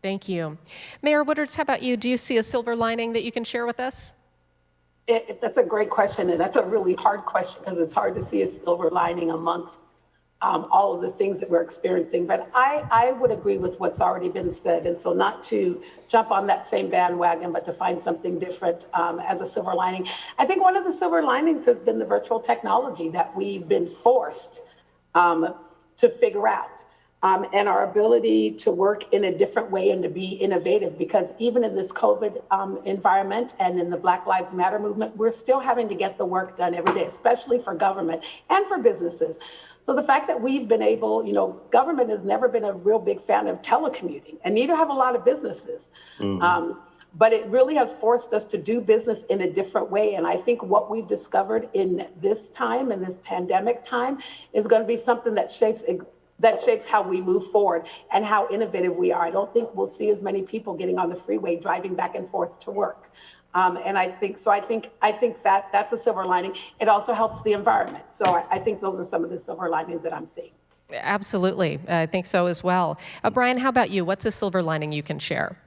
Thank you. Mayor Woodards, how about you? Do you see a silver lining that you can share with us? That's a great question, and that's a really hard question, because it's hard to see a silver lining amongst all of the things that we're experiencing. But I would agree with what's already been said, and so not to jump on that same bandwagon, but to find something different as a silver lining. I think one of the silver linings has been the virtual technology that we've been forced to figure out. And our ability to work in a different way and to be innovative, because even in this COVID environment and in the Black Lives Matter movement, we're still having to get the work done every day, especially for government and for businesses. So the fact that we've been able, you know, government has never been a real big fan of telecommuting, and neither have a lot of businesses. But it really has forced us to do business in a different way. And I think what we've discovered in this time, in this pandemic time, is going to be something that shapes how we move forward and how innovative we are. I don't think we'll see as many people getting on the freeway driving back and forth to work. And I think that that's a silver lining. It also helps the environment. So I think those are some of the silver linings that I'm seeing. Absolutely, I think so as well. Brian, how about you? What's a silver lining you can share?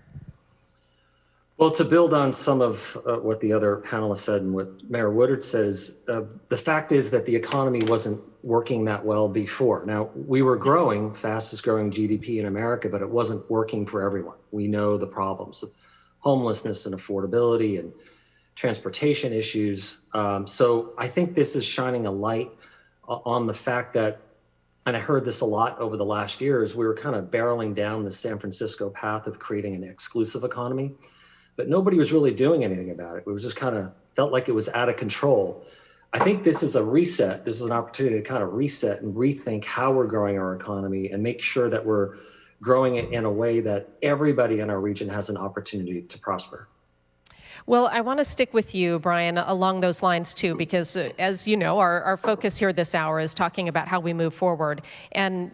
Well, to build on some of what the other panelists said and what Mayor Woodard says, the fact is that the economy wasn't working that well before. Now, we were growing, fastest growing GDP in America, but it wasn't working for everyone. We know the problems of homelessness and affordability and transportation issues. So I think this is shining a light on the fact that, and I heard this a lot over the last years, we were kind of barreling down the San Francisco path of creating an exclusive economy, but nobody was really doing anything about it. It was just kind of felt like it was out of control. I think this is a reset. This is an opportunity to kind of reset and rethink how we're growing our economy and make sure that we're growing it in a way that everybody in our region has an opportunity to prosper. Well, I want to stick with you, Brian, along those lines too, because as you know, our focus here this hour is talking about how we move forward. And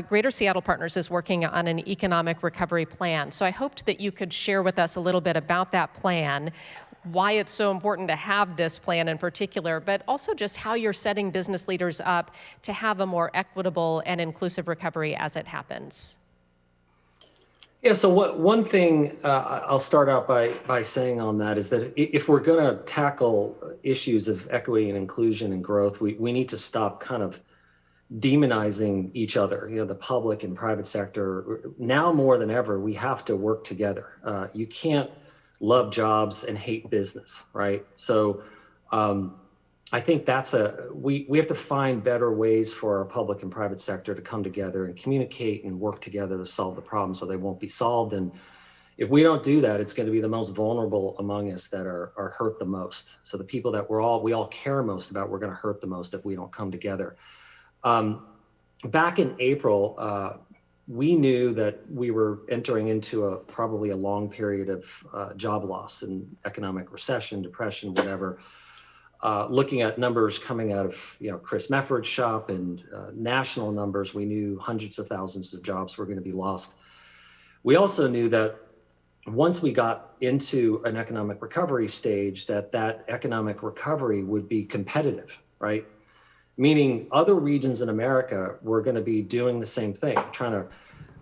Greater Seattle Partners is working on an economic recovery plan. So I hoped that you could share with us a little bit about that plan, why it's so important to have this plan in particular, but also just how you're setting business leaders up to have a more equitable and inclusive recovery as it happens. Yeah, so one thing I'll start out by saying on that is that if we're going to tackle issues of equity and inclusion and growth, we need to stop kind of demonizing each other, the public and private sector. Now more than ever, we have to work together. You can't love jobs and hate business, right? So I think we have to find better ways for our public and private sector to come together and communicate and work together to solve the problems, so they won't be solved. And if we don't do that, it's going to be the most vulnerable among us that are hurt the most. So the people that we all care most about, we're going to hurt the most if we don't come together. Back in April, we knew that we were entering into probably a long period of job loss and economic recession, depression, whatever. Looking at numbers coming out of Chris Mefford's shop and national numbers, we knew hundreds of thousands of jobs were going to be lost. We also knew that once we got into an economic recovery stage, that economic recovery would be competitive, right? Meaning other regions in America were going to be doing the same thing, trying to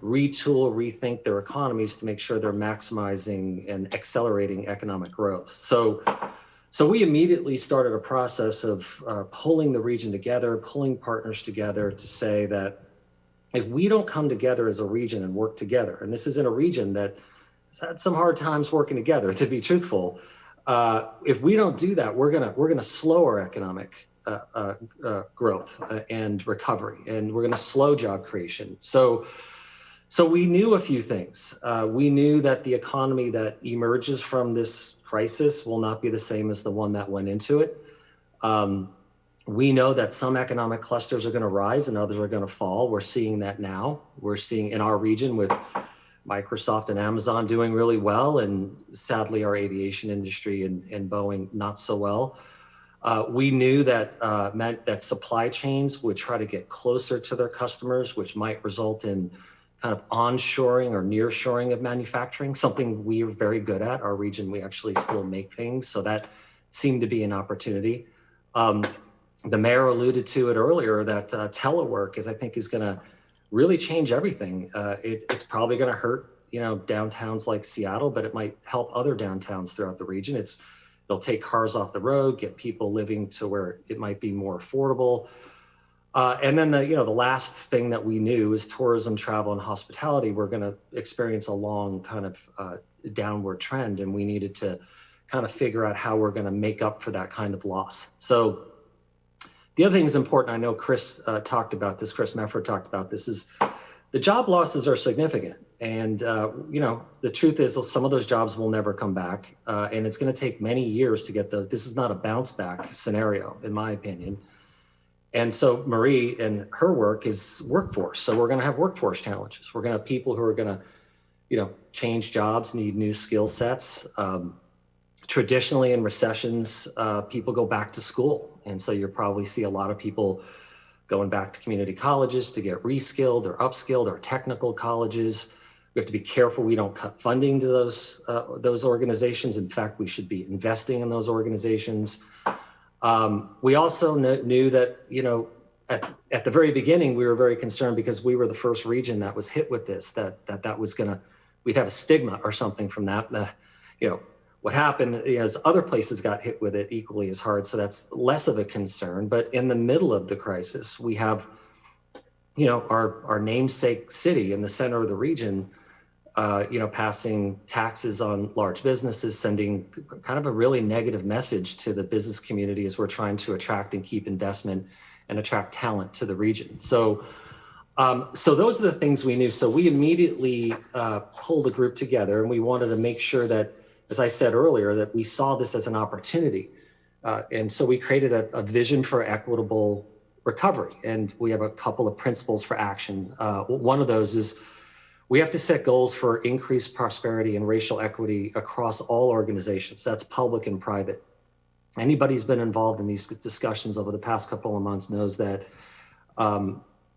retool, rethink their economies to make sure they're maximizing and accelerating economic growth. So we immediately started a process of pulling the region together, pulling partners together to say that if we don't come together as a region and work together, and this is in a region that has had some hard times working together, to be truthful, if we don't do that, we're gonna slow our economic growth and recovery, and we're gonna slow job creation. So we knew a few things. We knew that the economy that emerges from this crisis will not be the same as the one that went into it. We know that some economic clusters are going to rise and others are going to fall. We're seeing that now. We're seeing in our region with Microsoft and Amazon doing really well, and sadly our aviation industry and Boeing not so well. We knew that meant that supply chains would try to get closer to their customers, which might result in kind of onshoring or nearshoring of manufacturing, something we are very good at. Our region, we actually still make things, so that seemed to be an opportunity. The mayor alluded to it earlier that telework I think is going to really change everything. It's probably going to hurt, downtowns like Seattle, but it might help other downtowns throughout the region. They'll take cars off the road, get people living to where it might be more affordable. And then the last thing that we knew is tourism, travel, and hospitality were going to experience a long kind of downward trend, and we needed to kind of figure out how we're going to make up for that kind of loss. So the other thing is important. I know Chris talked about this. Chris Mefford talked about this. Is the job losses are significant, and the truth is some of those jobs will never come back, and it's going to take many years to get those. This is not a bounce back scenario, in my opinion. And so Marie and her work is workforce. So we're going to have workforce challenges. We're going to have people who are going to, change jobs, need new skill sets. Traditionally in recessions, people go back to school. And so you'll probably see a lot of people going back to community colleges to get reskilled or upskilled, or technical colleges. We have to be careful we don't cut funding to those organizations. In fact, we should be investing in those organizations. We also knew that, at the very beginning, we were very concerned because we were the first region that was hit with this, that was we'd have a stigma or something from that. What happened is other places got hit with it equally as hard. So that's less of a concern. But in the middle of the crisis, we have, our namesake city in the center of the region, passing taxes on large businesses, sending kind of a really negative message to the business community as we're trying to attract and keep investment and attract talent to the region. So those are the things we knew. So we immediately pulled a group together, and we wanted to make sure that, as I said earlier, that we saw this as an opportunity And so we created a vision for equitable recovery. And we have a couple of principles for action. One of those is we have to set goals for increased prosperity and racial equity across all organizations. That's public and private. Anybody who's been involved in these discussions over the past couple of months knows that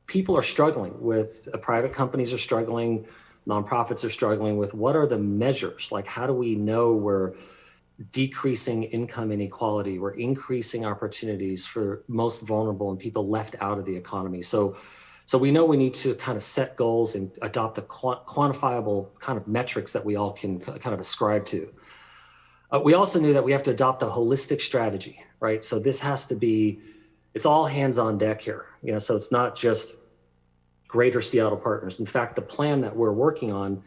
people are struggling with, private companies are struggling, nonprofits are struggling with what are the measures? Like, how do we know we're decreasing income inequality, we're increasing opportunities for most vulnerable and people left out of the economy? So we know we need to kind of set goals and adopt a quantifiable kind of metrics that we all can kind of ascribe to. We also knew that we have to adopt a holistic strategy, right? So this has to be, it's all hands on deck here, so it's not just Greater Seattle Partners. In fact, the plan that we're working on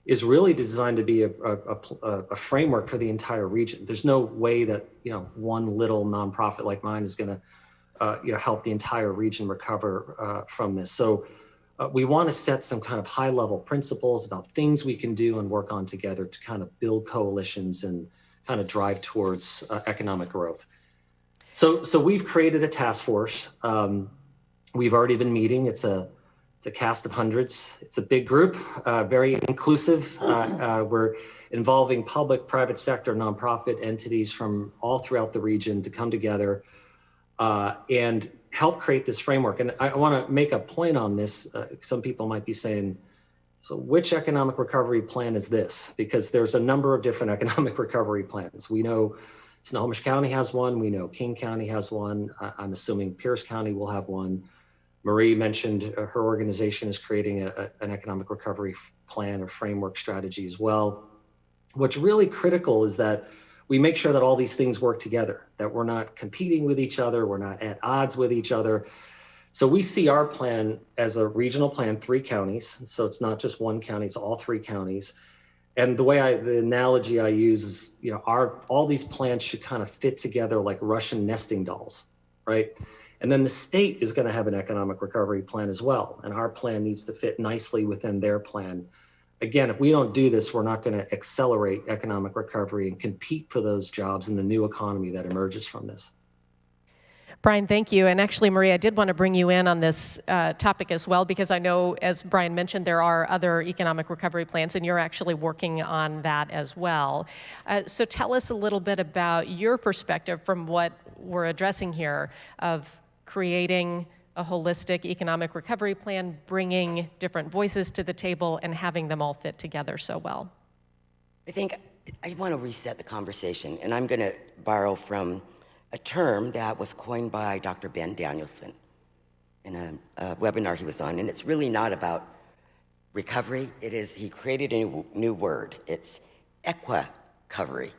is really designed to be a framework for the entire region. There's no way that, one little nonprofit like mine is gonna, help the entire region recover from this. So we want to set some kind of high level principles about things we can do and work on together to kind of build coalitions and kind of drive towards economic growth. So we've created a task force. We've already been meeting. It's a cast of hundreds. It's a big group, very inclusive. We're involving public, private sector, nonprofit entities from all throughout the region to come together and help create this framework. And I want to make a point on this. Some people might be saying, so which economic recovery plan is this? Because there's a number of different economic recovery plans. We know Snohomish County has one. We know King County has one. I'm assuming Pierce County will have one. Marie mentioned her organization is creating an economic recovery plan or framework strategy as well. What's really critical is that we make sure that all these things work together, that we're not competing with each other, we're not at odds with each other. So we see our plan as a regional plan, 3 counties. So it's not just one county, it's all 3 counties. And the analogy I use is, all these plans should kind of fit together like Russian nesting dolls, right? And then the state is going to have an economic recovery plan as well. And our plan needs to fit nicely within their plan. Again, if we don't do this, we're not going to accelerate economic recovery and compete for those jobs in the new economy that emerges from this. Brian, thank you. And actually, Marie, I did want to bring you in on this topic as well, because I know, as Brian mentioned, there are other economic recovery plans, and you're actually working on that as well. So tell us a little bit about your perspective from what we're addressing here of creating a holistic economic recovery plan, bringing different voices to the table, and having them all fit together so well. I think I want to reset the conversation, and I'm going to borrow from a term that was coined by Dr. Ben Danielson in a webinar he was on, and it's really not about recovery. He created a new word. It's equi-covery,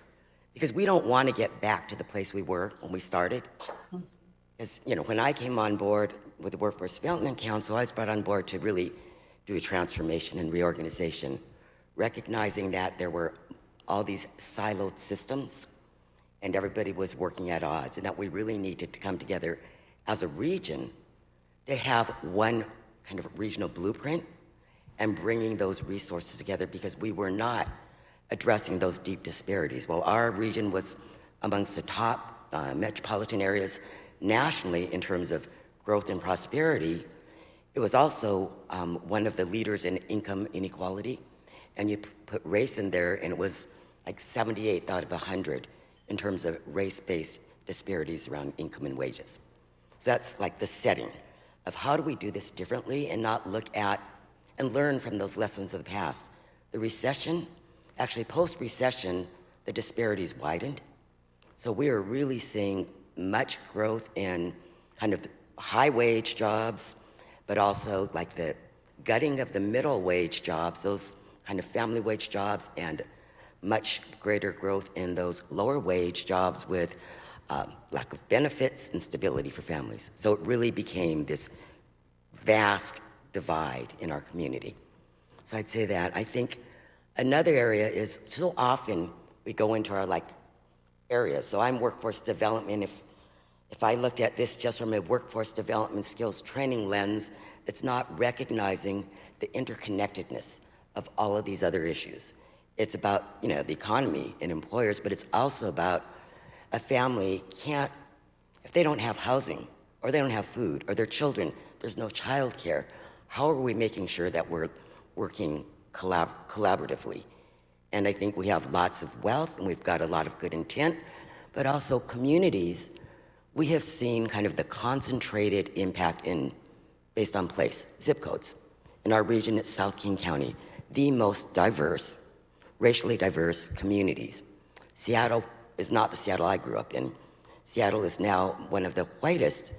because we don't want to get back to the place we were when we started. As when I came on board with the Workforce Development Council, I was brought on board to really do a transformation and reorganization, recognizing that there were all these siloed systems and everybody was working at odds, and that we really needed to come together as a region to have one kind of regional blueprint and bringing those resources together, because we were not addressing those deep disparities. While our region was amongst the top metropolitan areas nationally in terms of growth and prosperity, it was also one of the leaders in income inequality. And you put race in there, and it was like 78th out of 100 in terms of race-based disparities around income and wages. So that's like the setting of how do we do this differently and not look at and learn from those lessons of the past. The recession, actually post-recession, the disparities widened. So we are really seeing much growth in kind of high wage jobs, but also like the gutting of the middle wage jobs, those kind of family wage jobs, and much greater growth in those lower wage jobs with lack of benefits and stability for families. So it really became this vast divide in our community. So I'd say that. I think another area is so often we go into our areas. So I'm workforce development. If I looked at this just from a workforce development skills training lens, it's not recognizing the interconnectedness of all of these other issues. It's about the economy and employers, but it's also about a family can't, if they don't have housing, or they don't have food, or their children, there's no childcare, how are we making sure that we're working collaboratively? And I think we have lots of wealth, and we've got a lot of good intent, but also communities. We have seen kind of the concentrated impact based on place, zip codes. In our region, it's South King County, the most diverse, racially diverse communities. Seattle is not the Seattle I grew up in. Seattle is now one of the whitest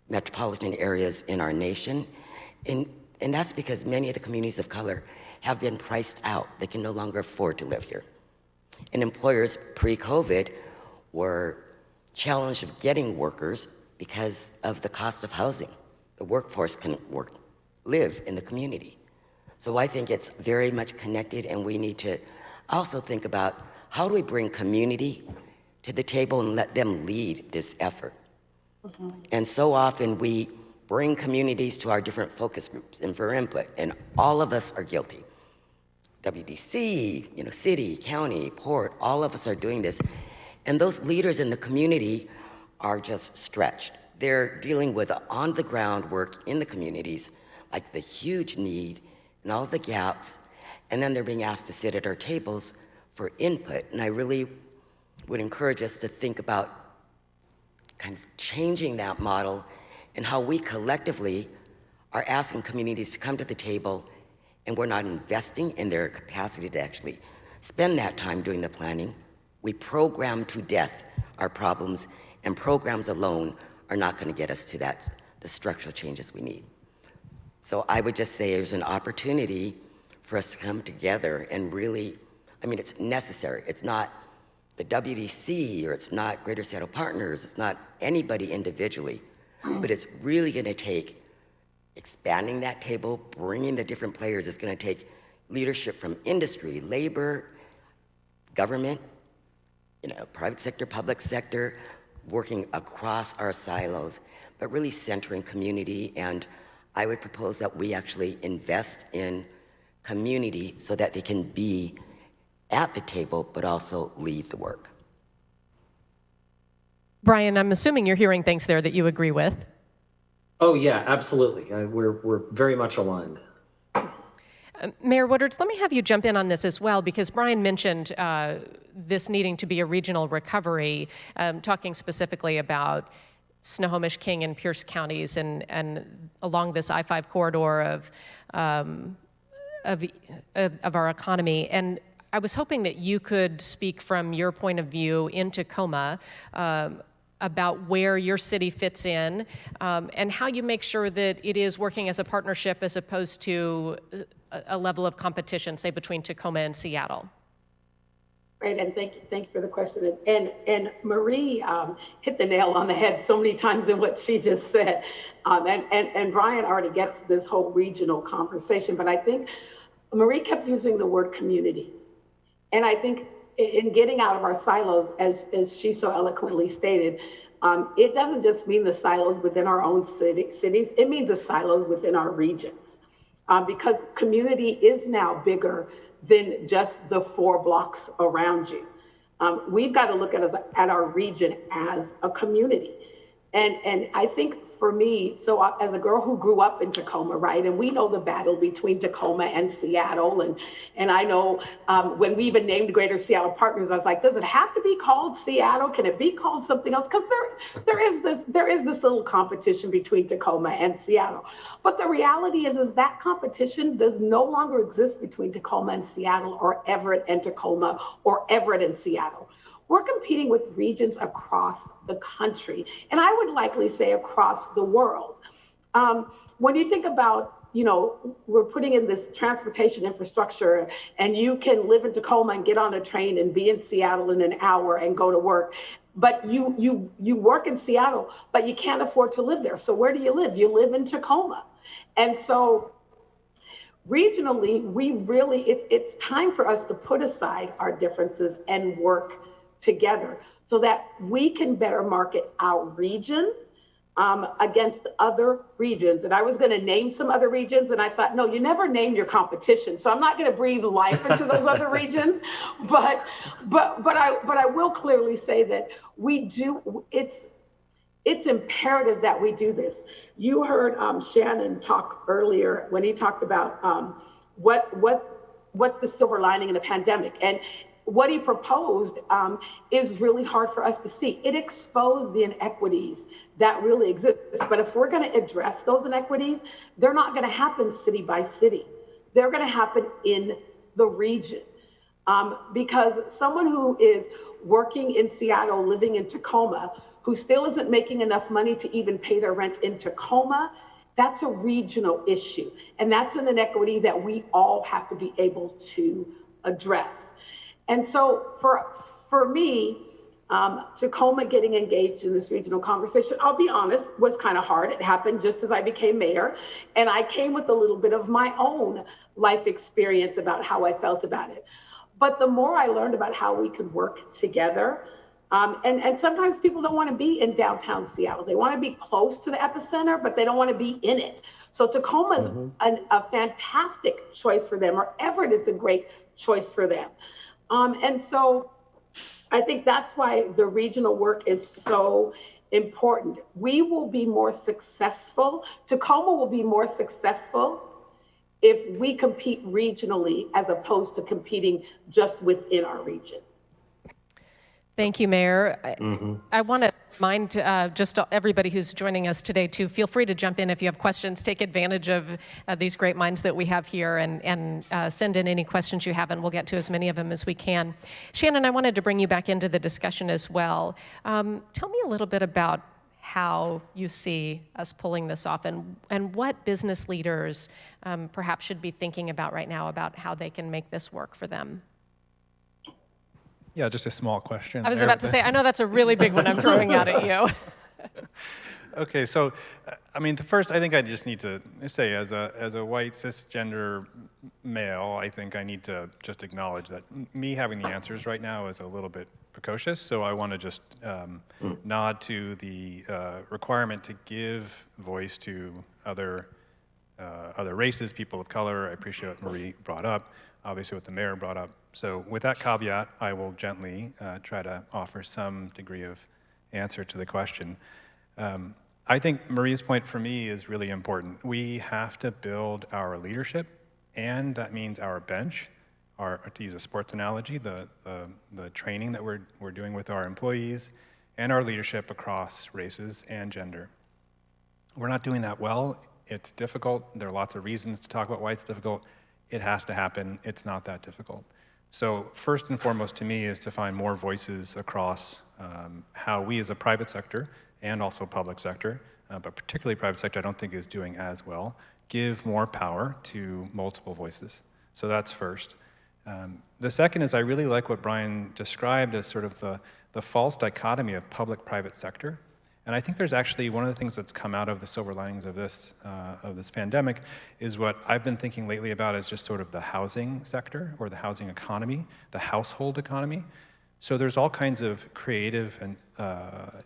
metropolitan areas in our nation. And that's because many of the communities of color have been priced out. They can no longer afford to live here. And employers pre-COVID were challenged of getting workers because of the cost of housing. The workforce can live in the community. So I think it's very much connected, and we need to also think about how do we bring community to the table and let them lead this effort. Mm-hmm. And so often we bring communities to our different focus groups and for input, and all of us are guilty. WDC, city, county, port, all of us are doing this. And those leaders in the community are just stretched. They're dealing with on-the-ground work in the communities, like the huge need and all of the gaps, and then they're being asked to sit at our tables for input. And I really would encourage us to think about kind of changing that model and how we collectively are asking communities to come to the table, and we're not investing in their capacity to actually spend that time doing the planning. We program to death our problems, and programs alone are not going to get us to the structural changes we need. So I would just say there's an opportunity for us to come together and really, it's necessary. It's not the WDC, or it's not Greater Seattle Partners, it's not anybody individually, but it's really going to take expanding that table, bringing the different players. It's going to take leadership from industry, labor, government, private sector, public sector, working across our silos, but really centering community. And I would propose that we actually invest in community so that they can be at the table, but also lead the work. Brian, I'm assuming you're hearing things there that you agree with. Oh yeah, absolutely. We're very much aligned. Mayor Woodards, let me have you jump in on this as well, because Brian mentioned this needing to be a regional recovery, talking specifically about Snohomish, King, and Pierce counties, and along this I-5 corridor of our economy. And I was hoping that you could speak from your point of view in Tacoma about where your city fits in and how you make sure that it is working as a partnership as opposed to a level of competition, say, between Tacoma and Seattle. Great, and thank you for the question. And Marie hit the nail on the head so many times in what she just said. And Brian already gets this whole regional conversation, but I think Marie kept using the word community. And I think in getting out of our silos, as she so eloquently stated, it doesn't just mean the silos within our own cities, it means the silos within our regions. Because community is now bigger than just the 4 blocks around you. We've got to look at our region as a community. And I think for me, so as a girl who grew up in Tacoma, right, and we know the battle between Tacoma and Seattle, and I know when we even named Greater Seattle Partners, I was like, does it have to be called Seattle? Can it be called something else? Because there is this little competition between Tacoma and Seattle. But the reality is that competition does no longer exist between Tacoma and Seattle, or Everett and Tacoma, or Everett and Seattle. We're competing with regions across the country, and I would likely say across the world. When you think about, we're putting in this transportation infrastructure, and you can live in Tacoma and get on a train and be in Seattle in an hour and go to work. But you work in Seattle, but you can't afford to live there. So where do you live? You live in Tacoma. And so regionally, it's time for us to put aside our differences and work together so that we can better market our region against other regions. And I was going to name some other regions, and I thought, no, you never name your competition. So I'm not going to breathe life into those other regions. But I will clearly say that we do. It's imperative that we do this. You heard Shannon talk earlier when he talked about what's the silver lining in the pandemic. And what he proposed is really hard for us to see. It exposed the inequities that really exist. But if we're going to address those inequities, they're not going to happen city by city. They're going to happen in the region. Because someone who is working in Seattle, living in Tacoma, who still isn't making enough money to even pay their rent in Tacoma, that's a regional issue. And that's an inequity that we all have to be able to address. And so for me, Tacoma getting engaged in this regional conversation, I'll be honest, was kind of hard. It happened just as I became mayor. And I came with a little bit of my own life experience about how I felt about it. But the more I learned about how we could work together, and sometimes people don't want to be in downtown Seattle. They want to be close to the epicenter, but they don't want to be in it. So Tacoma is a fantastic choice for them, or Everett is a great choice for them. And so I think that's why the regional work is so important. We will be more successful. Tacoma will be more successful if we compete regionally as opposed to competing just within our region. Thank you, Mayor. I want to remind just everybody who's joining us today to feel free to jump in if you have questions. Take advantage of these great minds that we have here and send in any questions you have, and we'll get to as many of them as we can. Shannon, I wanted to bring you back into the discussion as well. Tell me a little bit about how you see us pulling this off and what business leaders perhaps should be thinking about right now about how they can make this work for them. Yeah, just a small question. I was about to say, I know that's a really big one I'm throwing out at you. Okay, so, I mean, first, I think I just need to say, as a white cisgender male, I think I need to just acknowledge that me having the answers right now is a little bit precocious, so I want to just nod to the requirement to give voice to other races, people of color. I appreciate what Marie brought up, obviously what the mayor brought up. So with that caveat, I will gently try to offer some degree of answer to the question. I think Marie's point for me is really important. We have to build our leadership, and that means our bench, to use a sports analogy, the training that we're doing with our employees, and our leadership across races and gender. We're not doing that well. It's difficult. There are lots of reasons to talk about why it's difficult. It has to happen. It's not that difficult. So first and foremost to me is to find more voices across how we as a private sector and also public sector, but particularly private sector I don't think is doing as well, give more power to multiple voices. So that's first. The second is I really like what Brian described as sort of the false dichotomy of public-private sector. And I think there's actually one of the things that's come out of the silver linings of this pandemic is what I've been thinking lately about is just sort of the housing sector or the housing economy, the household economy. So there's all kinds of creative and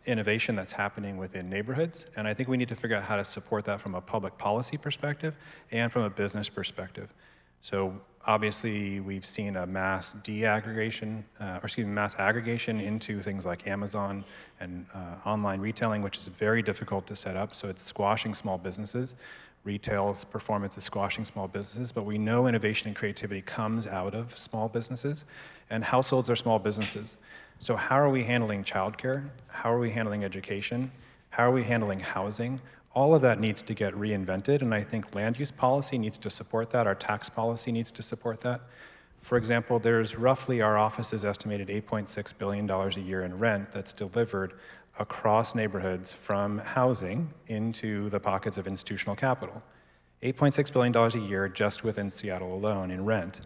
innovation that's happening within neighborhoods. And I think we need to figure out how to support that from a public policy perspective and from a business perspective. So obviously we've seen a mass mass aggregation into things like Amazon and online retailing, which is very difficult to set up. So it's squashing small businesses. Retail's performance is squashing small businesses, but we know innovation and creativity comes out of small businesses, and households are small businesses. So how are we handling childcare? How are we handling education? How are we handling housing? All of that needs to get reinvented, and I think land use policy needs to support that. Our tax policy needs to support that. For example, there's roughly, our office is estimated $8.6 billion a year in rent that's delivered across neighborhoods from housing into the pockets of institutional capital. $8.6 billion a year just within Seattle alone in rent.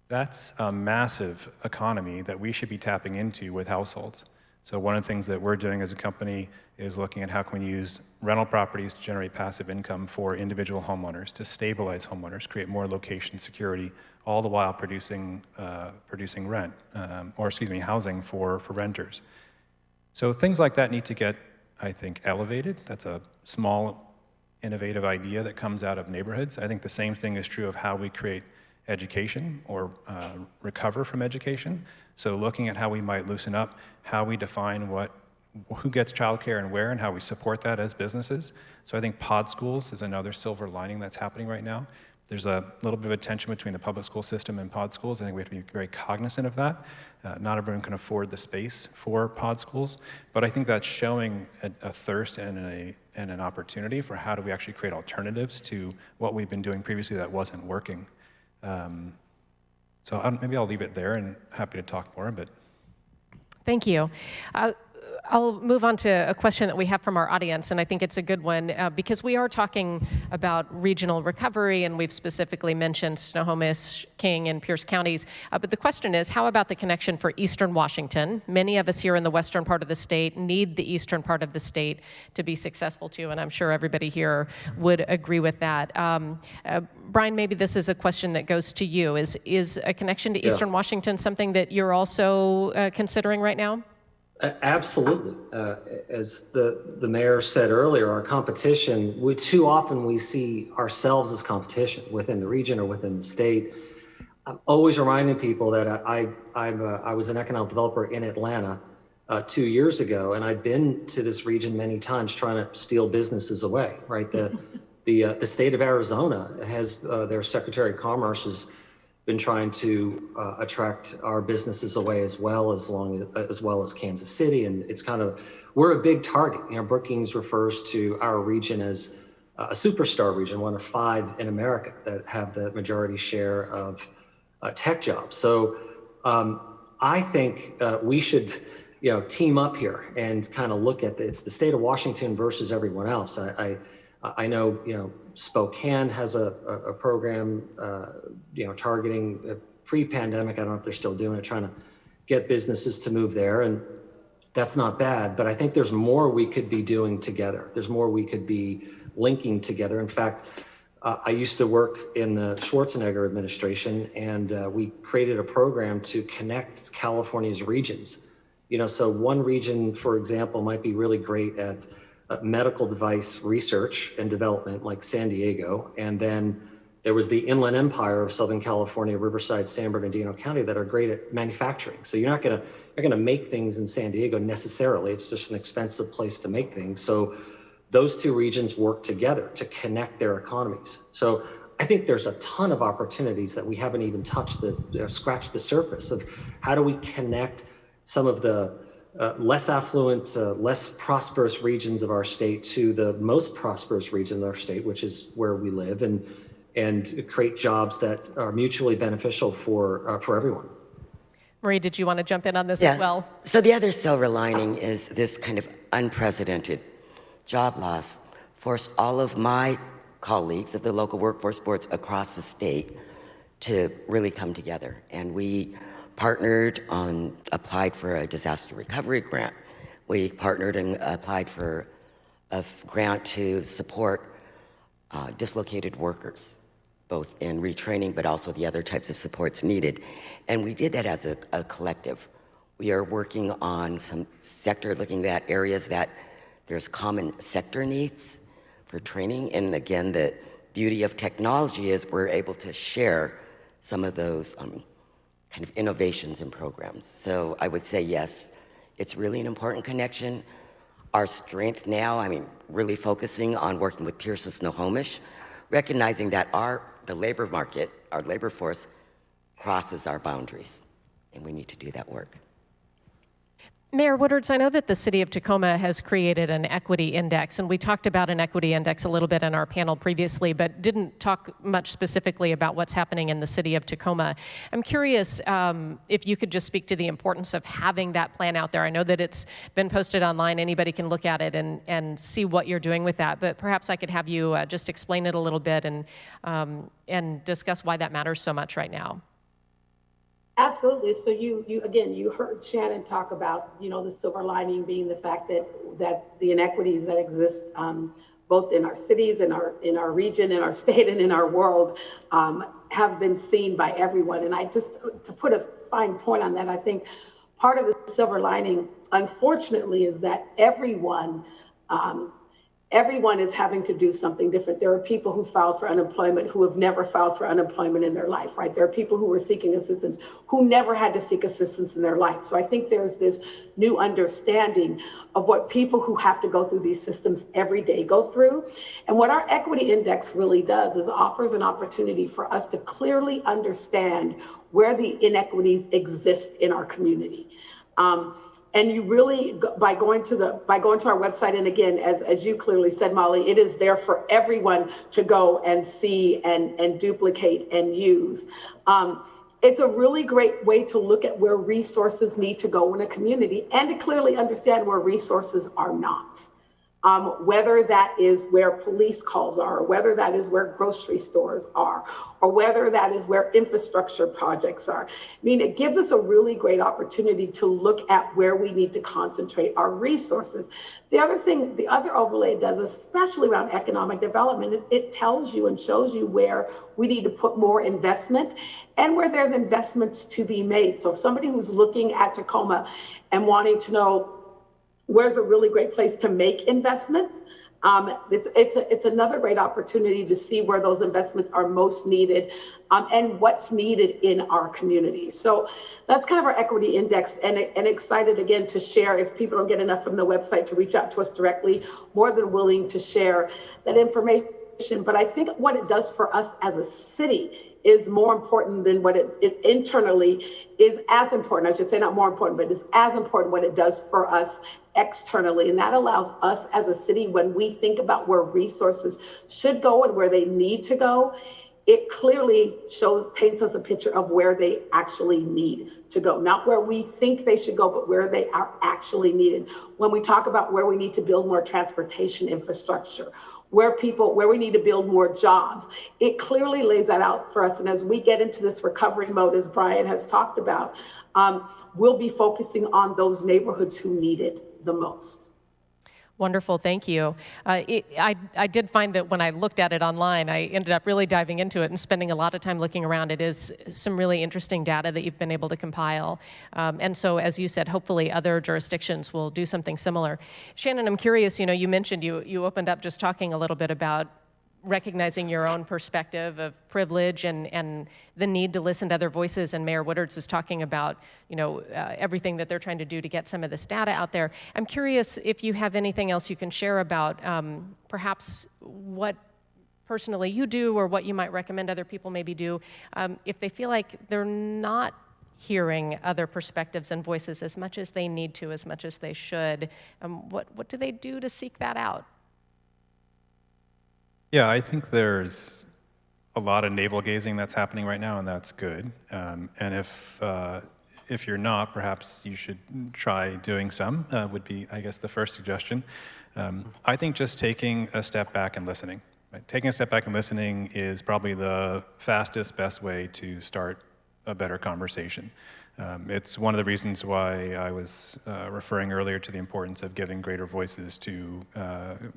That's a massive economy that we should be tapping into with households. So one of the things that we're doing as a company is looking at how can we use rental properties to generate passive income for individual homeowners, to stabilize homeowners, create more location security, all the while producing housing for renters. So things like that need to get I think, elevated. That's a small, innovative idea that comes out of neighborhoods. I think the same thing is true of how we create education or recover from education. So looking at how we might loosen up, how we define who gets childcare and where, and how we support that as businesses. So I think pod schools is another silver lining that's happening right now. There's a little bit of a tension between the public school system and pod schools. I think we have to be very cognizant of that. Not everyone can afford the space for pod schools, but I think that's showing a thirst and an opportunity for how do we actually create alternatives to what we've been doing previously that wasn't working. So maybe I'll leave it there, and happy to talk more, but. Thank you. I'll move on to a question that we have from our audience, and I think it's a good one because we are talking about regional recovery, and we've specifically mentioned Snohomish, King, and Pierce counties. But the question is, how about the connection for Eastern Washington? Many of us here in the western part of the state need the eastern part of the state to be successful too, and I'm sure everybody here would agree with that. Brian, maybe this is a question that goes to you. Is a connection to Eastern Washington something that you're also considering right now? Absolutely. As the mayor said earlier, our competition, too often we see ourselves as competition within the region or within the state. I'm always reminding people that I was an economic developer in Atlanta 2 years ago, and I've been to this region many times trying to steal businesses away, right? The state of Arizona has, their Secretary of Commerce has been trying to attract our businesses away as well as Kansas City, and it's kind of, we're a big target. You know, Brookings refers to our region as a superstar region, one of 5 in America that have the majority share of tech jobs. So I think we should, team up here and kind of look at it's the state of Washington versus everyone else. I know, Spokane has a program, targeting pre-pandemic. I don't know if they're still doing it, trying to get businesses to move there. And that's not bad, but I think there's more we could be doing together. There's more we could be linking together. In fact, I used to work in the Schwarzenegger administration, and we created a program to connect California's regions. So one region, for example, might be really great at medical device research and development, like San Diego, and then there was the Inland Empire of Southern California, Riverside, San Bernardino County, that are great at manufacturing. So you're not gonna make things in San Diego necessarily. It's just an expensive place to make things. So those 2 regions work together to connect their economies. So I think there's a ton of opportunities that we haven't even scratched the surface of. How do we connect some of the less affluent, less prosperous regions of our state to the most prosperous region of our state, which is where we live, and create jobs that are mutually beneficial for everyone. Marie, did you want to jump in on this as well? So the other silver lining is this kind of unprecedented job loss forced all of my colleagues of the local workforce boards across the state to really come together. And we applied for a disaster recovery grant. We partnered and applied for a grant to support dislocated workers, both in retraining, but also the other types of supports needed. And we did that as a collective. We are working on some looking at areas that there's common sector needs for training. And again, the beauty of technology is we're able to share some of those kind of innovations and programs. So I would say, yes, it's really an important connection. Our strength now, really focusing on working with Pierce and Snohomish, recognizing that the labor market, our labor force, crosses our boundaries, and we need to do that work. Mayor Woodards, I know that the city of Tacoma has created an equity index, and we talked about an equity index a little bit in our panel previously, but didn't talk much specifically about what's happening in the city of Tacoma. I'm curious if you could just speak to the importance of having that plan out there. I know that it's been posted online. Anybody can look at it and see what you're doing with that, but perhaps I could have you just explain it a little bit and discuss why that matters so much right now. Absolutely. So you heard Shannon talk about, the silver lining being the fact that the inequities that exist both in our cities, in our region, in our state, and in our world have been seen by everyone. And to put a fine point on that, I think part of the silver lining, unfortunately, is that everyone Everyone is having to do something different. There are people who filed for unemployment who have never filed for unemployment in their life, right? There are people who were seeking assistance who never had to seek assistance in their life. So I think there's this new understanding of what people who have to go through these systems every day go through. And what our equity index really does is offers an opportunity for us to clearly understand where the inequities exist in our community. And you really, by going to our website, and again, as you clearly said, Molly, it is there for everyone to go and see and duplicate and use. It's a really great way to look at where resources need to go in a community and to clearly understand where resources are not. Whether that is where police calls are, or whether that is where grocery stores are, or whether that is where infrastructure projects are. I mean, it gives us a really great opportunity to look at where we need to concentrate our resources. The other thing, the other overlay it does, especially around economic development, it tells you and shows you where we need to put more investment and where there's investments to be made. So somebody who's looking at Tacoma and wanting to know where's a really great place to make investments, it's another great opportunity to see where those investments are most needed and what's needed in our community. So that's kind of our equity index, and excited again to share. If people don't get enough from the website to reach out to us directly, more than willing to share that information. But I think what it does for us as a city is more important than what it internally is as important. I should say not more important, but it's as important what it does for us externally. And that allows us as a city, when we think about where resources should go and where they need to go, it clearly paints us a picture of where they actually need to go. Not where we think they should go, but where they are actually needed. When we talk about where we need to build more transportation infrastructure, where we need to build more jobs, it clearly lays that out for us. And as we get into this recovery mode, as Brian has talked about, we'll be focusing on those neighborhoods who need it the most. Wonderful, thank you. I did find that when I looked at it online, I ended up really diving into it and spending a lot of time looking around. It is some really interesting data that you've been able to compile. And so, as you said, hopefully other jurisdictions will do something similar. Shannon, I'm curious, you mentioned you opened up just talking a little bit about recognizing your own perspective of privilege and the need to listen to other voices. And Mayor Woodard's is talking about, everything that they're trying to do to get some of this data out there. I'm curious if you have anything else you can share about perhaps what personally you do or what you might recommend other people maybe do if they feel like they're not hearing other perspectives and voices as much as they need to, as much as they should. What do they do to seek that out? Yeah, I think there's a lot of navel gazing that's happening right now, and that's good. And if you're not, perhaps you should try doing some, would be, I guess, the first suggestion. I think just taking a step back and listening. Right? Taking a step back and listening is probably the fastest, best way to start a better conversation. It's one of the reasons why I was referring earlier to the importance of giving greater voices to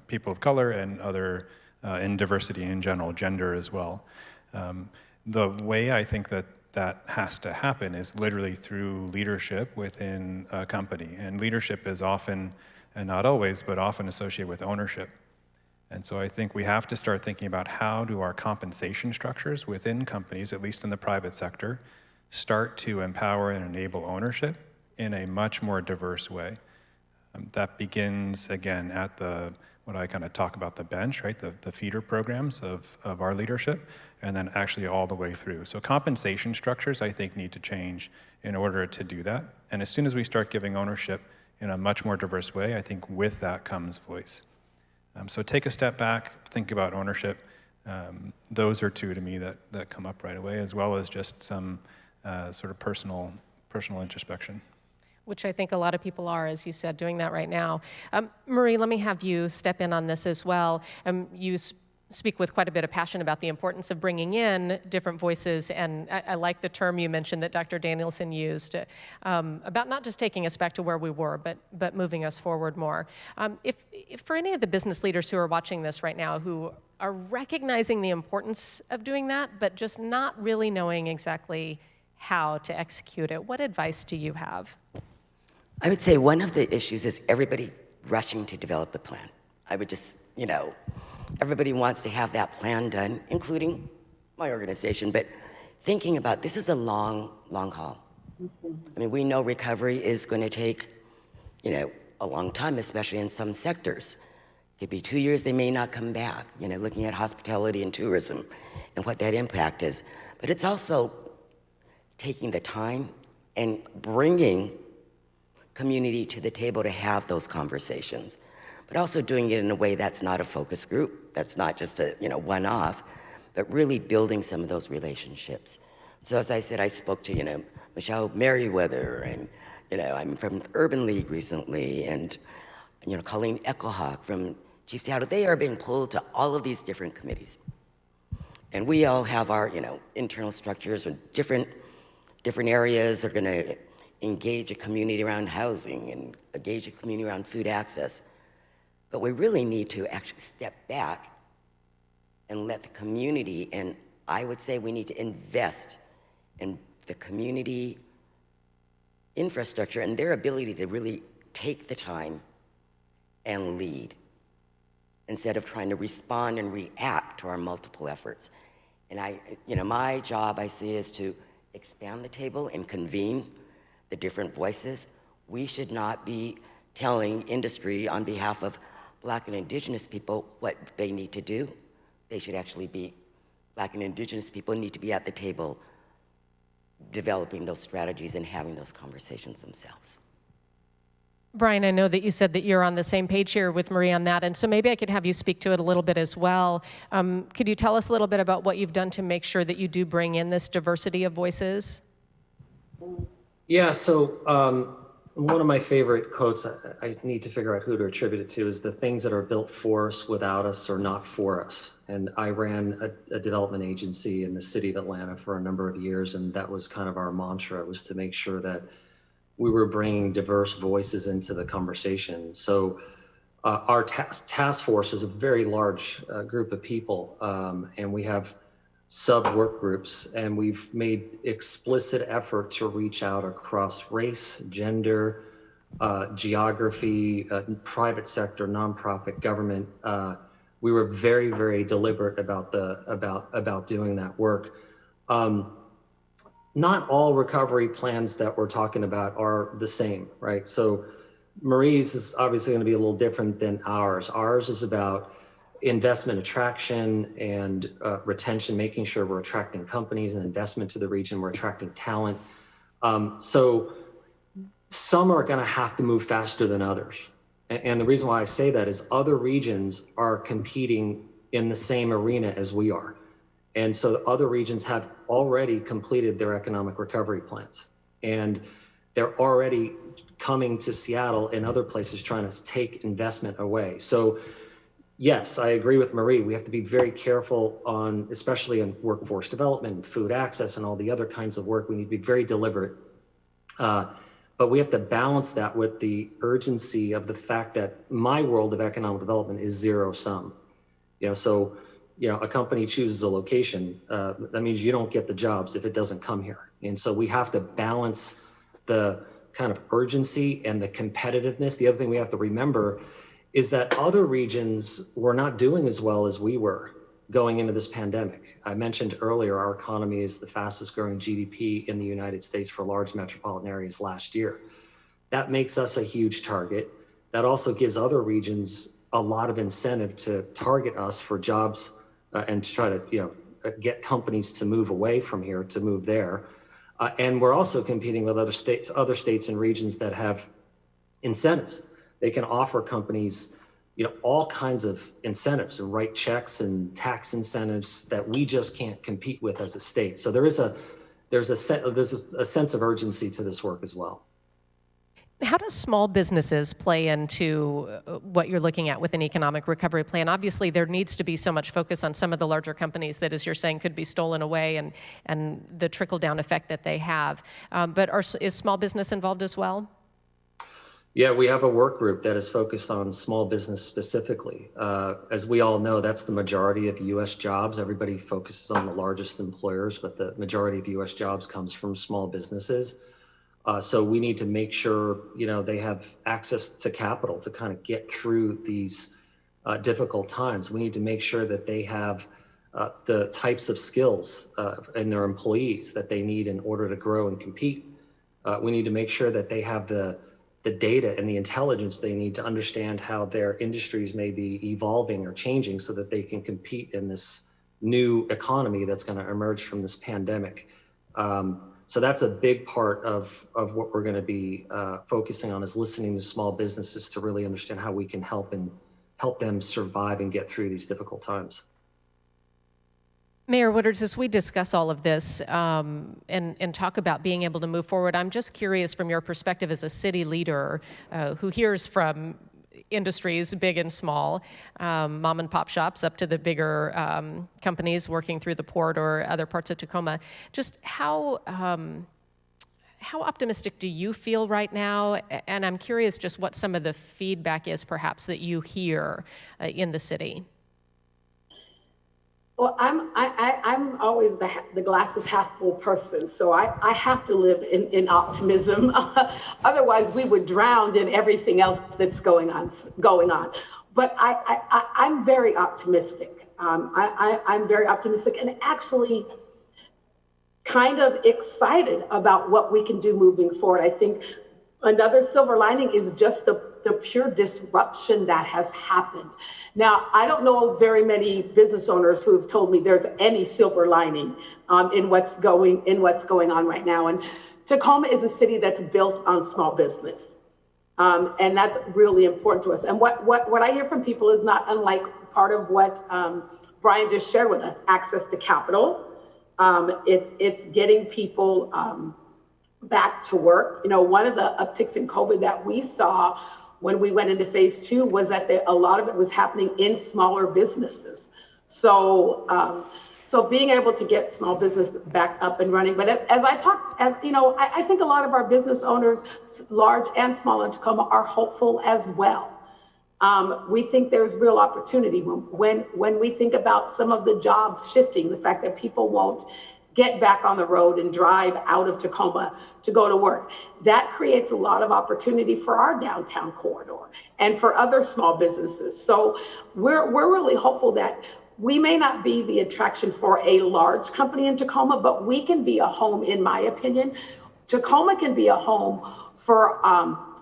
people of color and other in diversity in general, gender as well. The way I think that has to happen is literally through leadership within a company. And leadership is often, and not always, but often associated with ownership. And so I think we have to start thinking about how do our compensation structures within companies, at least in the private sector, start to empower and enable ownership in a much more diverse way. That begins, again, at what I kind of talk about, the bench, right? The feeder programs of our leadership, and then actually all the way through. So compensation structures, I think, need to change in order to do that. And as soon as we start giving ownership in a much more diverse way, I think with that comes voice. So take a step back, think about ownership. Those are two to me that come up right away, as well as just some sort of personal introspection. Which I think a lot of people are, as you said, doing that right now. Marie, let me have you step in on this as well. You speak with quite a bit of passion about the importance of bringing in different voices, and I like the term you mentioned that Dr. Danielson used about not just taking us back to where we were, but moving us forward more. If for any of the business leaders who are watching this right now who are recognizing the importance of doing that, but just not really knowing exactly how to execute it, what advice do you have? I would say one of the issues is everybody rushing to develop the plan. I would just, everybody wants to have that plan done, including my organization, but thinking about this is a long, long haul. I mean, we know recovery is going to take, a long time, especially in some sectors. It could be 2 years, they may not come back, looking at hospitality and tourism and what that impact is. But it's also taking the time and bringing community to the table to have those conversations, but also doing it in a way that's not a focus group, that's not just a one-off, but really building some of those relationships. So as I said, I spoke to Michelle Merriweather, and I'm from Urban League recently, and Colleen Echohawk from Chief Seattle. They are being pulled to all of these different committees, and we all have our internal structures, or different areas are going to engage a community around housing and engage a community around food access. But we really need to actually step back and let the community, and I would say we need to invest in the community infrastructure and their ability to really take the time and lead instead of trying to respond and react to our multiple efforts. And my job, I see, is to expand the table and convene the different voices. We should not be telling industry on behalf of Black and Indigenous people what they need to do. They should actually be, Black and Indigenous people need to be at the table developing those strategies and having those conversations themselves. Brian, I know that you said that you're on the same page here with Marie on that, and so maybe I could have you speak to it a little bit as well. Could you tell us a little bit about what you've done to make sure that you do bring in this diversity of voices? Yeah, so one of my favorite quotes, I need to figure out who to attribute it to, is the things that are built for us without us are not for us. And I ran a development agency in the city of Atlanta for a number of years, and that was kind of our mantra, was to make sure that we were bringing diverse voices into the conversation. So our task force is a very large group of people, and we have sub-work groups, and we've made explicit effort to reach out across race, gender, geography, private sector, nonprofit, government. We were very, very deliberate about doing that work. Not all recovery plans that we're talking about are the same, right? So Marie's is obviously going to be a little different than ours. Ours is about investment attraction and retention, making sure we're attracting companies and investment to the region, we're attracting talent. So some are going to have to move faster than others. And the reason why I say that is other regions are competing in the same arena as we are. And so other regions have already completed their economic recovery plans. And they're already coming to Seattle and other places trying to take investment away. So yes, I agree with Marie. We have to be very careful on, especially in workforce development, food access, and all the other kinds of work. We need to be very deliberate. But we have to balance that with the urgency of the fact that my world of economic development is zero sum. So a company chooses a location, that means you don't get the jobs if it doesn't come here. And so we have to balance the kind of urgency and the competitiveness. The other thing we have to remember is that other regions were not doing as well as we were going into this pandemic. I mentioned earlier, our economy is the fastest growing GDP in the United States for large metropolitan areas last year. That makes us a huge target. That also gives other regions a lot of incentive to target us for jobs and to try to get companies to move away from here to move there. And we're also competing with other states and regions that have incentives. They can offer companies all kinds of incentives and write checks and tax incentives that we just can't compete with as a state. So there's a sense of urgency to this work as well. How does small businesses play into what you're looking at with an economic recovery plan? Obviously, there needs to be so much focus on some of the larger companies that, as you're saying, could be stolen away and the trickle-down effect that they have. But is small business involved as well? Yeah, we have a work group that is focused on small business specifically. As we all know, that's the majority of U.S. jobs. Everybody focuses on the largest employers, but the majority of U.S. jobs comes from small businesses. So we need to make sure, they have access to capital to kind of get through these difficult times. We need to make sure that they have the types of skills in their employees that they need in order to grow and compete. We need to make sure that they have the data and the intelligence they need to understand how their industries may be evolving or changing so that they can compete in this new economy that's going to emerge from this pandemic. So that's a big part of what we're going to be focusing on, is listening to small businesses to really understand how we can help them survive and get through these difficult times. Mayor Woodard, as we discuss all of this and talk about being able to move forward, I'm just curious from your perspective as a city leader who hears from industries, big and small, mom and pop shops up to the bigger companies working through the port or other parts of Tacoma, just how optimistic do you feel right now? And I'm curious just what some of the feedback is perhaps that you hear in the city. Well, I'm always the glass is half full person, so I have to live in optimism. Otherwise, we would drown in everything else that's going on. But I'm very optimistic. I'm very optimistic, and actually kind of excited about what we can do moving forward. I think another silver lining is just the pure disruption that has happened. Now, I don't know very many business owners who have told me there's any silver lining in what's going on right now. And Tacoma is a city that's built on small business. And that's really important to us. And what I hear from people is not unlike part of what Brian just shared with us: access to capital. It's getting people back to work. You know, one of the upticks in COVID that we saw when we went into phase 2 was that a lot of it was happening in smaller businesses. So, so being able to get small business back up and running. But I think a lot of our business owners, large and small in Tacoma, are hopeful as well. We think there's real opportunity when we think about some of the jobs shifting, the fact that people won't get back on the road and drive out of Tacoma to go to work. That creates a lot of opportunity for our downtown corridor and for other small businesses. So we're really hopeful that we may not be the attraction for a large company in Tacoma, but we can be a home, in my opinion. Tacoma can be a home for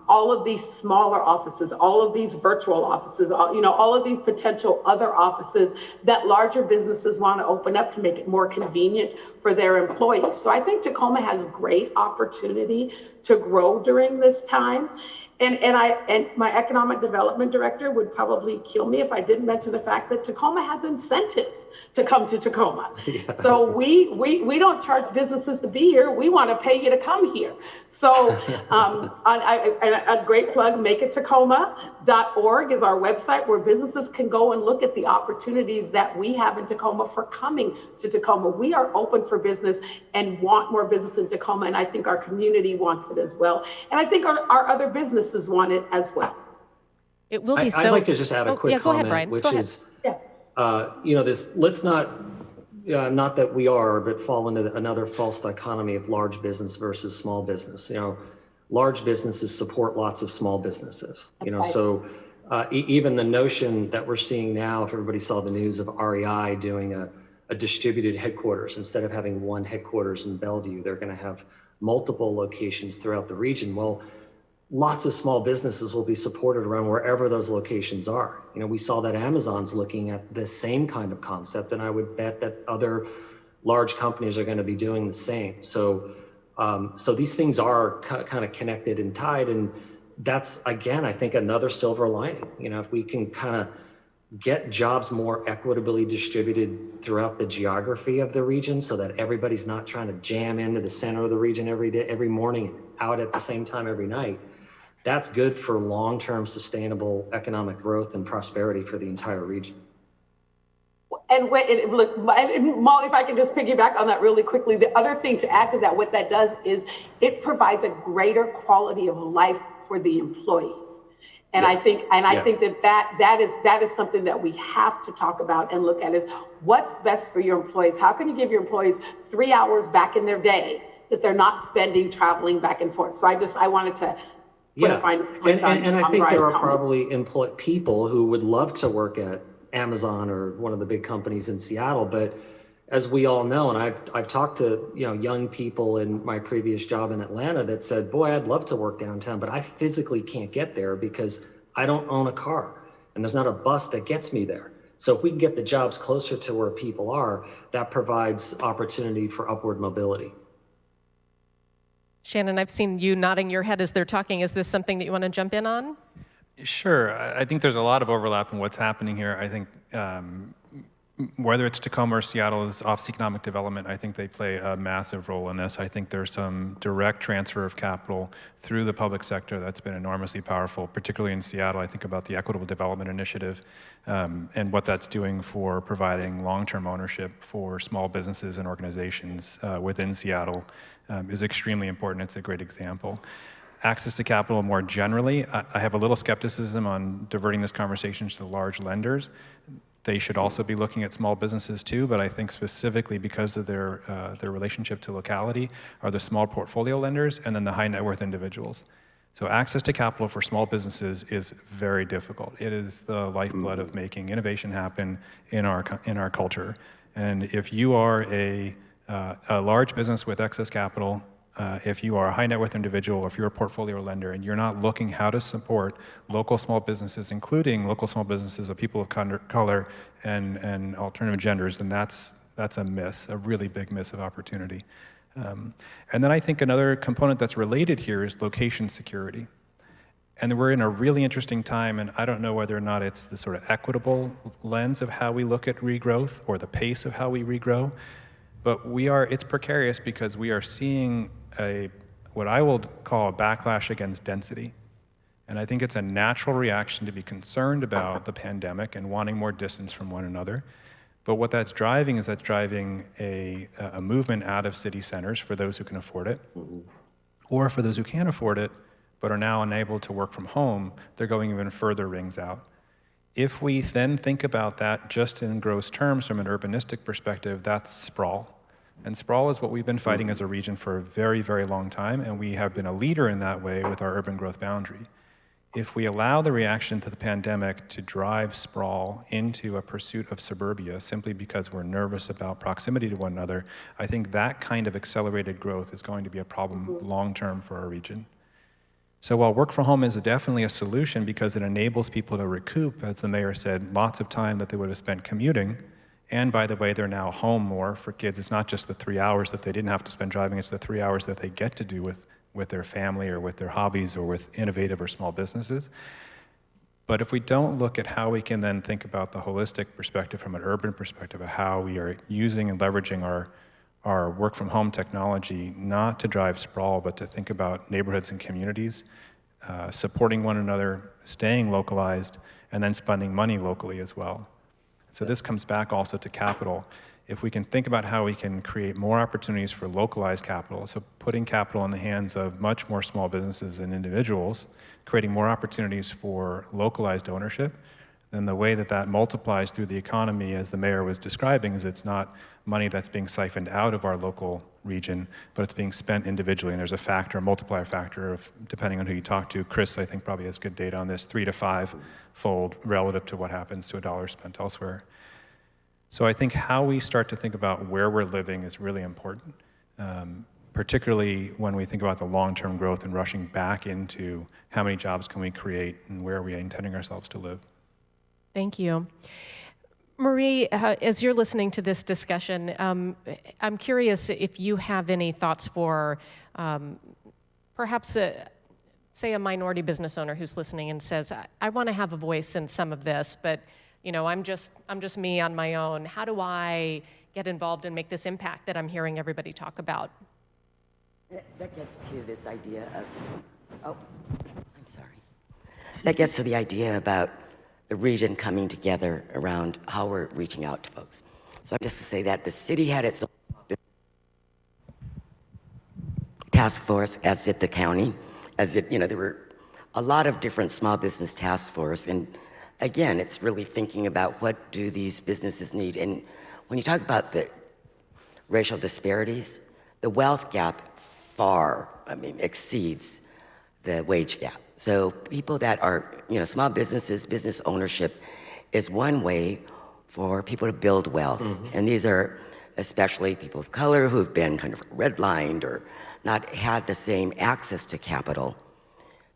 all of these smaller offices, all of these virtual offices, all of these potential other offices that larger businesses want to open up to make it more convenient for their employees. So I think Tacoma has great opportunity to grow during this time. And my economic development director would probably kill me if I didn't mention the fact that Tacoma has incentives to come to Tacoma. Yeah. So we don't charge businesses to be here. We want to pay you to come here. So a great plug, makeittacoma.org is our website where businesses can go and look at the opportunities that we have in Tacoma for coming to Tacoma. We are open for business and want more business in Tacoma, and I think our community wants it as well. And I think our other businesses want it as well. It will be I'd like to just add a quick comment, go ahead, Brian. Which is, let's not that we are, but fall into another false dichotomy of large business versus small business. Large businesses support lots of small businesses. So even the notion that we're seeing now, if everybody saw the news of REI doing a distributed headquarters, instead of having one headquarters in Bellevue, they're going to have multiple locations throughout the region. Well, lots of small businesses will be supported around wherever those locations are. We saw that Amazon's looking at the same kind of concept, and I would bet that other large companies are going to be doing the same. So these things are kind of connected and tied, and that's, again, I think another silver lining. If we can kind of get jobs more equitably distributed throughout the geography of the region so that everybody's not trying to jam into the center of the region every day, every morning, out at the same time every night, that's good for long-term sustainable economic growth and prosperity for the entire region. And look, Molly, if I can just piggyback on that really quickly, the other thing to add to that, what that does is it provides a greater quality of life for the employees. And yes. I think that is something that we have to talk about and look at is what's best for your employees. How can you give your employees 3 hours back in their day that they're not spending traveling back and forth? So I wanted to Yeah, fine points and I on think there are Verizon. probably people who would love to work at Amazon or one of the big companies in Seattle, but as we all know, and I've talked to young people in my previous job in Atlanta that said, boy, I'd love to work downtown, but I physically can't get there because I don't own a car and there's not a bus that gets me there. So if we can get the jobs closer to where people are, that provides opportunity for upward mobility. Shannon, I've seen you nodding your head as they're talking. Is this something that you want to jump in on? Sure. I think there's a lot of overlap in what's happening here. I think whether it's Tacoma or Seattle's Office of Economic Development, I think they play a massive role in this. I think there's some direct transfer of capital through the public sector that's been enormously powerful, particularly in Seattle. I think about the Equitable Development Initiative and what that's doing for providing long-term ownership for small businesses and organizations within Seattle is extremely important. It's a great example. Access to capital more generally, I have a little skepticism on diverting this conversation to the large lenders. They should also be looking at small businesses too, but I think specifically because of their relationship to locality are the small portfolio lenders and then the high net worth individuals. So access to capital for small businesses is very difficult. It is the lifeblood of making innovation happen in our culture. And if you are a large business with excess capital, if you are a high net worth individual, or if you're a portfolio lender and you're not looking how to support local small businesses, including local small businesses of people of color and alternative genders, then that's a miss, a really big miss of opportunity. And then I think another component that's related here is location security. And we're in a really interesting time, and I don't know whether or not it's the sort of equitable lens of how we look at regrowth or the pace of how we regrow, but it's precarious because we are seeing what I will call a backlash against density. And I think it's a natural reaction to be concerned about the pandemic and wanting more distance from one another. But what that's driving is a movement out of city centers for those who can afford it, or for those who can't afford it, but are now unable to work from home, they're going even further rings out. If we then think about that just in gross terms from an urbanistic perspective, that's sprawl. And sprawl is what we've been fighting as a region for a very, very long time, and we have been a leader in that way with our urban growth boundary. If we allow the reaction to the pandemic to drive sprawl into a pursuit of suburbia simply because we're nervous about proximity to one another, I think that kind of accelerated growth is going to be a problem long-term for our region. So while work from home is definitely a solution because it enables people to recoup, as the mayor said, lots of time that they would have spent commuting, and by the way, they're now home more for kids. It's not just the 3 hours that they didn't have to spend driving, it's the 3 hours that they get to do with their family or with their hobbies or with innovative or small businesses. But if we don't look at how we can then think about the holistic perspective from an urban perspective of how we are using and leveraging our work from home technology, not to drive sprawl, but to think about neighborhoods and communities, supporting one another, staying localized, and then spending money locally as well. So this comes back also to capital. If we can think about how we can create more opportunities for localized capital, so putting capital in the hands of much more small businesses and individuals, creating more opportunities for localized ownership, then the way that that multiplies through the economy, as the mayor was describing, is it's not money that's being siphoned out of our local region, but it's being spent individually. And there's a factor, a multiplier factor of, depending on who you talk to, Chris, I think, probably has good data on this, 3 to 5-fold relative to what happens to a dollar spent elsewhere. So I think how we start to think about where we're living is really important, particularly when we think about the long-term growth and rushing back into how many jobs can we create and where are we intending ourselves to live. Thank you. Marie, as you're listening to this discussion, I'm curious if you have any thoughts for perhaps, say, a minority business owner who's listening and says, I want to have a voice in some of this, but I'm just me on my own. How do I get involved and make this impact that I'm hearing everybody talk about? That gets to this idea of, that gets to the idea about the region coming together around how we're reaching out to folks. So just to say that the city had its own task force, as did the county, as did, there were a lot of different small business task force. And again, it's really thinking about what do these businesses need. And when you talk about the racial disparities, the wealth gap far, exceeds the wage gap. So people that are, small businesses, business ownership is one way for people to build wealth. And these are especially people of color who've been kind of redlined or not had the same access to capital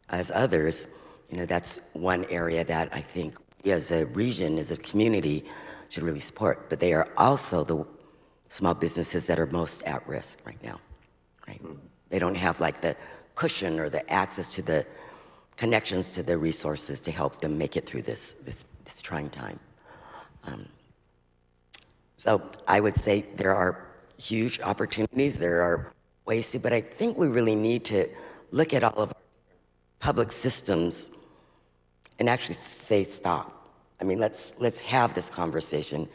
as others. That's one area that I think we as a region, as a community, should really support. But they are also the small businesses that are most at risk right now, right? They don't have like the cushion or the access to the connections to the resources to help them make it through this trying time. So I would say there are huge opportunities, there are ways to, but I think we really need to look at all of our public systems and actually say stop. I mean, let's have this conversation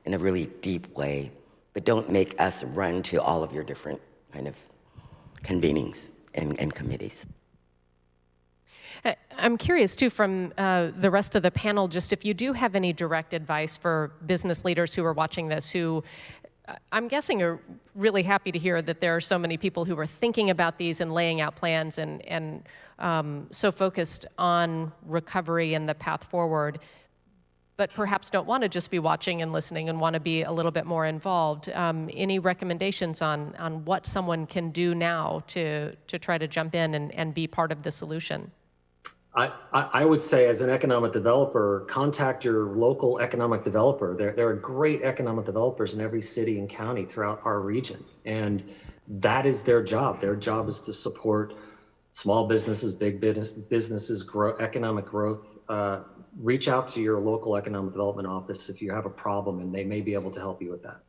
in a really deep way, but don't make us run to all of your different kind of convenings and committees. I'm curious too from the rest of the panel, just if you do have any direct advice for business leaders who are watching this, who I'm guessing are really happy to hear that there are so many people who are thinking about these and laying out plans and so focused on recovery and the path forward, but perhaps don't want to just be watching and listening and want to be a little bit more involved. Any recommendations on what someone can do now to try to jump in and be part of the solution? I would say, as an economic developer, contact your local economic developer. There are great economic developers in every city and county throughout our region, and that is their job. Their job is to support small businesses, big businesses, economic growth. Reach out to your local economic development office if you have a problem, and they may be able to help you with that.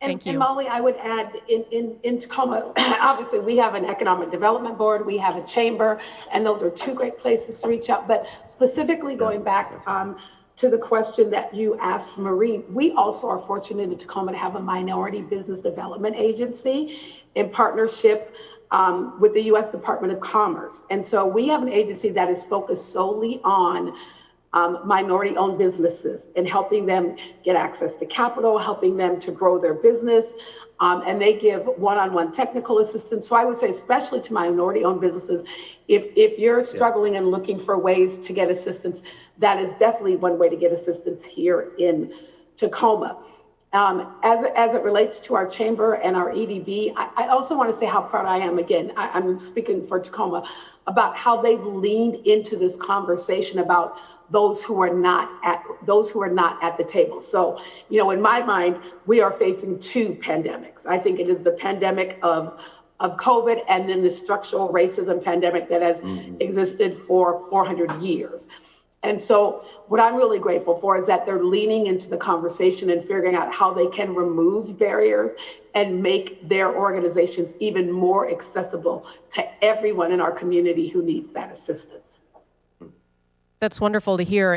Thank you. And Molly, I would add, in Tacoma, obviously we have an economic development board, we have a chamber, and those are two great places to reach out. But specifically going back to the question that you asked Marie, we also are fortunate in Tacoma to have a minority business development agency in partnership with the U.S. Department of Commerce. And so we have an agency that is focused solely on minority-owned businesses and helping them get access to capital, helping them to grow their business, and they give one-on-one technical assistance. So I would say, especially to minority-owned businesses, if you're struggling and looking for ways to get assistance, that is definitely one way to get assistance here in Tacoma. As it relates to our chamber and our EDB, I also want to say how proud I am, again, I'm speaking for Tacoma, about how they've leaned into this conversation about those who are not at the table. So, in my mind, we are facing two pandemics. I think it is the pandemic of COVID and then the structural racism pandemic that has existed for 400 years. And so what I'm really grateful for is that they're leaning into the conversation and figuring out how they can remove barriers and make their organizations even more accessible to everyone in our community who needs that assistance. That's wonderful to hear.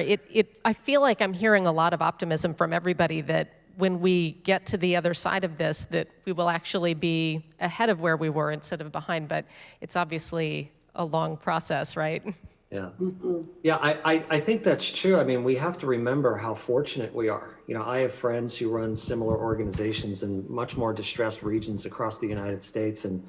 I feel like I'm hearing a lot of optimism from everybody that when we get to the other side of this, that we will actually be ahead of where we were instead of behind. But it's obviously a long process, right? Yeah. Yeah, I think that's true. I mean, we have to remember how fortunate we are. I have friends who run similar organizations in much more distressed regions across the United States. And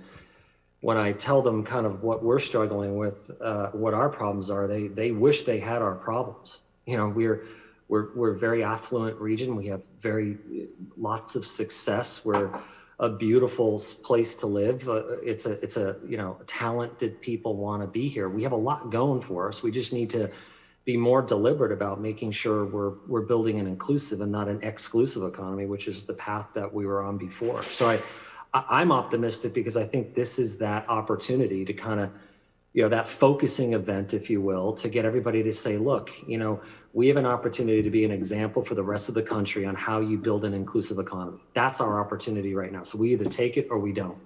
when I tell them kind of what we're struggling with, what our problems are, they wish they had our problems. We're a very affluent region. We have lots of success. We're a beautiful place to live. It's a talented people want to be here. We have a lot going for us. We just need to be more deliberate about making sure we're building an inclusive and not an exclusive economy, which is the path that we were on before. So I'm optimistic because I think this is that opportunity to kind of, that focusing event, if you will, to get everybody to say, look, we have an opportunity to be an example for the rest of the country on how you build an inclusive economy. That's our opportunity right now. So we either take it or we don't.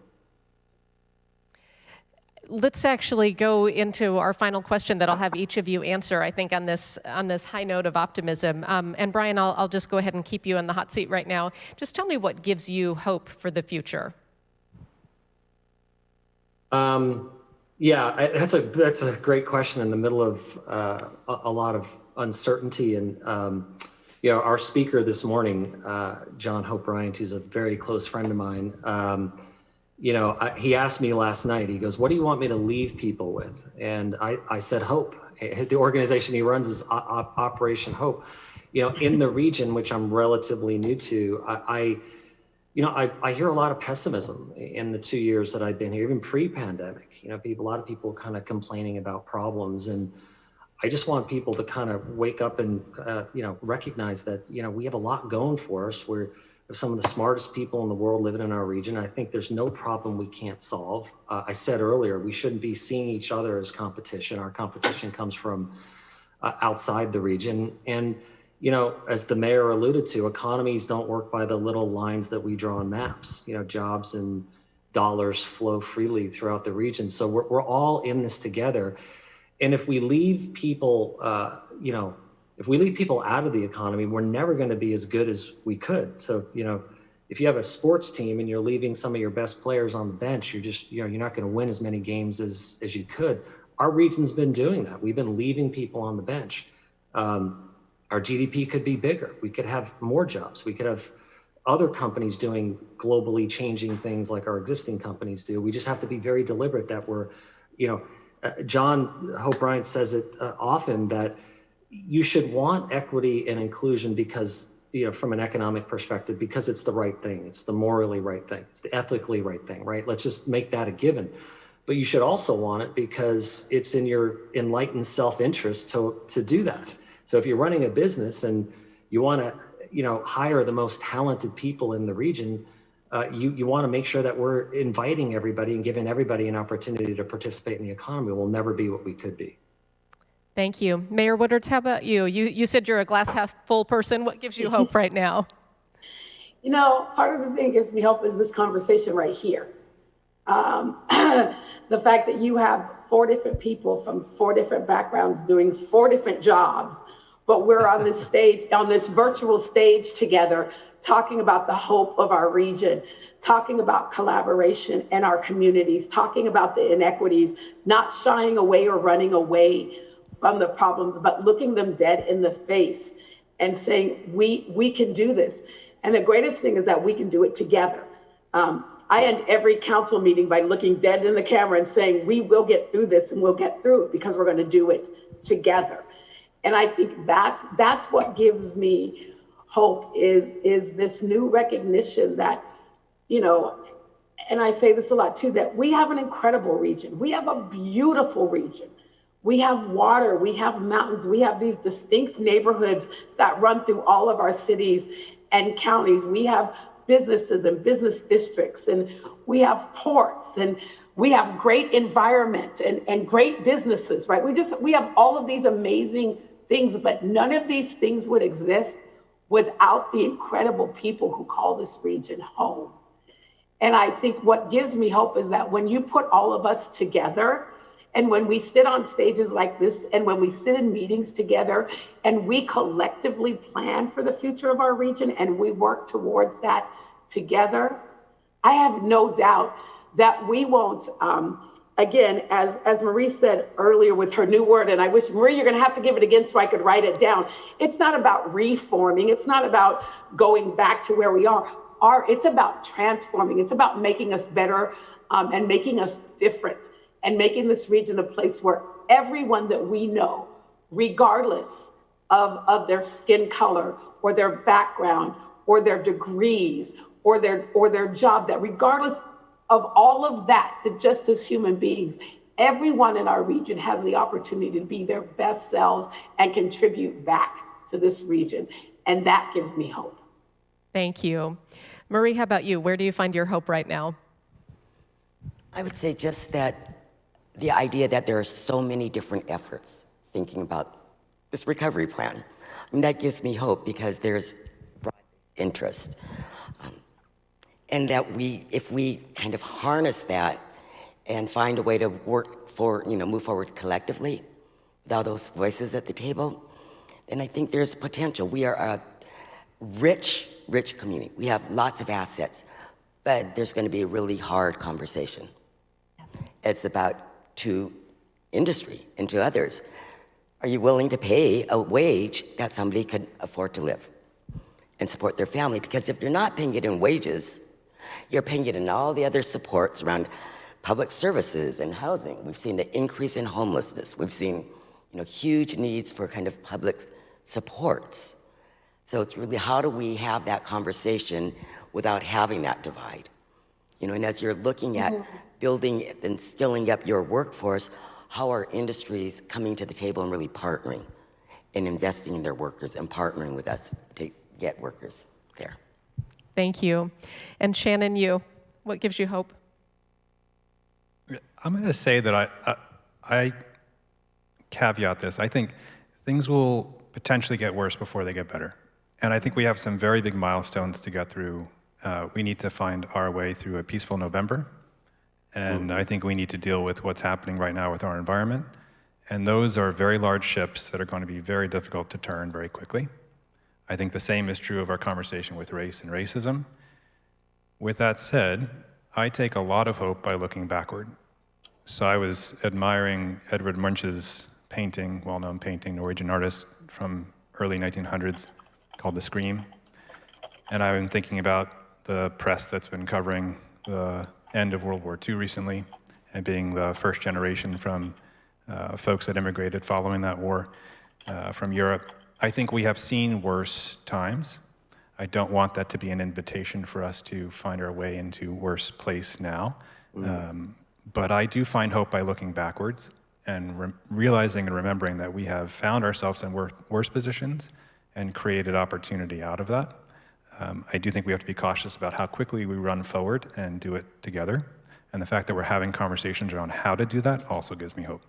Let's actually go into our final question that I'll have each of you answer, I think, on this high note of optimism. And Brian, I'll just go ahead and keep you in the hot seat right now. Just tell me what gives you hope for the future. Yeah, that's a great question in the middle of a lot of uncertainty. And our speaker this morning, John Hope Bryant, who's a very close friend of mine, he asked me last night, he goes, what do you want me to leave people with? And I said, hope. The organization he runs is Operation Hope. In the region, which I'm relatively new to, I hear a lot of pessimism in the 2 years that I've been here, even pre-pandemic. A lot of people kind of complaining about problems, and I just want people to kind of wake up and recognize that we have a lot going for us. We're some of the smartest people in the world living in our region. I think there's no problem we can't solve. I said earlier, we shouldn't be seeing each other as competition. Our competition comes from outside the region. And as the mayor alluded to, economies don't work by the little lines that we draw on maps. Jobs and dollars flow freely throughout the region. So we're all in this together. And if we leave people, if we leave people out of the economy, we're never going to be as good as we could. So, if you have a sports team and you're leaving some of your best players on the bench, you're not going to win as many games as you could. Our region's been doing that. We've been leaving people on the bench. Our GDP could be bigger. We could have more jobs. We could have other companies doing globally changing things like our existing companies do. We just have to be very deliberate that we're, John Hope Bryant says it often that you should want equity and inclusion because, from an economic perspective, because it's the right thing. It's the morally right thing. It's the ethically right thing, right? Let's just make that a given. But you should also want it because it's in your enlightened self-interest to do that. So if you're running a business and you want to, hire the most talented people in the region, you want to make sure that we're inviting everybody and giving everybody an opportunity to participate in the economy. We'll never be what we could be. Thank you. Mayor Woodard, how about you? You said you're a glass half full person. What gives you hope right now? Part of the thing gives me hope is this conversation right here. The fact that you have 4 different people from 4 different backgrounds doing 4 different jobs, but we're on this stage, on this virtual stage together, talking about the hope of our region, talking about collaboration in our communities, talking about the inequities, not shying away or running away from the problems, but looking them dead in the face and saying, we can do this. And the greatest thing is that we can do it together. I end every council meeting by looking dead in the camera and saying, we will get through this and we'll get through it because we're going to do it together. And I think that's what gives me hope is this new recognition that, and I say this a lot too, that we have an incredible region. We have a beautiful region. We have water, we have mountains, we have these distinct neighborhoods that run through all of our cities and counties. We have businesses and business districts, and we have ports, and we have great environment and great businesses, right? We have all of these amazing things, but none of these things would exist without the incredible people who call this region home. And I think what gives me hope is that when you put all of us together, and when we sit on stages like this, and when we sit in meetings together, and we collectively plan for the future of our region, and we work towards that together, I have no doubt that we won't, again, as Marie said earlier with her new word, and I wish, Marie, you're gonna have to give it again so I could write it down. It's not about reforming. It's not about going back to where we are. It's about transforming. It's about making us better and making us different, and making this region a place where everyone that we know, regardless of their skin color or their background or their degrees or their job, that regardless of all of that just as human beings, everyone in our region has the opportunity to be their best selves and contribute back to this region. And that gives me hope. Thank you. Marie, how about you? Where do you find your hope right now? I would say just that the idea that there are so many different efforts thinking about this recovery plan. And that gives me hope because there's broad interest. And that if we kind of harness that and find a way to work for, move forward collectively with all those voices at the table, then I think there's potential. We are a rich community. We have lots of assets, but there's going to be a really hard conversation. It's about to industry and to others. Are you willing to pay a wage that somebody could afford to live and support their family? Because if they're not paying it in wages, your opinion on all the other supports around public services and housing. We've seen the increase in homelessness. We've seen, huge needs for kind of public supports. So it's really, how do we have that conversation without having that divide? And as you're looking at building and skilling up your workforce, how are industries coming to the table and really partnering and investing in their workers and partnering with us to get workers there? Thank you. And Shannon, what gives you hope? I'm going to say that I caveat this. I think things will potentially get worse before they get better. And I think we have some very big milestones to get through. We need to find our way through a peaceful November. And I think we need to deal with what's happening right now with our environment. And those are very large ships that are going to be very difficult to turn very quickly. I think the same is true of our conversation with race and racism. With that said, I take a lot of hope by looking backward. So I was admiring Edvard Munch's painting, well-known painting, Norwegian artist from early 1900s called The Scream. And I've been thinking about the press that's been covering the end of World War II recently, and being the first generation from folks that immigrated following that war from Europe. I think we have seen worse times. I don't want that to be an invitation for us to find our way into worse place now. But I do find hope by looking backwards and realizing and remembering that we have found ourselves in worse positions and created opportunity out of that. I do think we have to be cautious about how quickly we run forward and do it together. And the fact that we're having conversations around how to do that also gives me hope.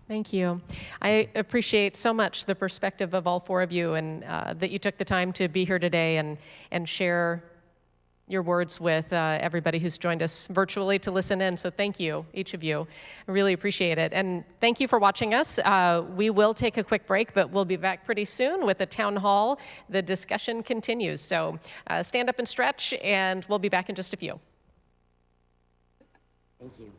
Thank you. I appreciate so much the perspective of all four of you, and that you took the time to be here today and share your words with everybody who's joined us virtually to listen in. So thank you, each of you. I really appreciate it. And thank you for watching us. We will take a quick break, but we'll be back pretty soon with a town hall. The discussion continues. So stand up and stretch, and we'll be back in just a few. Thank you.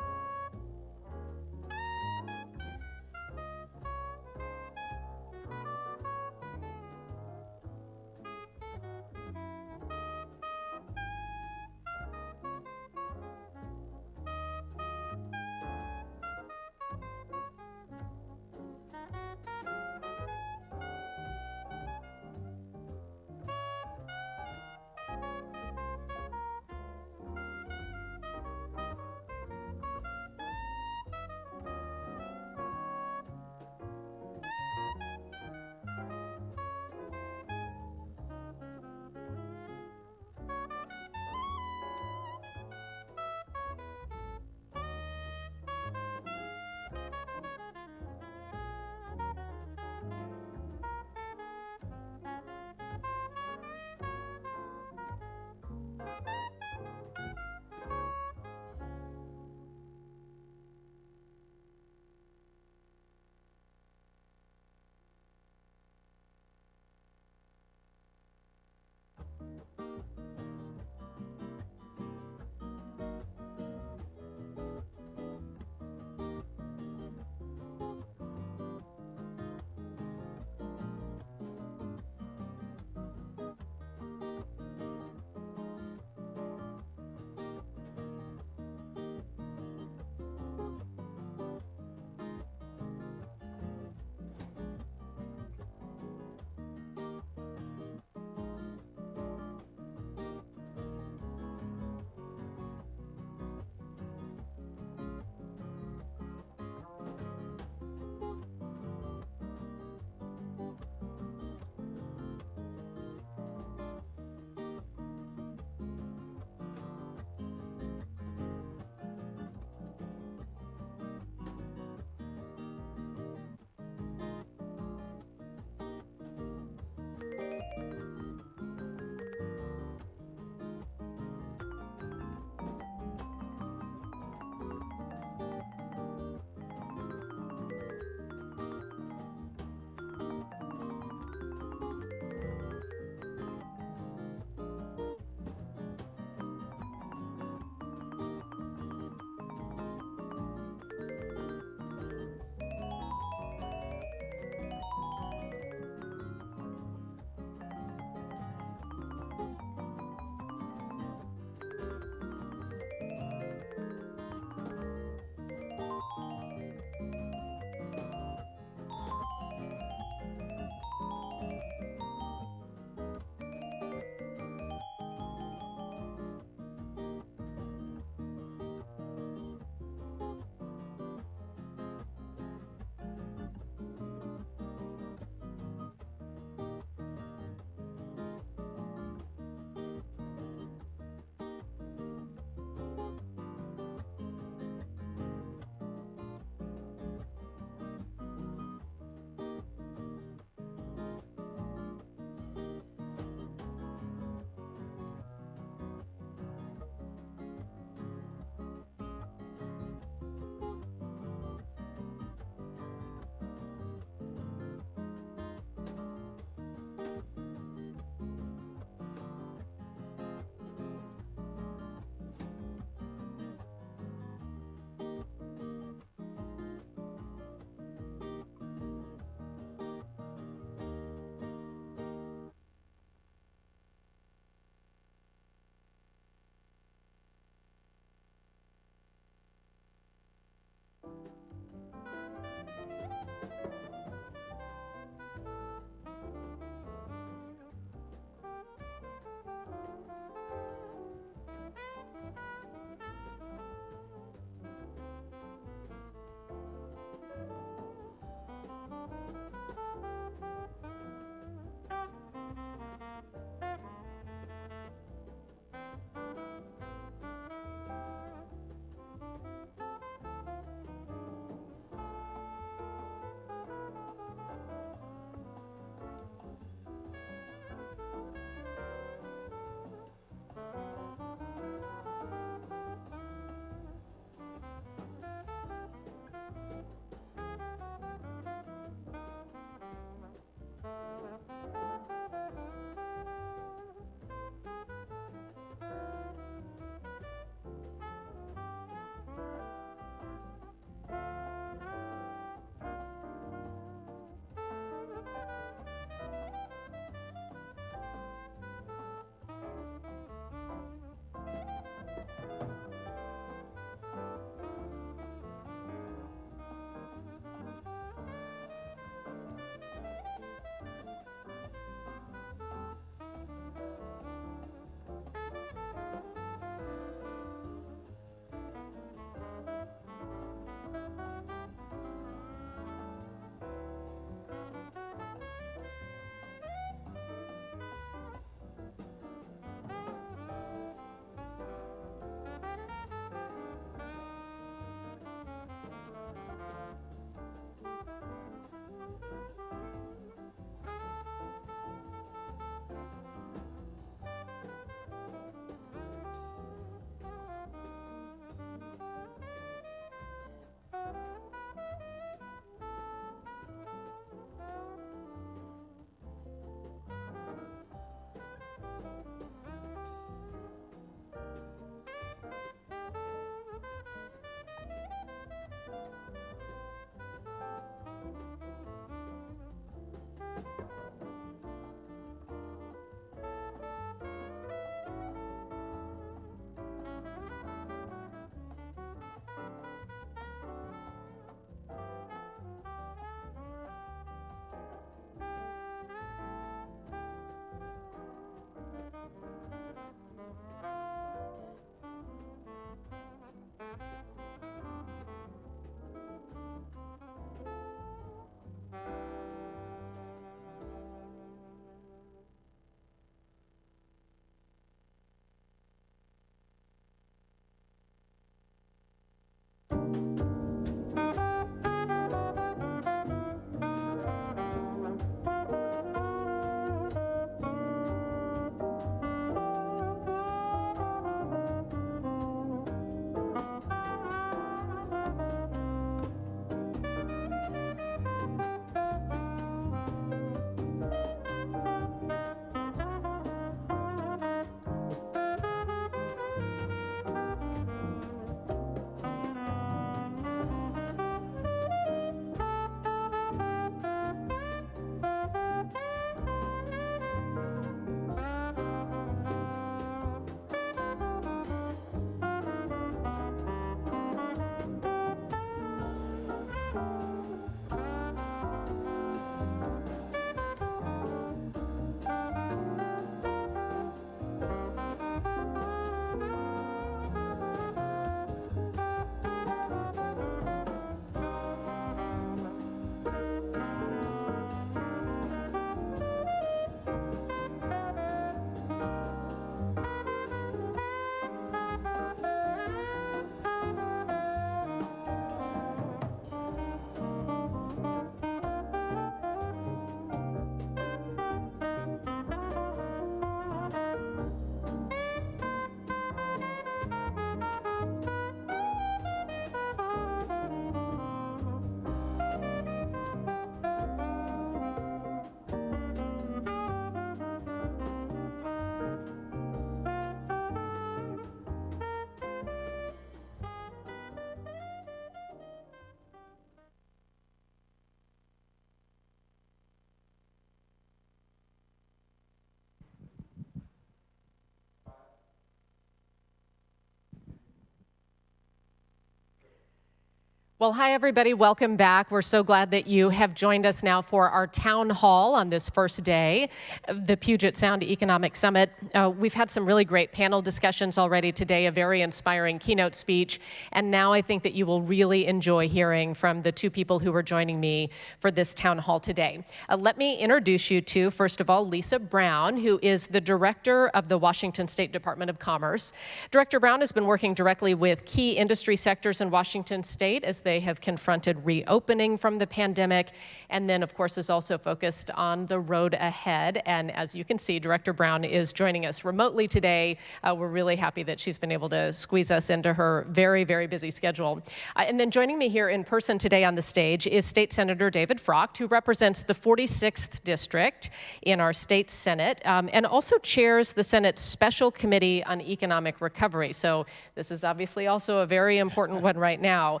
Well, hi, everybody. Welcome back. We're so glad that you have joined us now for our town hall on this first day of the Puget Sound Economic Summit. We've had some really great panel discussions already today, a very inspiring keynote speech, and now I think that you will really enjoy hearing from the two people who are joining me for this town hall today. Let me introduce you to, first of all, Lisa Brown, who is the director of the Washington State Department of Commerce. Director Brown has been working directly with key industry sectors in Washington State as they have confronted reopening from the pandemic, and then, of course, is also focused on the road ahead. And as you can see, Director Brown is joining us remotely today. We're really happy that she's been able to squeeze us into her very, very busy schedule. And then joining me here in person today on the stage is State Senator David Frocht, who represents the 46th District in our state Senate, and also chairs the Senate's Special Committee on Economic Recovery. So this is obviously also a very important one right now.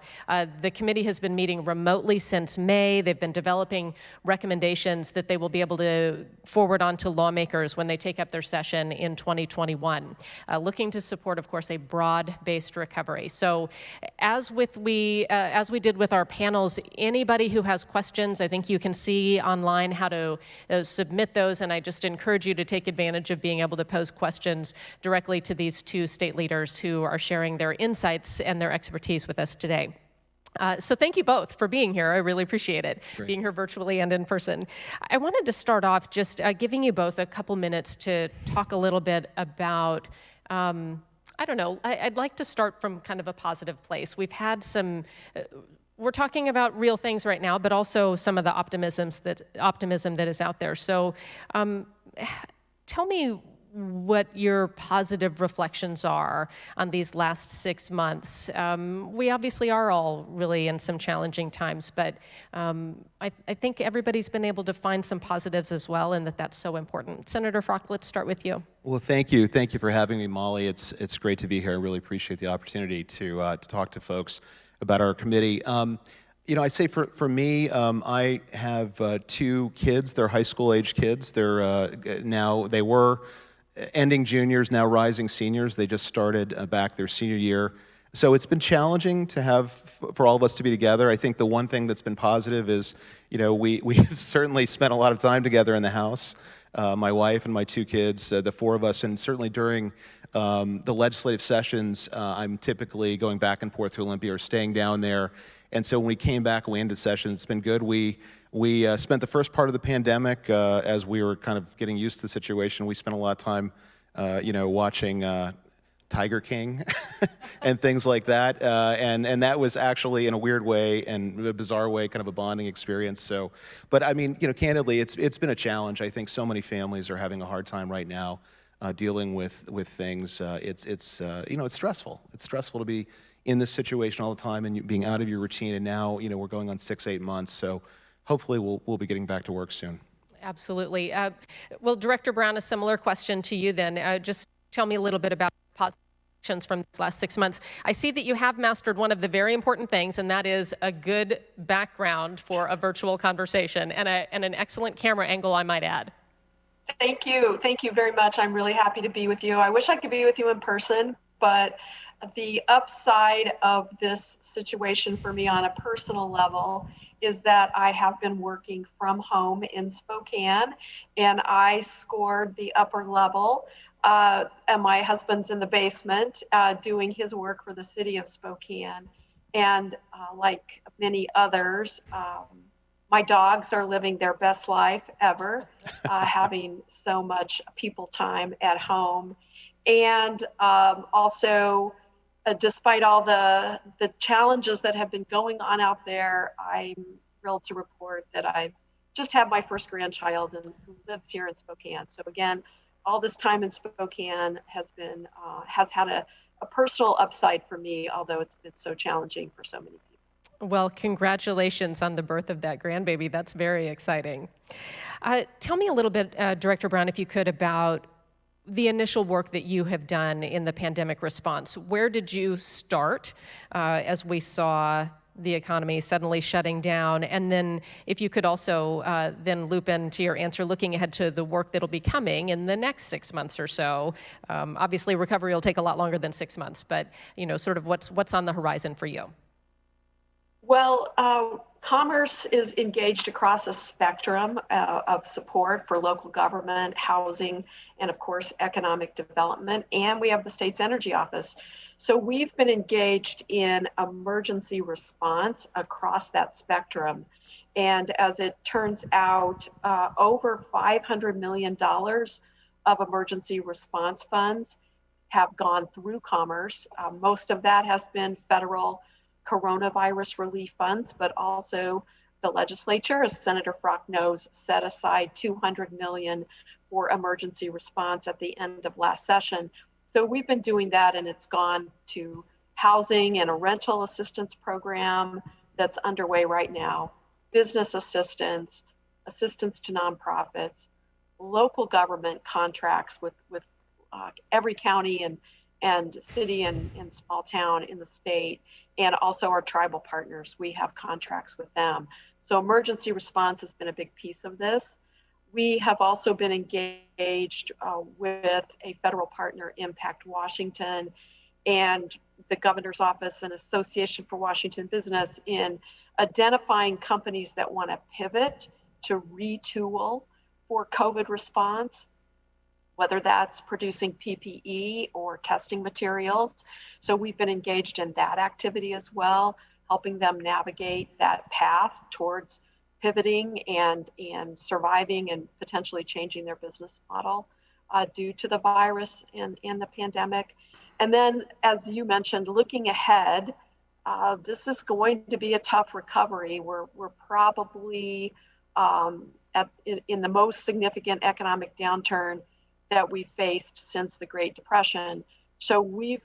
The committee has been meeting remotely since May. They've been developing recommendations that they will be able to forward on to lawmakers when they take up their session in 2021, looking to support, of course, a broad-based recovery. So as we did with our panels, anybody who has questions, I think you can see online how to submit those, and I just encourage you to take advantage of being able to pose questions directly to these two state leaders who are sharing their insights and their expertise with us today. So thank you both for being here. I really appreciate it, being here virtually and in person. I wanted to start off just giving you both a couple minutes to talk a little bit about, I don't know, I'd like to start from kind of a positive place. We've had some, we're talking about real things right now, but also some of the optimism that is out there. So tell me what your positive reflections are on these last 6 months. We obviously are all really in some challenging times, but I think everybody's been able to find some positives as well, and that's so important. Senator Frocht, let's start with you. Well, thank you. Thank you for having me, Molly. It's great to be here. I really appreciate the opportunity to talk to folks about our committee. You know, I'd say for me, I have 2 kids. They're high school age kids. They're they were ending juniors, now rising seniors. They just started back their senior year. So it's been challenging to have, for all of us to be together. I think the one thing that's been positive is, you know, we've certainly spent a lot of time together in the house, my wife and my 2 kids, the 4 of us, and certainly during the legislative sessions, I'm typically going back and forth to Olympia or staying down there. And so when we came back and we ended session, it's been good. We spent the first part of the pandemic as we were kind of getting used to the situation. We spent a lot of time, you know, watching Tiger King and things like that. And that was actually, in a weird way and a bizarre way, kind of a bonding experience. So, but I mean, you know, candidly, it's been a challenge. I think so many families are having a hard time right now dealing with things. It's you know, it's stressful. It's stressful to be in this situation all the time and being out of your routine. And now, you know, we're going on 6-8 months. So hopefully we'll be getting back to work soon. Absolutely. Well, Director Brown, a similar question to you then. Just tell me a little bit about positions from these last 6 months. I see that you have mastered one of the very important things, and that is a good background for a virtual conversation and an excellent camera angle, I might add. Thank you. Thank you very much. I'm really happy to be with you. I wish I could be with you in person, but the upside of this situation for me on a personal level is that I have been working from home in Spokane, and I scored the upper level, and my husband's in the basement doing his work for the city of Spokane. And like many others, my dogs are living their best life ever, having so much people time at home. And also, despite all the challenges that have been going on out there, I'm thrilled to report that I've just had my first grandchild and who lives here in Spokane. So again, all this time in Spokane has been has had a personal upside for me, although it's been so challenging for so many people. Well, congratulations on the birth of that grandbaby. That's very exciting. Tell me a little bit, Director Brown, if you could, about the initial work that you have done in the pandemic response. Where did you start as we saw the economy suddenly shutting down? And then if you could also then loop into your answer looking ahead to the work that'll be coming in the next 6 months or so. Obviously, recovery will take a lot longer than 6 months, but you know, sort of what's on the horizon for you? Well, Commerce is engaged across a spectrum of support for local government, housing, and of course, economic development. And we have the state's energy office. So we've been engaged in emergency response across that spectrum. And as it turns out, over $500 million of emergency response funds have gone through Commerce. Most of that has been federal coronavirus relief funds, but also the legislature, as Senator Frock knows, set aside $200 million for emergency response at the end of last session. So we've been doing that, and it's gone to housing and a rental assistance program that's underway right now, business assistance, assistance to nonprofits, local government contracts with every county and city and small town in the state, and also our tribal partners. We have contracts with them. So emergency response has been a big piece of this. We have also been engaged with a federal partner, Impact Washington, and the governor's office and Association for Washington Business in identifying companies that want to pivot to retool for COVID response, whether that's producing PPE or testing materials. So we've been engaged in that activity as well, helping them navigate that path towards pivoting and surviving and potentially changing their business model due to the virus and the pandemic. And then, as you mentioned, looking ahead, this is going to be a tough recovery. We're probably in the most significant economic downturn that we faced since the Great Depression. So we've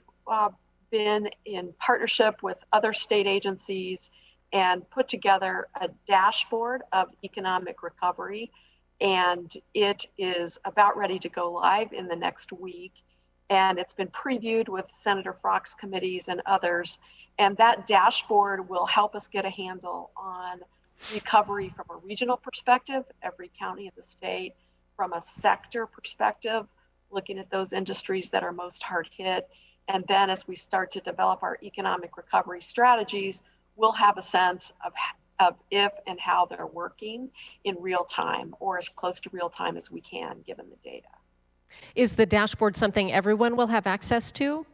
been in partnership with other state agencies and put together a dashboard of economic recovery. And it is about ready to go live in the next week. And it's been previewed with Senator Frock's committees and others. And that dashboard will help us get a handle on recovery from a regional perspective, every county of the state, from a sector perspective, looking at those industries that are most hard hit. And then as we start to develop our economic recovery strategies, we'll have a sense of if and how they're working in real time, or as close to real time as we can, given the data. Is the dashboard something everyone will have access to?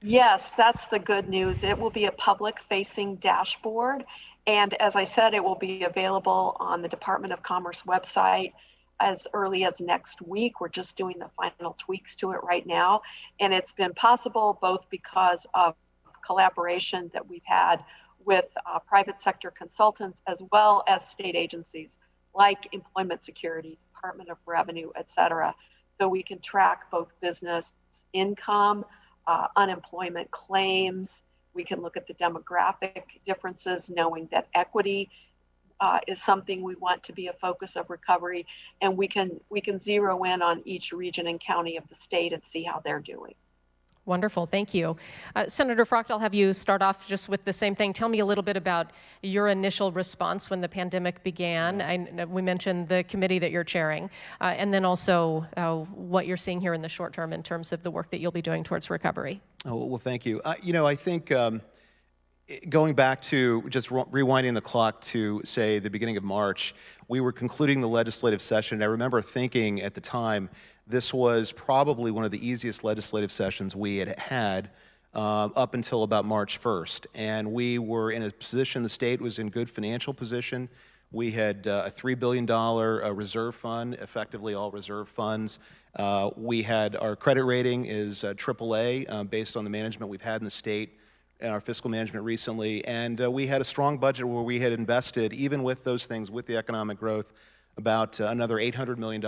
Yes, that's the good news. It will be a public-facing dashboard. And as I said, it will be available on the Department of Commerce website as early as next week. We're just doing the final tweaks to it right now. And it's been possible both because of collaboration that we've had with private sector consultants, as well as state agencies like Employment Security, Department of Revenue, et cetera. So we can track both business income, unemployment claims. We can look at the demographic differences, knowing that equity is something we want to be a focus of recovery, and we can zero in on each region and county of the state and see how they're doing. Wonderful, thank you. Senator Frock, I'll have you start off just with the same thing. Tell me a little bit about your initial response when the pandemic began. We mentioned the committee that you're chairing, and then also what you're seeing here in the short term in terms of the work that you'll be doing towards recovery. Oh, well, thank you. I think going back to just rewinding the clock to, say, the beginning of March, we were concluding the legislative session. I remember thinking at the time, this was probably one of the easiest legislative sessions we had had up until about March 1st. And we were in a position, the state was in good financial position. We had a $3 billion reserve fund, effectively all reserve funds. We had our credit rating is AAA based on the management we've had in the state and our fiscal management recently. And we had a strong budget where we had invested, even with those things, with the economic growth, about another $800 million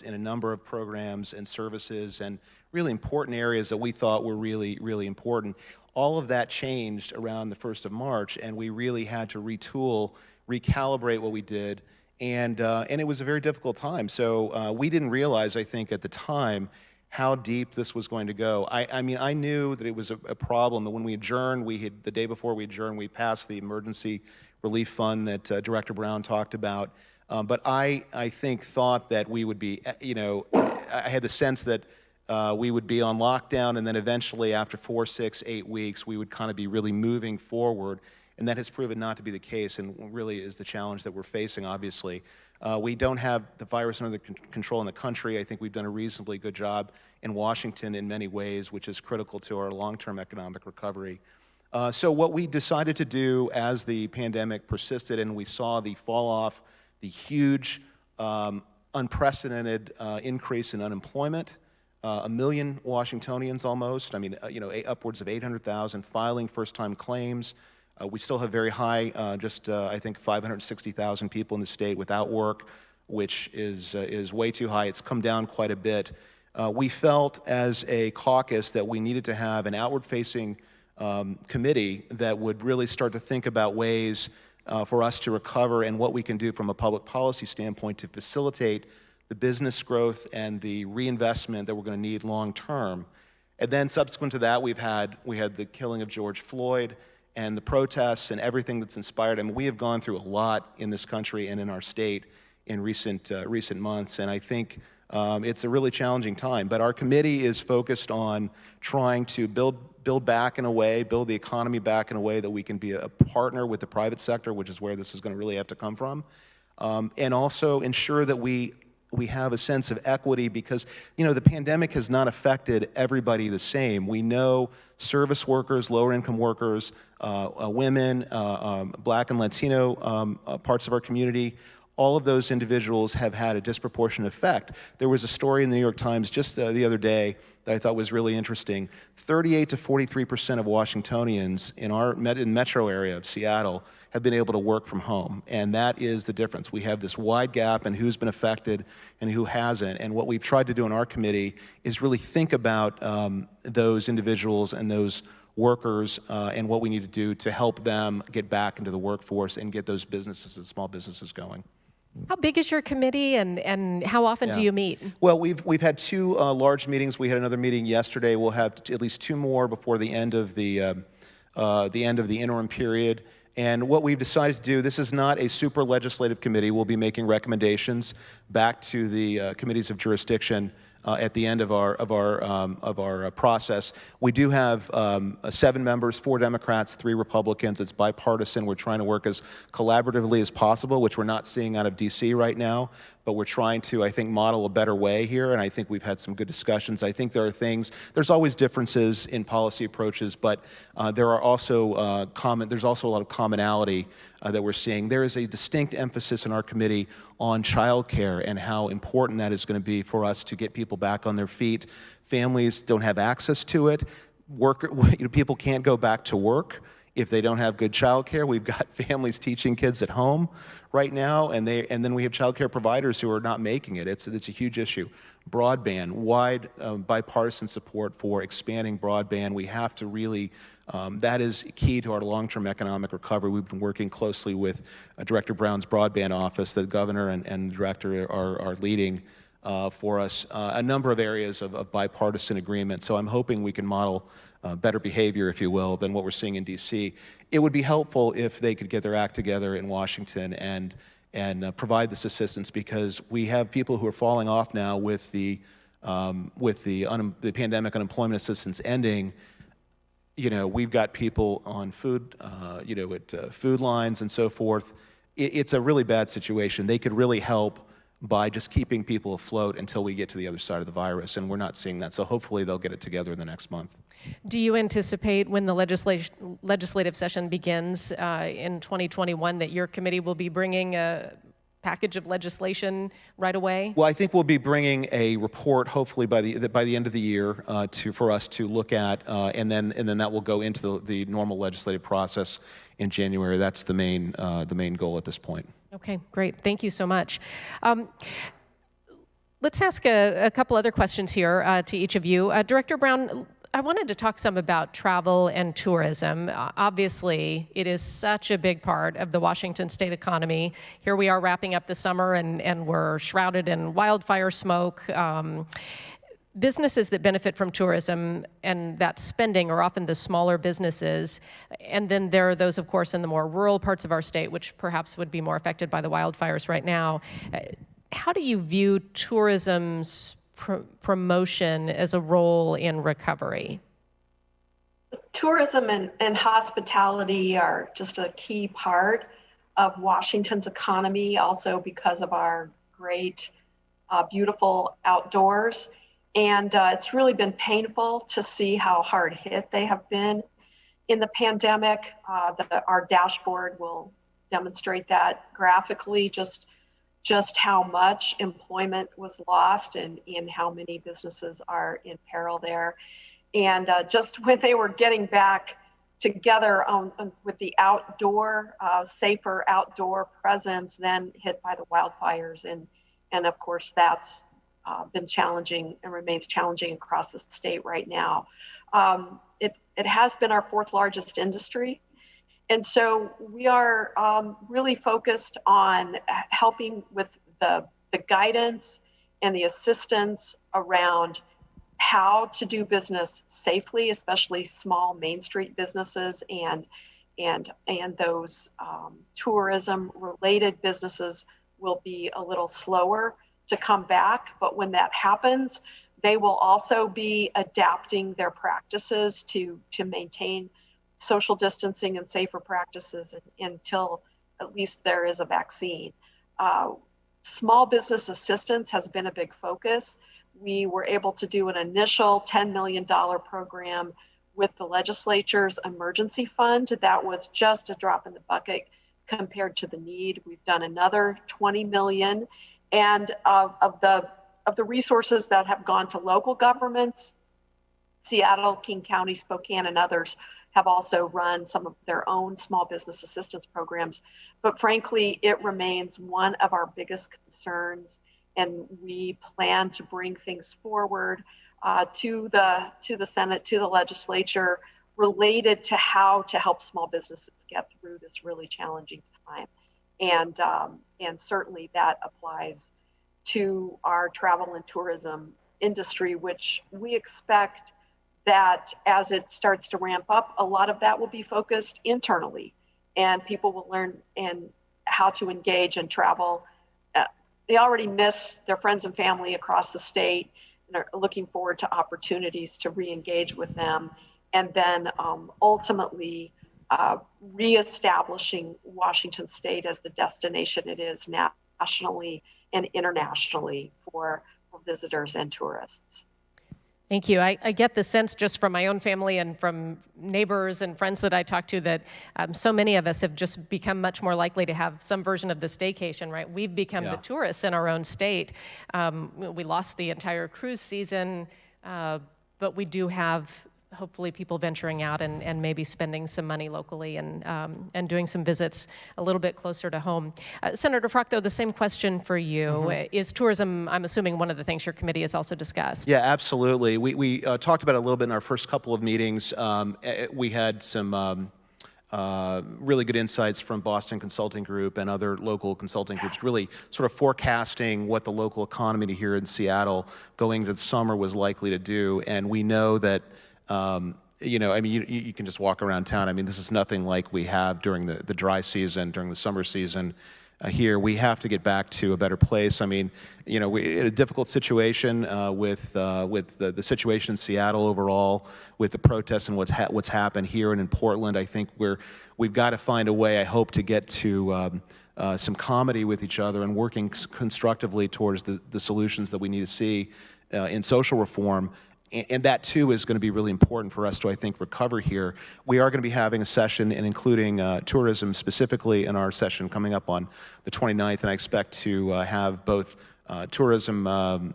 in a number of programs and services and really important areas that we thought were really, really important. All of that changed around the 1st of March, and we really had to retool, recalibrate what we did, and it was a very difficult time. So we didn't realize, I think, at the time, how deep this was going to go. I mean, I knew that it was a problem. That when we adjourned, the day before we adjourned, we passed the emergency relief fund that Director Brown talked about. But I thought that we would be, I had the sense that we would be on lockdown, and then eventually after 4, 6, 8 weeks, we would kind of be really moving forward. and that has proven not to be the case, and really is the challenge that we're facing, obviously. We don't have the virus under control in the country. I think we've done a reasonably good job in Washington in many ways, which is critical to our long-term economic recovery. So what we decided to do as the pandemic persisted and we saw the fall off, the huge, unprecedented increase in unemployment, 1 million Washingtonians almost, I mean, upwards of 800,000 filing first-time claims. We still have very high, I think 560,000 people in the state without work, which is way too high. It's come down quite a bit. We felt as a caucus that we needed to have an outward-facing committee that would really start to think about ways for us to recover and what we can do from a public policy standpoint to facilitate the business growth and the reinvestment that we're going to need long term. And then subsequent to that, we had the killing of George Floyd and the protests and everything that's inspired. I mean, we have gone through a lot in this country and in our state in recent months, and I think it's a really challenging time. But our committee is focused on trying to build back in a way, build the economy back in a way that we can be a partner with the private sector, which is where this is going to really have to come from, and also ensure that we have a sense of equity because, the pandemic has not affected everybody the same. We know service workers, lower income workers, women, Black and Latino parts of our community, all of those individuals have had a disproportionate effect. There was a story in the New York Times just the other day that I thought was really interesting. 38 to 43% of Washingtonians in our metro area of Seattle have been able to work from home, and that is the difference. We have this wide gap in who's been affected and who hasn't, and what we've tried to do in our committee is really think about those individuals and those workers and what we need to do to help them get back into the workforce and get those businesses and small businesses going. How big is your committee, and how often do you meet? Well, we've had 2 large meetings. We had another meeting yesterday. We'll have at least 2 more before the end of the interim period. And what we've decided to do, this is not a super legislative committee. We'll be making recommendations back to the committees of jurisdiction at the end of our process. We do have 7 members, 4 Democrats, 3 Republicans. It's bipartisan. We're trying to work as collaboratively as possible, which we're not seeing out of D.C. right now. But we're trying to, I think, model a better way here, and I think we've had some good discussions. I think there are things, there's always differences in policy approaches, but there are also there's also a lot of commonality that we're seeing. There is a distinct emphasis in our committee on childcare and how important that is going to be for us to get people back on their feet. Families don't have access to it. People can't go back to work if they don't have good childcare. We've got families teaching kids at home right now, and then we have childcare providers who are not making it. It's a huge issue. Broadband, wide bipartisan support for expanding broadband. We have to really, that is key to our long-term economic recovery. We've been working closely with Director Brown's broadband office that the governor and the director are leading for us, a number of areas of bipartisan agreement. So I'm hoping we can model better behavior, if you will, than what we're seeing in D.C. It would be helpful if they could get their act together in Washington and provide this assistance, because we have people who are falling off now with the pandemic unemployment assistance ending. We've got people on food, at food lines and so forth. It's a really bad situation. They could really help by just keeping people afloat until we get to the other side of the virus, and we're not seeing that. So hopefully they'll get it together in the next month. Do you anticipate when the legislative session begins in 2021 that your committee will be bringing a package of legislation right away? Well, I think we'll be bringing a report, hopefully by the end of the year, for us to look at, and then that will go into the normal legislative process in January. That's the main goal at this point. Okay, great. Thank you so much. Let's ask a couple other questions here to each of you. Director Brown, I wanted to talk some about travel and tourism. Obviously, it is such a big part of the Washington state economy. Here we are wrapping up the summer and we're shrouded in wildfire smoke. Businesses that benefit from tourism and that spending are often the smaller businesses. And then there are those, of course, in the more rural parts of our state, which perhaps would be more affected by the wildfires right now. How do you view tourism's promotion as a role in recovery? tourism and hospitality are just a key part of Washington's economy, also because of our great, beautiful outdoors. And it's really been painful to see how hard hit they have been in the pandemic. Our dashboard will demonstrate that graphically, just how much employment was lost and how many businesses are in peril there. And just when they were getting back together with the outdoor, safer outdoor presence, then hit by the wildfires. And of course, that's been challenging and remains challenging across the state right now. It has been our fourth largest industry. And so we are really focused on helping with the guidance and the assistance around how to do business safely, especially small Main Street businesses and those tourism related businesses will be a little slower to come back. But when that happens, they will also be adapting their practices to maintain social distancing and safer practices until at least there is a vaccine. Small business assistance has been a big focus. We were able to do an initial $10 million program with the legislature's emergency fund. That was just a drop in the bucket compared to the need. We've done another 20 million. And of the resources that have gone to local governments, Seattle, King County, Spokane, and others have also run some of their own small business assistance programs. But frankly, it remains one of our biggest concerns, and we plan to bring things forward to the Senate, to the legislature, related to how to help small businesses get through this really challenging time. And certainly that applies to our travel and tourism industry, which we expect that as it starts to ramp up, a lot of that will be focused internally, and people will learn how to engage and travel. They already miss their friends and family across the state and are looking forward to opportunities to re-engage with them. And then ultimately reestablishing Washington State as the destination it is nationally and internationally for visitors and tourists. Thank you. I get the sense just from my own family and from neighbors and friends that I talk to that so many of us have just become much more likely to have some version of the staycation, right? We've become the tourists in our own state. We lost the entire cruise season, but we do have hopefully people venturing out and maybe spending some money locally and doing some visits a little bit closer to home. Senator Frocko, the same question for you. Mm-hmm. Is tourism, I'm assuming, one of the things your committee has also discussed? Yeah, absolutely. We talked about it a little bit in our first couple of meetings. We had some really good insights from Boston Consulting Group and other local consulting groups, really sort of forecasting what the local economy here in Seattle going into the summer was likely to do. And we know that you can just walk around town. I mean, this is nothing like we have during the dry season, during the summer season here. We have to get back to a better place. I mean, we're in a difficult situation with the situation in Seattle overall, with the protests and what's happened here and in Portland. I think we've got to find a way, I hope, to get to some comedy with each other and working constructively towards the solutions that we need to see in social reform. And that, too, is going to be really important for us to, I think, recover here. We are going to be having a session and including tourism specifically in our session coming up on the 29th, and I expect to have both tourism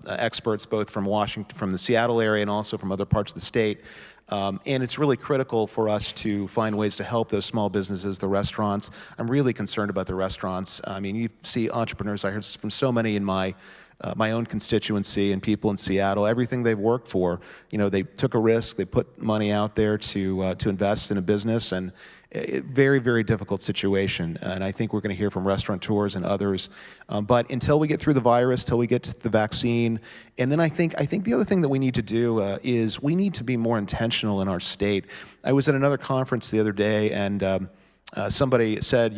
experts, both from Washington, from the Seattle area, and also from other parts of the state. And it's really critical for us to find ways to help those small businesses, the restaurants. I'm really concerned about the restaurants. I mean, you see entrepreneurs, I heard from so many in my own constituency and people in Seattle, everything they've worked for, they took a risk, they put money out there to invest in a business, and very, very difficult situation. And I think we're going to hear from restaurateurs and others. But until we get through the virus, till we get to the vaccine, and then I think the other thing that we need to do is we need to be more intentional in our state. I was at another conference the other day, and somebody said,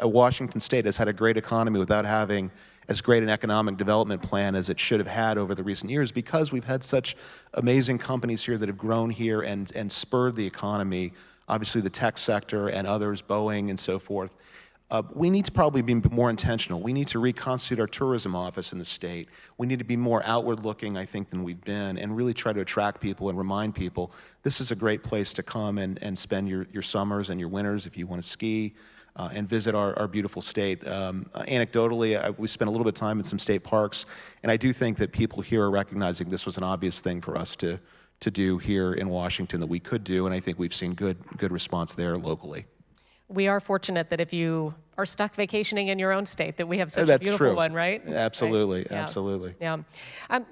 Washington State has had a great economy without having as great an economic development plan as it should have had over the recent years, because we've had such amazing companies here that have grown here and spurred the economy, obviously the tech sector and others, Boeing and so forth. We need to probably be more intentional. We need to reconstitute our tourism office in the state. We need to be more outward looking, I think, than we've been, and really try to attract people and remind people this is a great place to come and spend your summers and your winters if you want to ski and visit our beautiful state. Anecdotally, we spent a little bit of time in some state parks, and I do think that people here are recognizing this was an obvious thing for us to do here in Washington that we could do, and I think we've seen good response there locally. We are fortunate that if you are stuck vacationing in your own state, that we have such a beautiful one, right? Absolutely, right? Yeah. Absolutely. Yeah.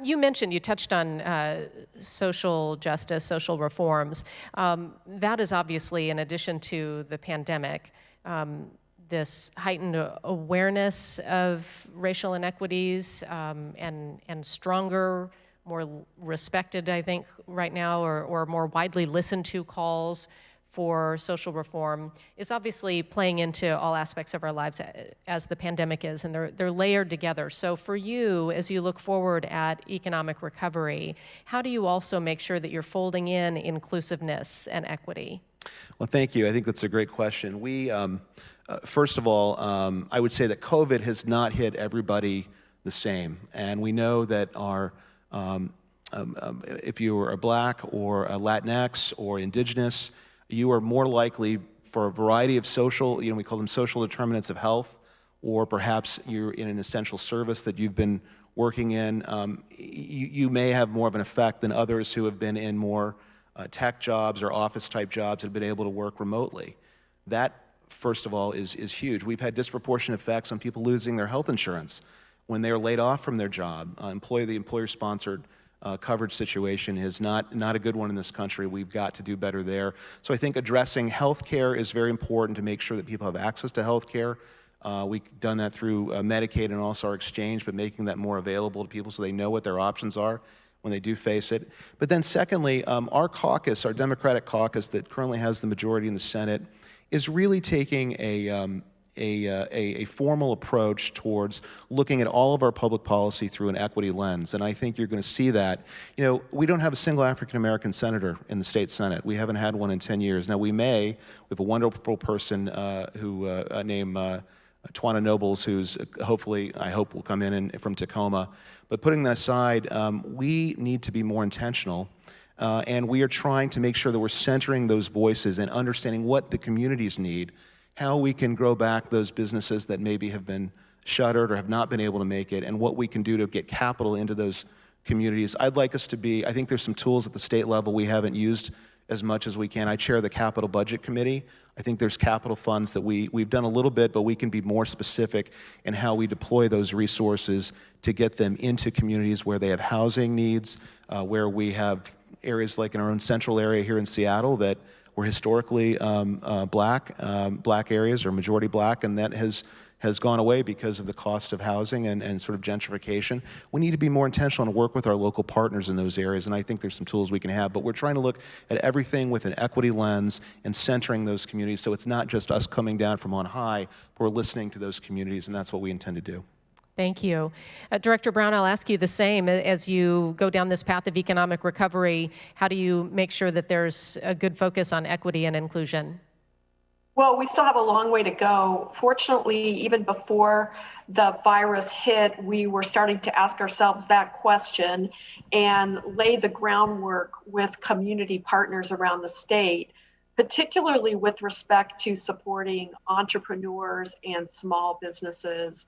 You touched on social justice, social reforms. That is obviously, in addition to the pandemic, this heightened awareness of racial inequities and stronger, more respected, I think, right now, or more widely listened to calls for social reform is obviously playing into all aspects of our lives as the pandemic is, and they're layered together. So for you, as you look forward at economic recovery, how do you also make sure that you're folding in inclusiveness and equity? Well, thank you. I think that's a great question. We, first of all, I would say that COVID has not hit everybody the same, and we know that if you are a Black or a Latinx or Indigenous, you are more likely for a variety of social, we call them social determinants of health, or perhaps you're in an essential service that you've been working in, you may have more of an effect than others who have been in more tech jobs or office type jobs and have been able to work remotely. That, first of all, is huge. We've had disproportionate effects on people losing their health insurance when they are laid off from their job. The employer-sponsored coverage situation is not a good one in this country. We've got to do better there. So I think addressing health care is very important to make sure that people have access to health care. We've done that through Medicaid and also our exchange, but making that more available to people so they know what their options are when they do face it. But then secondly, our caucus, our Democratic caucus that currently has the majority in the Senate, is really taking a formal approach towards looking at all of our public policy through an equity lens. And I think you're going to see that. We don't have a single African-American senator in the state Senate. We haven't had one in 10 years. Now, we have a wonderful person named Tawana Nobles, who's I hope will come in from Tacoma. But putting that aside, we need to be more intentional. And we are trying to make sure that we're centering those voices and understanding what the communities need, how we can grow back those businesses that maybe have been shuttered or have not been able to make it, and what we can do to get capital into those communities. I'd like us to I think there's some tools at the state level we haven't used as much as we can. I chair the Capital Budget Committee. I think there's capital funds that we've done a little bit, but we can be more specific in how we deploy those resources to get them into communities where they have housing needs, where we have areas like in our own central area here in Seattle that were historically black areas or majority black, and that has gone away because of the cost of housing and sort of gentrification. We need to be more intentional and work with our local partners in those areas, and I think there's some tools we can have, but we're trying to look at everything with an equity lens and centering those communities so it's not just us coming down from on high, but we're listening to those communities, and that's what we intend to do. Thank you. Director Brown, I'll ask you the same. As you go down this path of economic recovery, how do you make sure that there's a good focus on equity and inclusion? Well, we still have a long way to go. Fortunately, even before the virus hit, we were starting to ask ourselves that question and lay the groundwork with community partners around the state, particularly with respect to supporting entrepreneurs and small businesses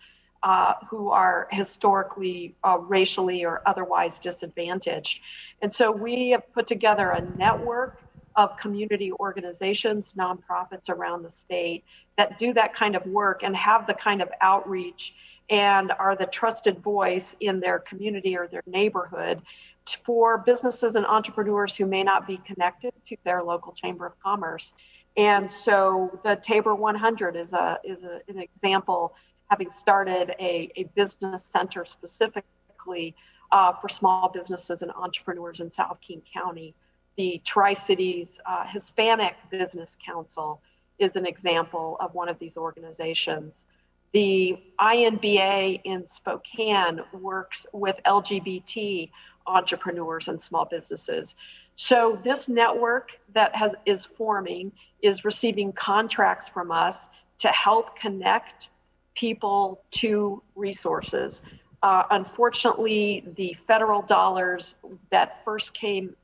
who are historically, racially, or otherwise disadvantaged. And so we have put together a network of community organizations, nonprofits around the state that do that kind of work and have the kind of outreach and are the trusted voice in their community or their neighborhood for businesses and entrepreneurs who may not be connected to their local chamber of commerce. And so the Tabor 100 is an example, having started a business center specifically for small businesses and entrepreneurs in South King County. The Tri-Cities Hispanic Business Council is an example of one of these organizations. The INBA in Spokane works with LGBT entrepreneurs and small businesses. So this network that is forming is receiving contracts from us to help connect people to resources. Unfortunately, the federal dollars that first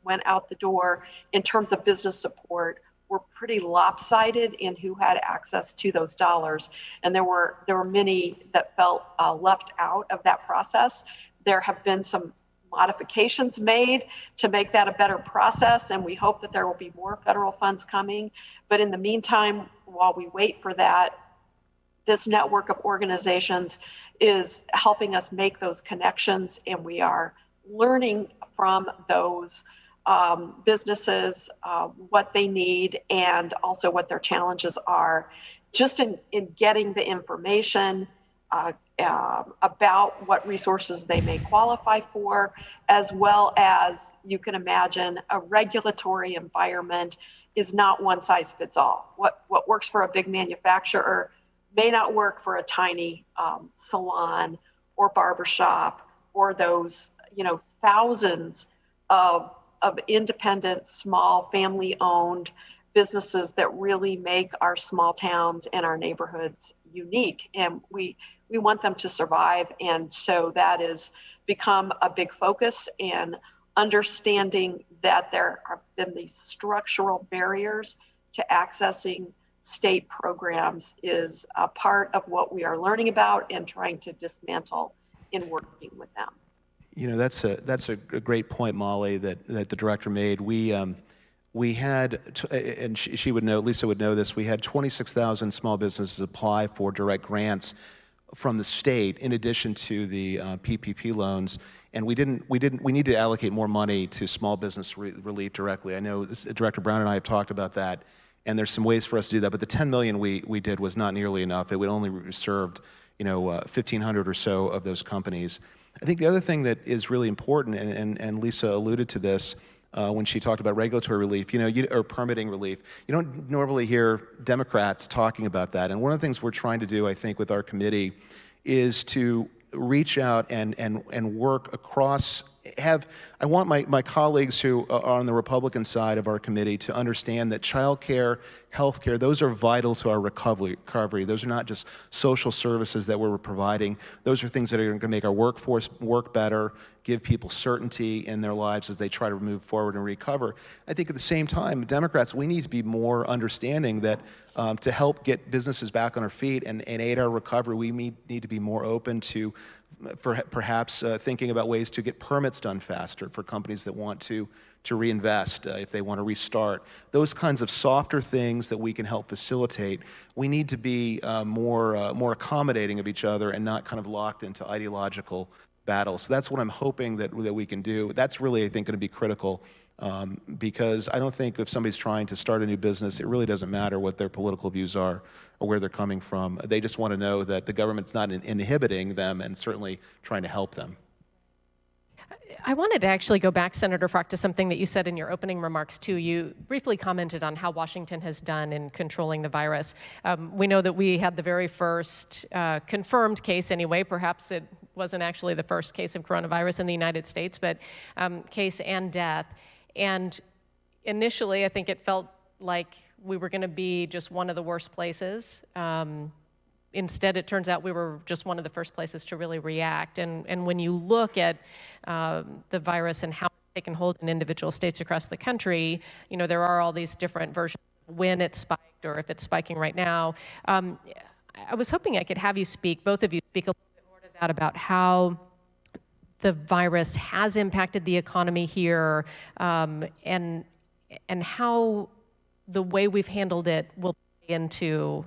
went out the door in terms of business support were pretty lopsided in who had access to those dollars. And there were many that felt left out of that process. There have been some modifications made to make that a better process, and we hope that there will be more federal funds coming. But in the meantime, while we wait for that, this network of organizations is helping us make those connections, and we are learning from those businesses what they need and also what their challenges are, just in getting the information about what resources they may qualify for, as well as, you can imagine, a regulatory environment is not one size fits all. What works for a big manufacturer may not work for a tiny salon or barbershop or those, thousands of independent, small, family-owned businesses that really make our small towns and our neighborhoods unique. And we want them to survive. And so that has become a big focus, and understanding that there have been these structural barriers to accessing state programs is a part of what we are learning about and trying to dismantle in working with them. That's a great point, Molly, that the director made. We had, and she would know, Lisa would know this, we had 26,000 small businesses apply for direct grants from the state in addition to the PPP loans. And we need to allocate more money to small business relief directly. I know Director Brown and I have talked about that, and there's some ways for us to do that, but the 10 million we did was not nearly enough. It would only served 1,500 or so of those companies. I think the other thing that is really important, and Lisa alluded to this when she talked about regulatory relief, or permitting relief. You don't normally hear Democrats talking about that. And one of the things we're trying to do, I think, with our committee is to reach out and work across. I want my colleagues who are on the Republican side of our committee to understand that childcare, healthcare, those are vital to our recovery. Those are not just social services that we're providing. Those are things that are going to make our workforce work better, give people certainty in their lives as they try to move forward and recover. I think at the same time, Democrats, we need to be more understanding that to help get businesses back on our feet and aid our recovery, we need to be more open to perhaps thinking about ways to get permits done faster for companies that want to reinvest, if they want to restart. Those kinds of softer things that we can help facilitate. We need to be more accommodating of each other and not kind of locked into ideological battles. So that's what I'm hoping that we can do. That's really, I think, going to be critical because I don't think if somebody's trying to start a new business, it really doesn't matter what their political views are or where they're coming from. They just want to know that the government's not inhibiting them and certainly trying to help them. I wanted to actually go back, Senator Frock, to something that you said in your opening remarks, too. You briefly commented on how Washington has done in controlling the virus. We know that we had the very first confirmed case anyway. Perhaps it wasn't actually the first case of coronavirus in the United States, but case and death. And initially, I think it felt like we were going to be just one of the worst places. Instead, it turns out we were just one of the first places to really react. And when you look at the virus and how it's taken hold in individual states across the country, there are all these different versions of when it spiked or if it's spiking right now. I was hoping I could have you speak, both of you speak a little bit more to that about how the virus has impacted the economy here and how the way we've handled it will play into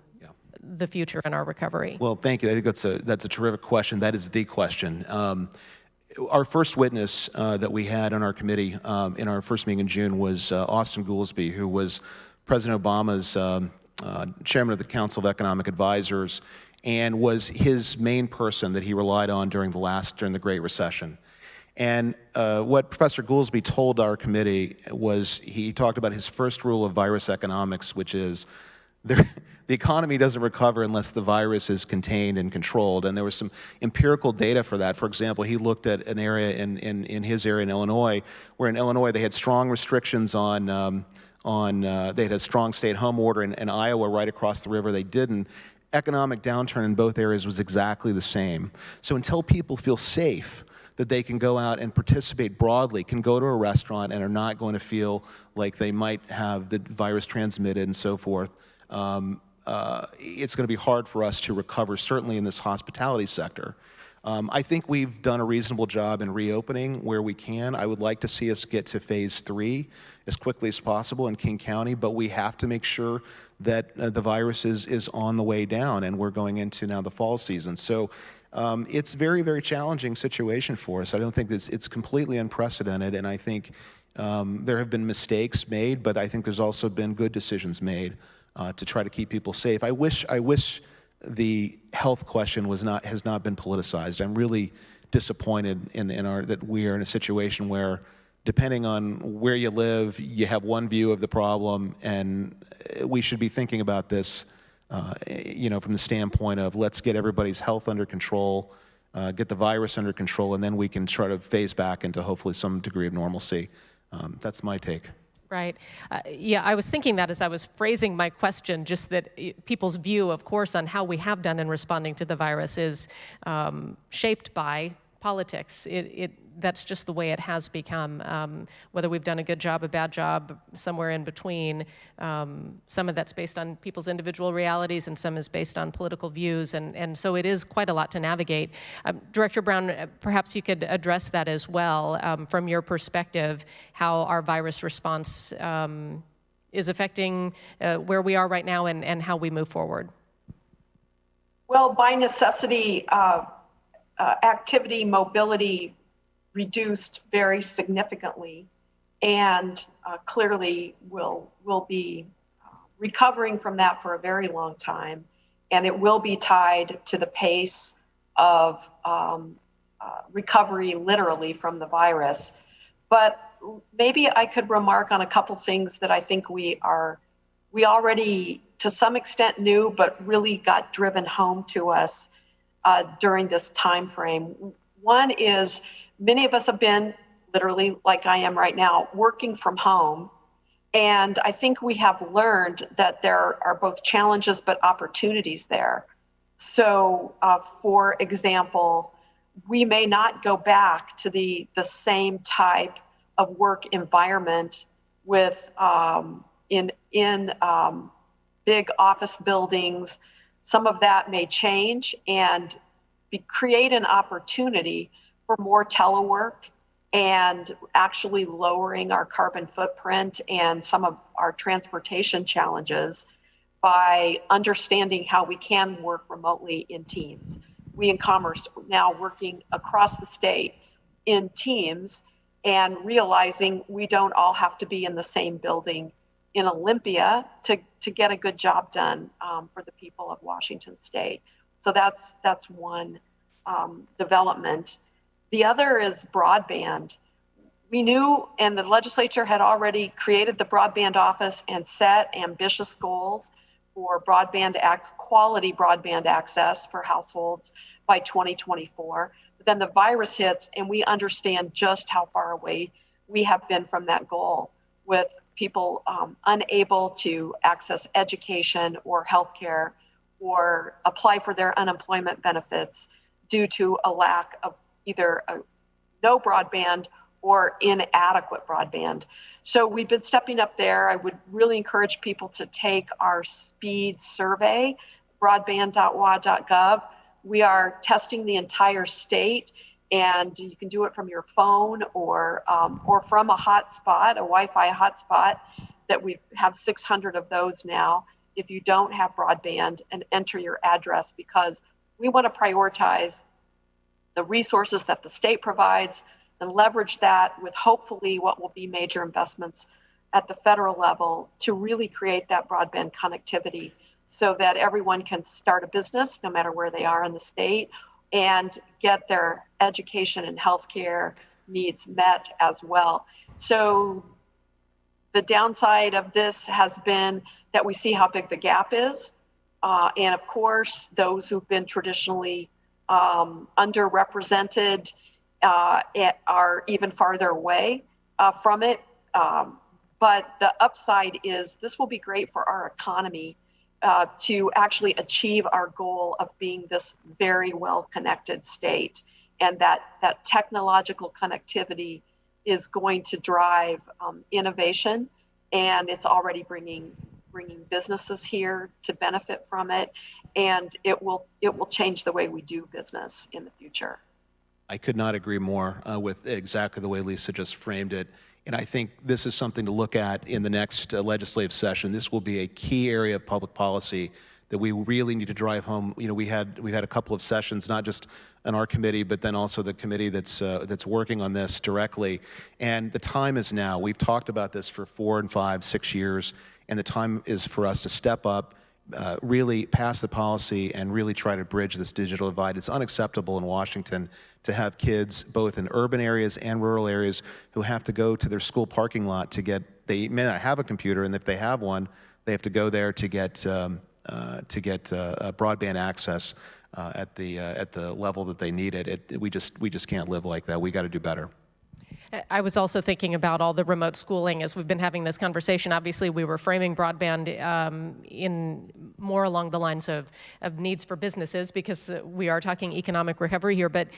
the future in our recovery. Well, thank you. I think that's a terrific question. That is the question. Our first witness that we had on our committee in our first meeting in June was Austin Goolsbee, who was President Obama's chairman of the Council of Economic Advisors, and was his main person that he relied on during the Great Recession. And what Professor Goolsbee told our committee was he talked about his first rule of virus economics, which is the economy doesn't recover unless the virus is contained and controlled. And there was some empirical data for that. For example, he looked at an area in his area in Illinois, where in Illinois they had strong restrictions on they had a strong stay-at-home order. In Iowa, right across the river, they didn't. Economic downturn in both areas was exactly the same. So until people feel safe that they can go out and participate broadly, can go to a restaurant and are not going to feel like they might have the virus transmitted and so forth, it's going to be hard for us to recover, certainly in this hospitality sector. I think we've done a reasonable job in reopening where we can. I would like to see us get to phase 3 as quickly as possible in King County, but we have to make sure that the virus is on the way down, and we're going into now the fall season. So it's a very, very challenging situation for us. I don't think it's completely unprecedented, and I think there have been mistakes made, but I think there's also been good decisions made to try to keep people safe. I wish the health question has not been politicized. I'm really disappointed that we are in a situation where, depending on where you live, you have one view of the problem, and we should be thinking about this, from the standpoint of let's get everybody's health under control, get the virus under control, and then we can try to phase back into hopefully some degree of normalcy. That's my take. Right. Yeah, I was thinking that as I was phrasing my question, just that people's view, of course, on how we have done in responding to the virus is shaped by politics. That's just the way it has become. Whether we've done a good job, a bad job, somewhere in between. Some of that's based on people's individual realities, and some is based on political views, and so it is quite a lot to navigate. Director Brown, perhaps you could address that as well, from your perspective, how our virus response is affecting where we are right now and how we move forward. Well, by necessity, activity, mobility reduced very significantly, and clearly will be recovering from that for a very long time, and it will be tied to the pace of recovery literally from the virus. But maybe I could remark on a couple things that I think we already to some extent knew, but really got driven home to us during this time frame. One is, many of us have been, literally like I am right now, working from home. And I think we have learned that there are both challenges but opportunities there. So for example, we may not go back to the same type of work environment with in big office buildings. Some of that may change and create an opportunity for more telework and actually lowering our carbon footprint and some of our transportation challenges by understanding how we can work remotely in teams. We in Commerce now working across the state in teams and realizing we don't all have to be in the same building in Olympia to get a good job done for the people of Washington State. So that's one development. The other is broadband. We knew, and the legislature had already created the broadband office and set ambitious goals for quality broadband access for households by 2024. But then the virus hits, and we understand just how far away we have been from that goal, with people unable to access education or healthcare or apply for their unemployment benefits due to a lack of either no broadband or inadequate broadband. So we've been stepping up there. I would really encourage people to take our speed survey, broadband.wa.gov. We are testing the entire state, and you can do it from your phone or from a hotspot, a Wi-Fi hotspot, that we have 600 of those now. If you don't have broadband, and enter your address, because we want to prioritize the resources that the state provides and leverage that with hopefully what will be major investments at the federal level to really create that broadband connectivity so that everyone can start a business no matter where they are in the state and get their education and healthcare needs met as well. So The downside of this has been that we see how big the gap is. And of course, those who've been traditionally underrepresented are even farther away from it. But the upside is this will be great for our economy to actually achieve our goal of being this very well-connected state. And that technological connectivity is going to drive innovation, and it's already bringing businesses here to benefit from it, and it will change the way we do business in the future. I could not agree more with exactly the way Lisa just framed it. And I think this is something to look at in the next legislative session. This will be a key area of public policy that we really need to drive home. You know, we've had a couple of sessions, not just on our committee, but then also the committee that's working on this directly. And the time is now. We've talked about this for 4 and 5, 6 years, and the time is for us to step up, really pass the policy, and really try to bridge this digital divide. It's unacceptable in Washington to have kids both in urban areas and rural areas who have to go to their school parking lot to get, they may not have a computer, and if they have one, they have to go there to get broadband access at the level that they need it. We just can't live like that. We got to do better. I was also thinking about all the remote schooling as we've been having this conversation. Obviously, we were framing broadband in more along the lines of needs for businesses because we are talking economic recovery here. But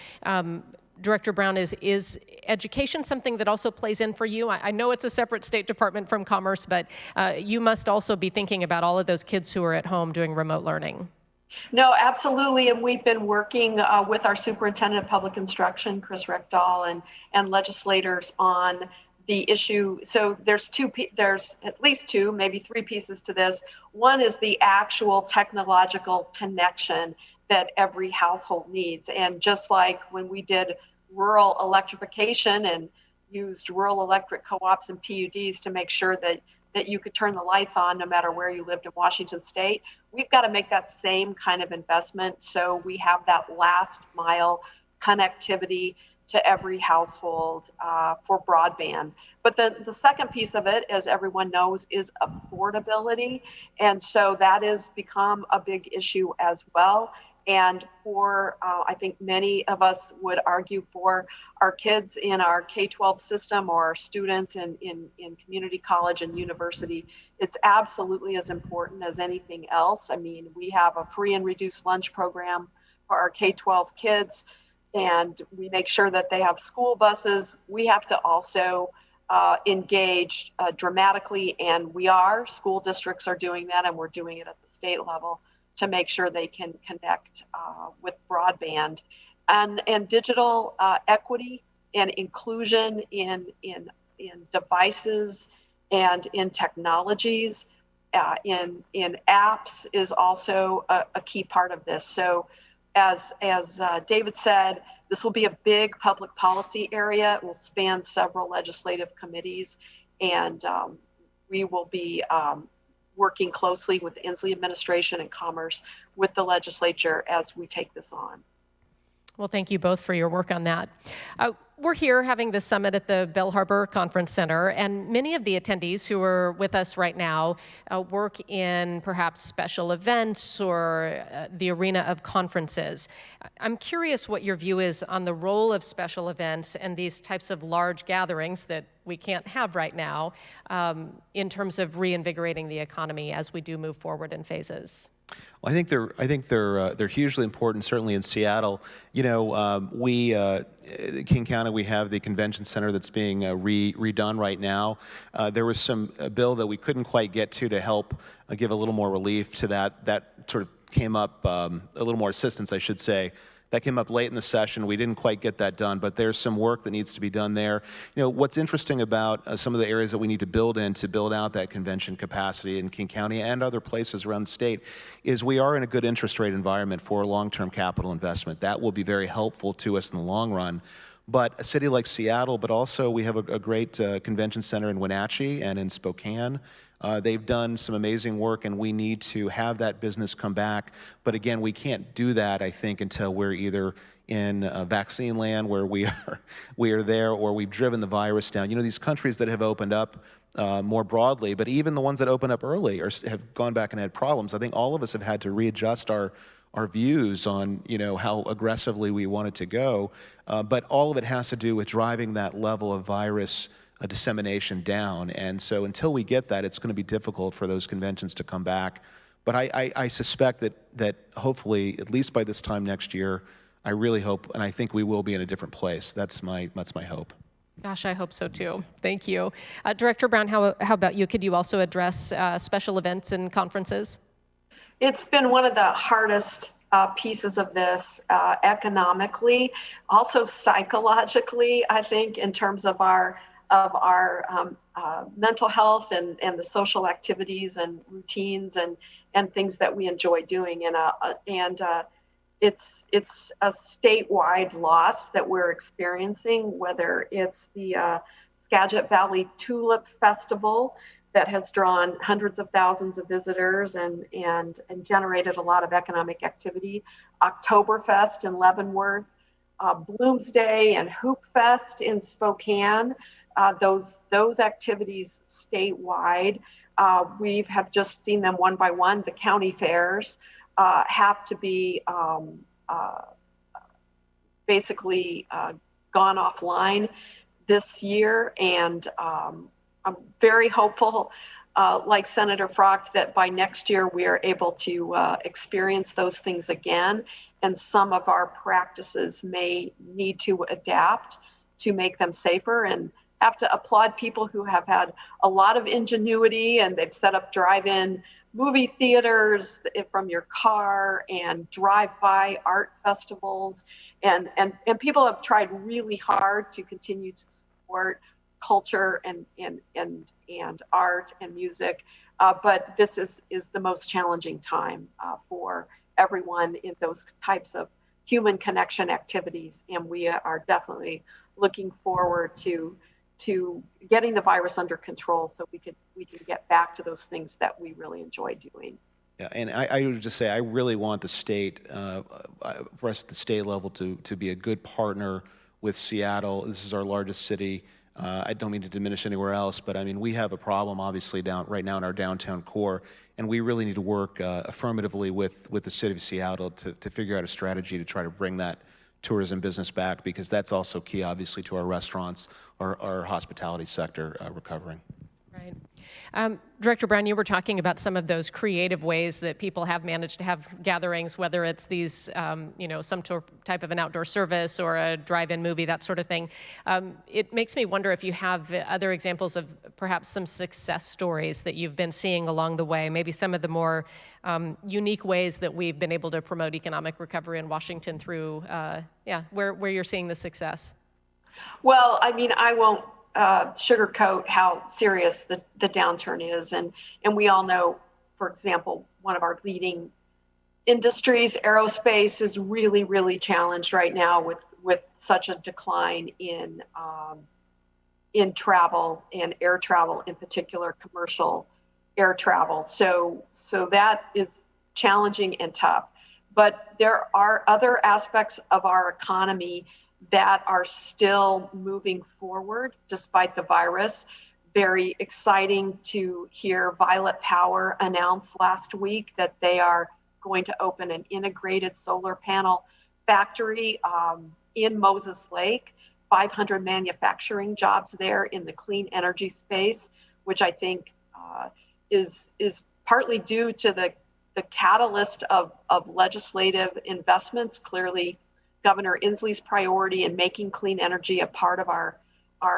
Director Brown, is education something that also plays in for you? I know it's a separate State Department from Commerce, but you must also be thinking about all of those kids who are at home doing remote learning. No, absolutely, and we've been working with our Superintendent of Public Instruction, Chris Reckdahl, and legislators on the issue. So there's at least 2, maybe 3 pieces to this. One is the actual technological connection that every household needs, and just like when we did rural electrification and used rural electric co-ops and PUDs to make sure that you could turn the lights on no matter where you lived in Washington State, we've got to make that same kind of investment so we have that last mile connectivity to every household for broadband. But the second piece of it, as everyone knows, is affordability. And so that has become a big issue as well. And for, I think many of us would argue for our kids in our K-12 system or our students in community college and university, it's absolutely as important as anything else. I mean, we have a free and reduced lunch program for our K-12 kids, and we make sure that they have school buses. We have to also engage dramatically, and school districts are doing that, and we're doing it at the state level, to make sure they can connect with broadband and digital equity and inclusion in devices and in technologies, in apps is also a key part of this. So as David said, this will be a big public policy area. It will span several legislative committees, and we will be working closely with the Inslee administration and Commerce with the legislature as we take this on. Well, thank you both for your work on that. We're here having this summit at the Bell Harbor Conference Center, and many of the attendees who are with us right now work in perhaps special events or the arena of conferences. I'm curious what your view is on the role of special events and these types of large gatherings that we can't have right now in terms of reinvigorating the economy as we do move forward in phases. Well, I think they're hugely important. Certainly in Seattle, you know, King County, we have the convention center that's being redone right now. There was a bill that we couldn't quite get to help give a little more relief to that. That sort of came up, a little more assistance, I should say. That came up late in the session. We didn't quite get that done, but there's some work that needs to be done there. You know, what's interesting about some of the areas that we need to build in to build out that convention capacity in King County and other places around the state is we are in a good interest rate environment for long-term capital investment. That will be very helpful to us in the long run. But a city like Seattle, but also we have a great convention center in Wenatchee and in Spokane. They've done some amazing work, and we need to have that business come back. But again, we can't do that, I think, until we're either in vaccine land where we are there, or we've driven the virus down. You know, these countries that have opened up more broadly, but even the ones that open up early have gone back and had problems. I think all of us have had to readjust our views on how aggressively we want it to go, but all of it has to do with driving that level of virus dissemination down. And so until we get that, it's going to be difficult for those conventions to come back. But I suspect that hopefully, at least by this time next year, I really hope, and I think we will be in a different place. That's my hope. Gosh, I hope so too. Thank you. Director Brown, how about you? Could you also address special events and conferences? It's been one of the hardest pieces of this economically, also psychologically, I think, in terms of our mental health and the social activities and routines and things that we enjoy doing. It's a statewide loss that we're experiencing, whether it's the Skagit Valley Tulip Festival that has drawn hundreds of thousands of visitors and generated a lot of economic activity, Oktoberfest in Leavenworth, Bloomsday and Hoop Fest in Spokane. Those activities statewide, we have just seen them one by one. The county fairs have to be basically gone offline this year, and I'm very hopeful, like Senator Frock, that by next year we are able to experience those things again, and some of our practices may need to adapt to make them safer. And have to applaud people who have had a lot of ingenuity, and they've set up drive-in movie theaters from your car and drive-by art festivals, and people have tried really hard to continue to support culture and art and music, but this is the most challenging time for everyone in those types of human connection activities, and we are definitely looking forward to getting the virus under control so we can get back to those things that we really enjoy doing. Yeah, and I would just say I really want the state, for us at the state level, to be a good partner with Seattle. This is our largest city. I don't mean to diminish anywhere else, but I mean, we have a problem obviously right now in our downtown core, and we really need to work affirmatively with the city of Seattle to figure out a strategy to try to bring that tourism business back, because that's also key obviously to our restaurants, our hospitality sector recovering. Right. Director Brown, you were talking about some of those creative ways that people have managed to have gatherings, whether it's these, some type of an outdoor service or a drive-in movie, that sort of thing. It makes me wonder if you have other examples of perhaps some success stories that you've been seeing along the way, maybe some of the more unique ways that we've been able to promote economic recovery in Washington through, where you're seeing the success. Well, I mean, I won't sugarcoat how serious the downturn is. And we all know, for example, one of our leading industries, aerospace, is really, really challenged right now with such a decline in travel and air travel, in particular, commercial air travel. So that is challenging and tough. But there are other aspects of our economy that are still moving forward despite the virus. Very exciting to hear Violet Power announce last week that they are going to open an integrated solar panel factory in Moses Lake, 500 manufacturing jobs there in the clean energy space, which I think is partly due to the catalyst of legislative investments. Clearly, Governor Inslee's priority in making clean energy a part of our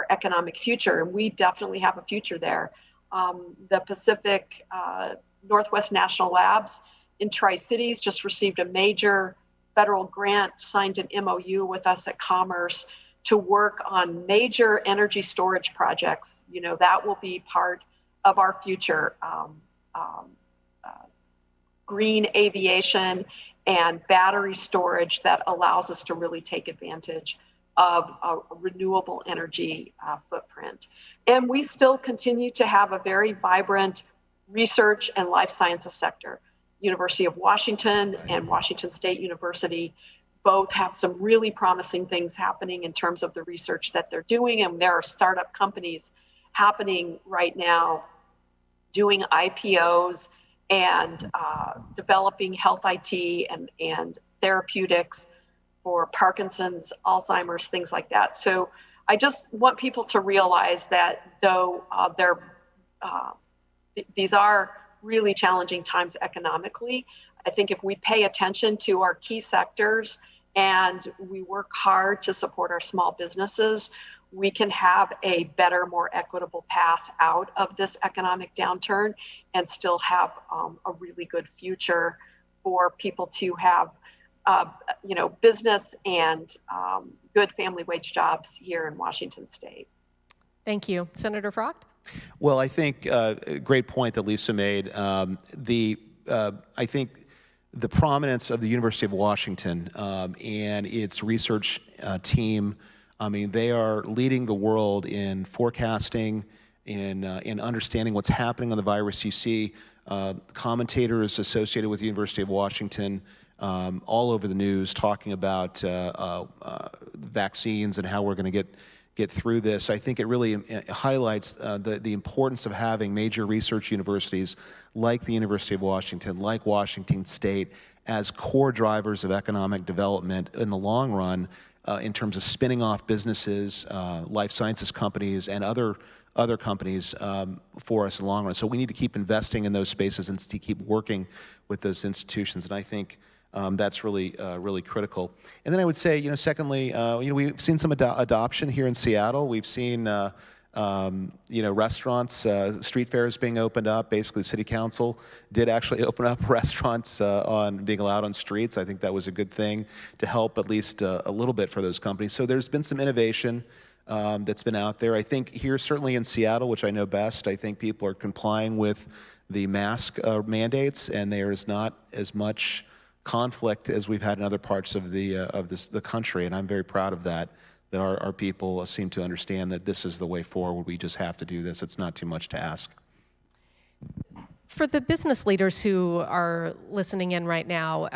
economic future, and we definitely have a future there. The Pacific Northwest National Labs in Tri-Cities just received a major federal grant, signed an MOU with us at Commerce to work on major energy storage projects. You know, that will be part of our future. Green aviation and battery storage that allows us to really take advantage of a renewable energy footprint. And we still continue to have a very vibrant research and life sciences sector. University of Washington and Washington State University both have some really promising things happening in terms of the research that they're doing, and there are startup companies happening right now, doing IPOs and developing health IT and therapeutics for Parkinson's, Alzheimer's, things like that. So I just want people to realize that though these are really challenging times economically, I think if we pay attention to our key sectors and we work hard to support our small businesses, we can have a better, more equitable path out of this economic downturn and still have a really good future for people to have business and good family wage jobs here in Washington State. Thank you. Senator Frocht? Well, I think a great point that Lisa made. I think the prominence of the University of Washington and its research team, I mean, they are leading the world in forecasting, in understanding what's happening on the virus. You see commentators associated with the University of Washington all over the news talking about vaccines and how we're going to get through this. I think it really highlights the importance of having major research universities like the University of Washington, like Washington State, as core drivers of economic development in the long run in terms of spinning off businesses, life sciences companies, and other companies for us in the long run. So we need to keep investing in those spaces and to keep working with those institutions. And I think that's really critical. And then I would say, secondly, we've seen some adoption here in Seattle. We've seen, restaurants, street fairs being opened up. Basically, City Council did actually open up restaurants on being allowed on streets. I think that was a good thing to help at least a little bit for those companies. So there's been some innovation that's been out there. I think here, certainly in Seattle, which I know best, I think people are complying with the mask mandates, and there is not as much conflict as we've had in other parts of the country, and I'm very proud of that our people seem to understand that this is the way forward. We just have to do this. It's not too much to ask. For the business leaders who are listening in right now,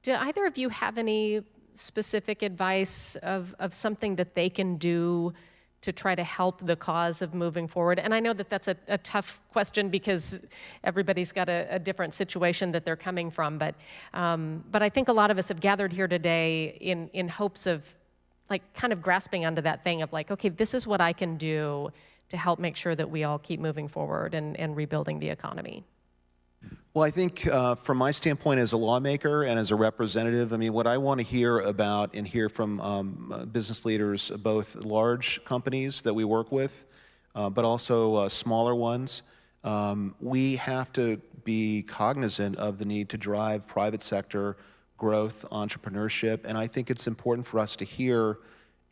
do either of you have any specific advice of something that they can do to try to help the cause of moving forward? And I know that that's a tough question because everybody's got a different situation that they're coming from, but I think a lot of us have gathered here today in hopes of kind of grasping onto that thing of okay, this is what I can do to help make sure that we all keep moving forward and rebuilding the economy. Well, I think from my standpoint as a lawmaker and as a representative, I mean, what I want to hear about and hear from business leaders, both large companies that we work with, but also smaller ones, we have to be cognizant of the need to drive private sector growth, entrepreneurship, and I think it's important for us to hear,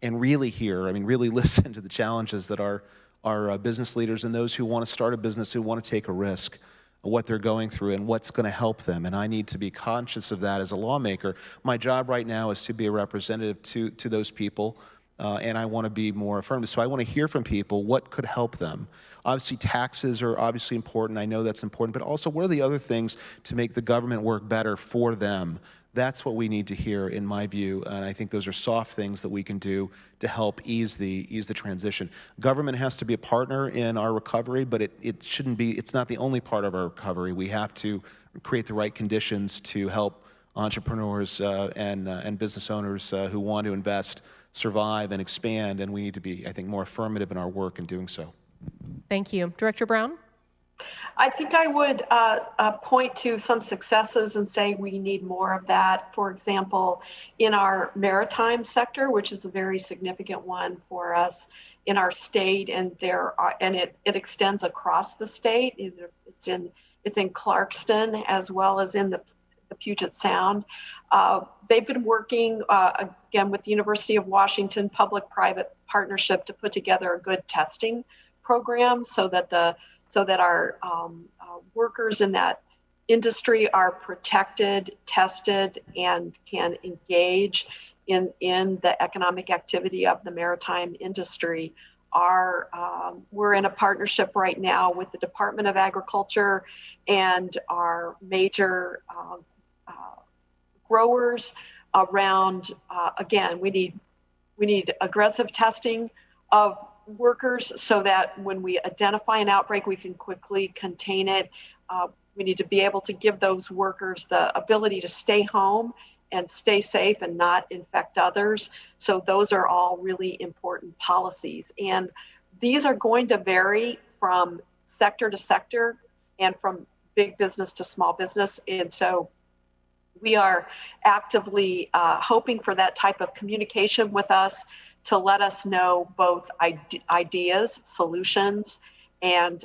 really listen to the challenges that our business leaders and those who want to start a business, who want to take a risk, what they're going through and what's going to help them. And I need to be conscious of that as a lawmaker. My job right now is to be a representative to those people, and I want to be more affirmative. So I want to hear from people what could help them. Obviously, taxes are obviously important. I know that's important. But also, what are the other things to make the government work better for them? That's what we need to hear, in my view, and I think those are soft things that we can do to help ease the transition. Government has to be a partner in our recovery, but it shouldn't be. It's not the only part of our recovery. We have to create the right conditions to help entrepreneurs and business owners who want to invest survive and expand, and we need to be, I think, more affirmative in our work in doing so. Thank you. Director Brown? I think I would point to some successes and say we need more of that. For example, in our maritime sector, which is a very significant one for us in our state, and it extends across the state. It's in Clarkston as well as in the Puget Sound. They've been working again with the University of Washington public-private partnership to put together a good testing program so that our workers in that industry are protected, tested, and can engage in the economic activity of the maritime industry. We're in a partnership right now with the Department of Agriculture and our major growers around, again, we need aggressive testing of workers so that when we identify an outbreak, we can quickly contain it. We need to be able to give those workers the ability to stay home and stay safe and not infect others. So those are all really important policies. And these are going to vary from sector to sector and from big business to small business. And so we are actively hoping for that type of communication with us to let us know both ideas, solutions, and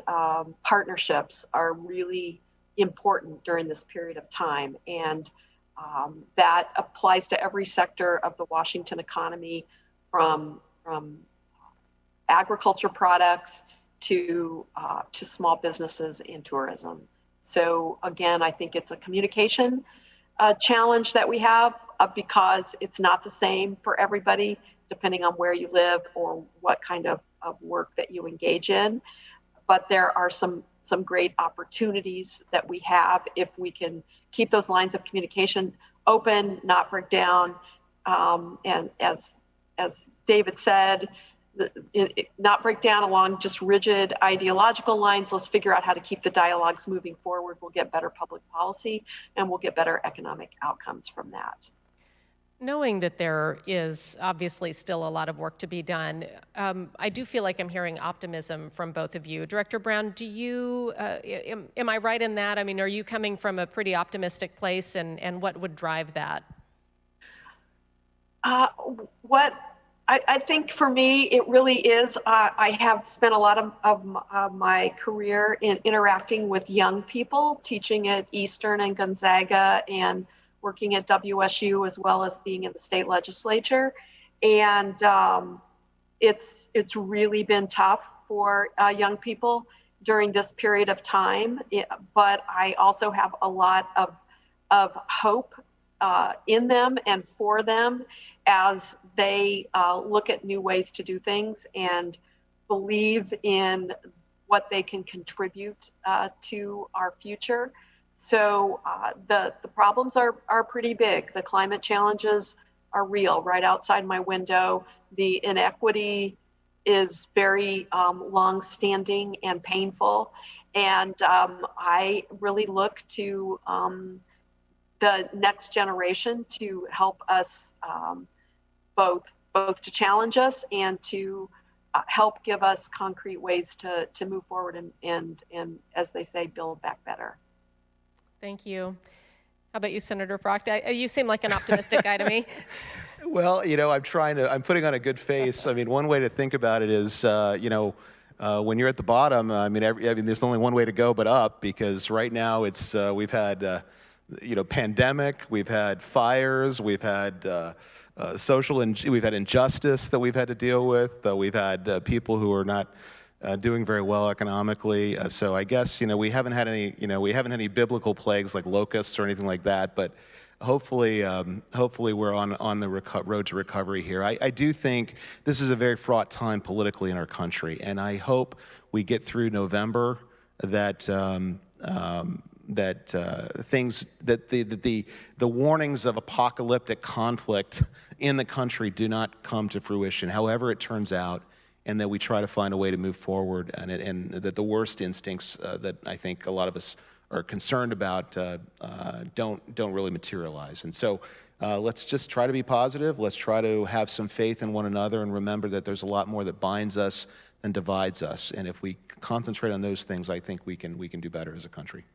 partnerships are really important during this period of time. And that applies to every sector of the Washington economy, from agriculture products to small businesses and tourism. So again, I think it's a communication challenge that we have because it's not the same for everybody, depending on where you live or what kind of work that you engage in. But there are some great opportunities that we have if we can keep those lines of communication open, not break down. And as David said, not break down along just rigid ideological lines. Let's figure out how to keep the dialogues moving forward. We'll get better public policy and we'll get better economic outcomes from that. Knowing that there is obviously still a lot of work to be done, I do feel like I'm hearing optimism from both of you. Director Brown, do you, am I right in that? I mean, are you coming from a pretty optimistic place, and what would drive that? I think for me, it really is, I have spent a lot of my career in interacting with young people, teaching at Eastern and Gonzaga and working at WSU, as well as being in the state legislature. And it's really been tough for young people during this period of time. But I also have a lot of hope in them and for them as they look at new ways to do things and believe in what they can contribute to our future. So the problems are pretty big. The climate challenges are real right outside my window. The inequity is very long-standing and painful. And I really look to the next generation to help us both to challenge us and to help give us concrete ways to move forward and as they say, build back better. Thank you. How about you, Senator Frocht? You seem like an optimistic guy to me. Well, you know, I'm putting on a good face. I mean, one way to think about it is, when you're at the bottom, I mean, there's only one way to go but up, because right now it's, we've had, pandemic, we've had fires, we've had we've had injustice that we've had to deal with. We've had people who are not doing very well economically. So I guess, we haven't had any biblical plagues like locusts or anything like that, but hopefully we're on the road to recovery here. I do think this is a very fraught time politically in our country, and I hope we get through November that the warnings of apocalyptic conflict in the country do not come to fruition, however it turns out, and that we try to find a way to move forward, and that the worst instincts that I think a lot of us are concerned about don't really materialize. And so let's just try to be positive. Let's try to have some faith in one another and remember that there's a lot more that binds us than divides us. And if we concentrate on those things, I think we can do better as a country.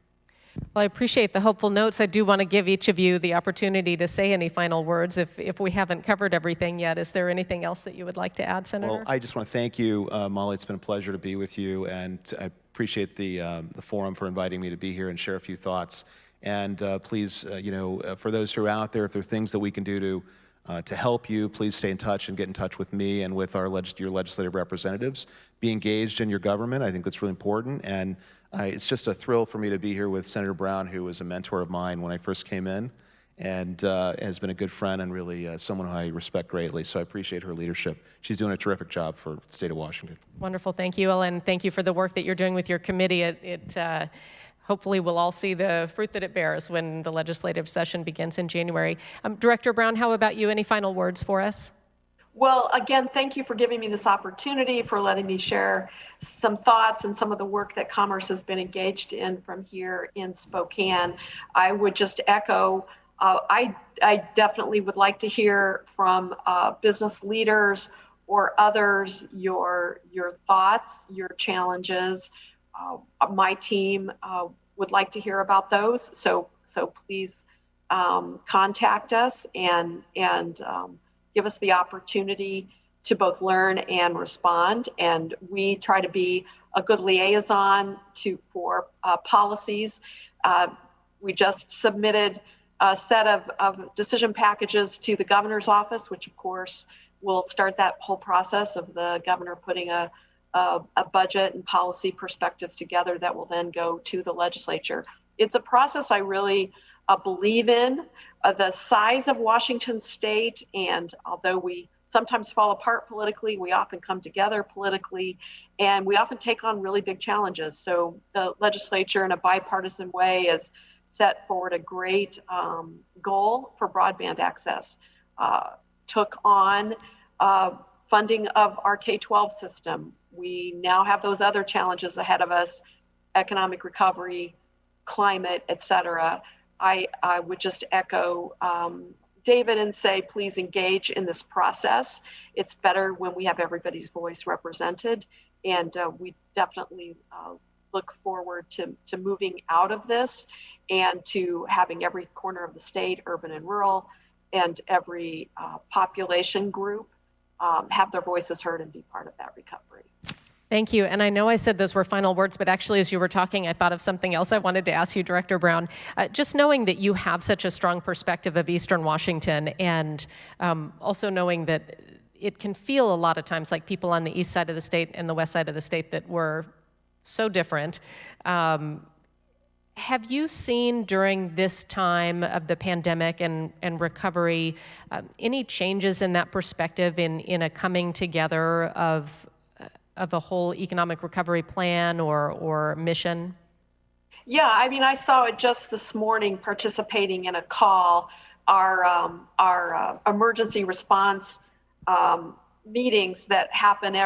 Well, I appreciate the hopeful notes. I do want to give each of you the opportunity to say any final words if we haven't covered everything yet. Is there anything else that you would like to add, Senator? Well, I just want to thank you, Molly. It's been a pleasure to be with you, and I appreciate the forum for inviting me to be here and share a few thoughts. And please, for those who are out there, if there are things that we can do to help you, please stay in touch and get in touch with me and with your legislative representatives. Be engaged in your government. I think that's really important. And it's just a thrill for me to be here with Senator Brown, who was a mentor of mine when I first came in, and has been a good friend and really someone who I respect greatly. So I appreciate her leadership. She's doing a terrific job for the state of Washington. Wonderful. Thank you, Ellen. Thank you for the work that you're doing with your committee. Hopefully we'll all see the fruit that it bears when the legislative session begins in January. Director Brown, how about you? Any final words for us? Well, again, thank you for giving me this opportunity, for letting me share some thoughts and some of the work that Commerce has been engaged in from here in Spokane. I would just echo, I definitely would like to hear from business leaders or others your thoughts, your challenges. My team would like to hear about those. So please contact us and give us the opportunity to both learn and respond. And we try to be a good liaison for policies. We just submitted a set of decision packages to the governor's office, which of course will start that whole process of the governor putting a budget and policy perspectives together that will then go to the legislature. It's a process I really believe in. The size of Washington State, and although we sometimes fall apart politically, we often come together politically, and we often take on really big challenges. So the legislature, in a bipartisan way, has set forward a great goal for broadband access, took on funding of our K-12 system. We now have those other challenges ahead of us, economic recovery, climate, et cetera. I would just echo David and say, please engage in this process. It's better when we have everybody's voice represented. And we definitely look forward to moving out of this and to having every corner of the state, urban and rural, and every population group have their voices heard and be part of that recovery. Thank you. And I know I said those were final words, but actually as you were talking, I thought of something else I wanted to ask you, Director Brown. Just knowing that you have such a strong perspective of Eastern Washington, and also knowing that it can feel a lot of times like people on the east side of the state and the west side of the state that were so different. Have you seen during this time of the pandemic and recovery any changes in that perspective in a coming together of a whole economic recovery plan or mission? Yeah, I mean, I saw it just this morning participating in a call. Our emergency response meetings that happen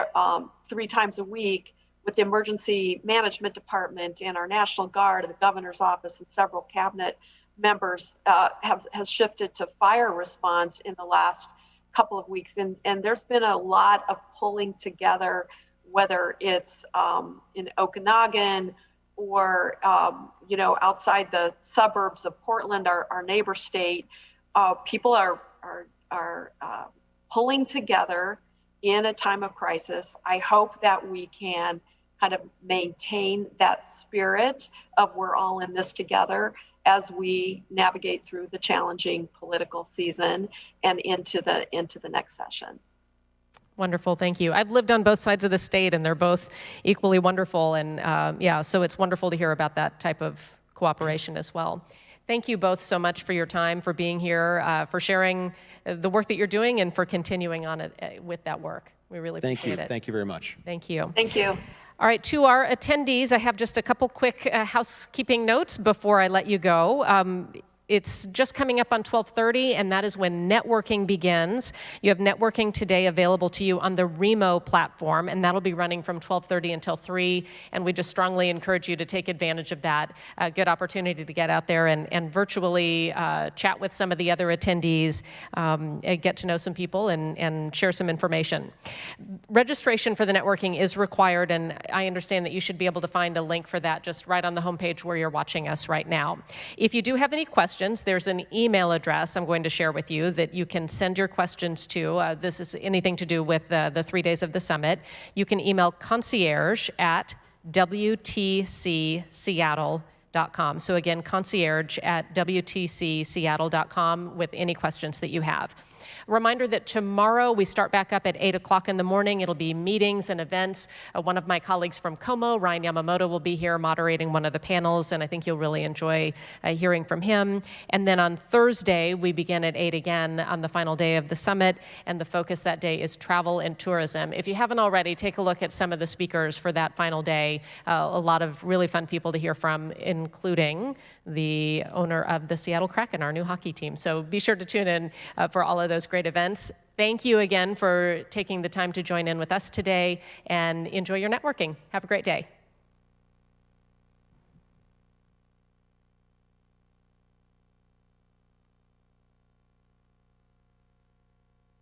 3 times a week with the emergency management department and our National Guard and the governor's office and several cabinet members has shifted to fire response in the last couple of weeks. And there's been a lot of pulling together, whether it's in Okanagan or outside the suburbs of Portland, our neighbor state. People are pulling together in a time of crisis. I hope that we can kind of maintain that spirit of we're all in this together as we navigate through the challenging political season and into the next session. Wonderful, thank you. I've lived on both sides of the state, and they're both equally wonderful. And so it's wonderful to hear about that type of cooperation as well. Thank you both so much for your time, for being here, for sharing the work that you're doing, and for continuing on it with that work. We really appreciate it. Thank you very much. Thank you. Thank you. All right, to our attendees, I have just a couple quick housekeeping notes before I let you go. It's just coming up on 12:30, and that is when networking begins. You have networking today available to you on the Remo platform, and that'll be running from 12:30 until 3, and we just strongly encourage you to take advantage of that. A good opportunity to get out there and virtually chat with some of the other attendees, get to know some people, and share some information. Registration for the networking is required, and I understand that you should be able to find a link for that just right on the homepage where you're watching us right now. If you do have any questions, there's an email address I'm going to share with you that you can send your questions to. This is anything to do with the 3 days of the summit. You can email concierge@wtcseattle.com. So again, concierge@wtcseattle.com with any questions that you have. Reminder that tomorrow we start back up at 8 o'clock in the morning. It'll be meetings and events. One of my colleagues from Como, Ryan Yamamoto, will be here moderating one of the panels, and I think you'll really enjoy hearing from him. And then on Thursday, we begin at 8 again on the final day of the summit, and the focus that day is travel and tourism. If you haven't already, take a look at some of the speakers for that final day. A lot of really fun people to hear from, including the owner of the Seattle Kraken, our new hockey team. So be sure to tune in for all of those great events. thank you again for taking the time to join in with us today, and enjoy your networking. Have a great day.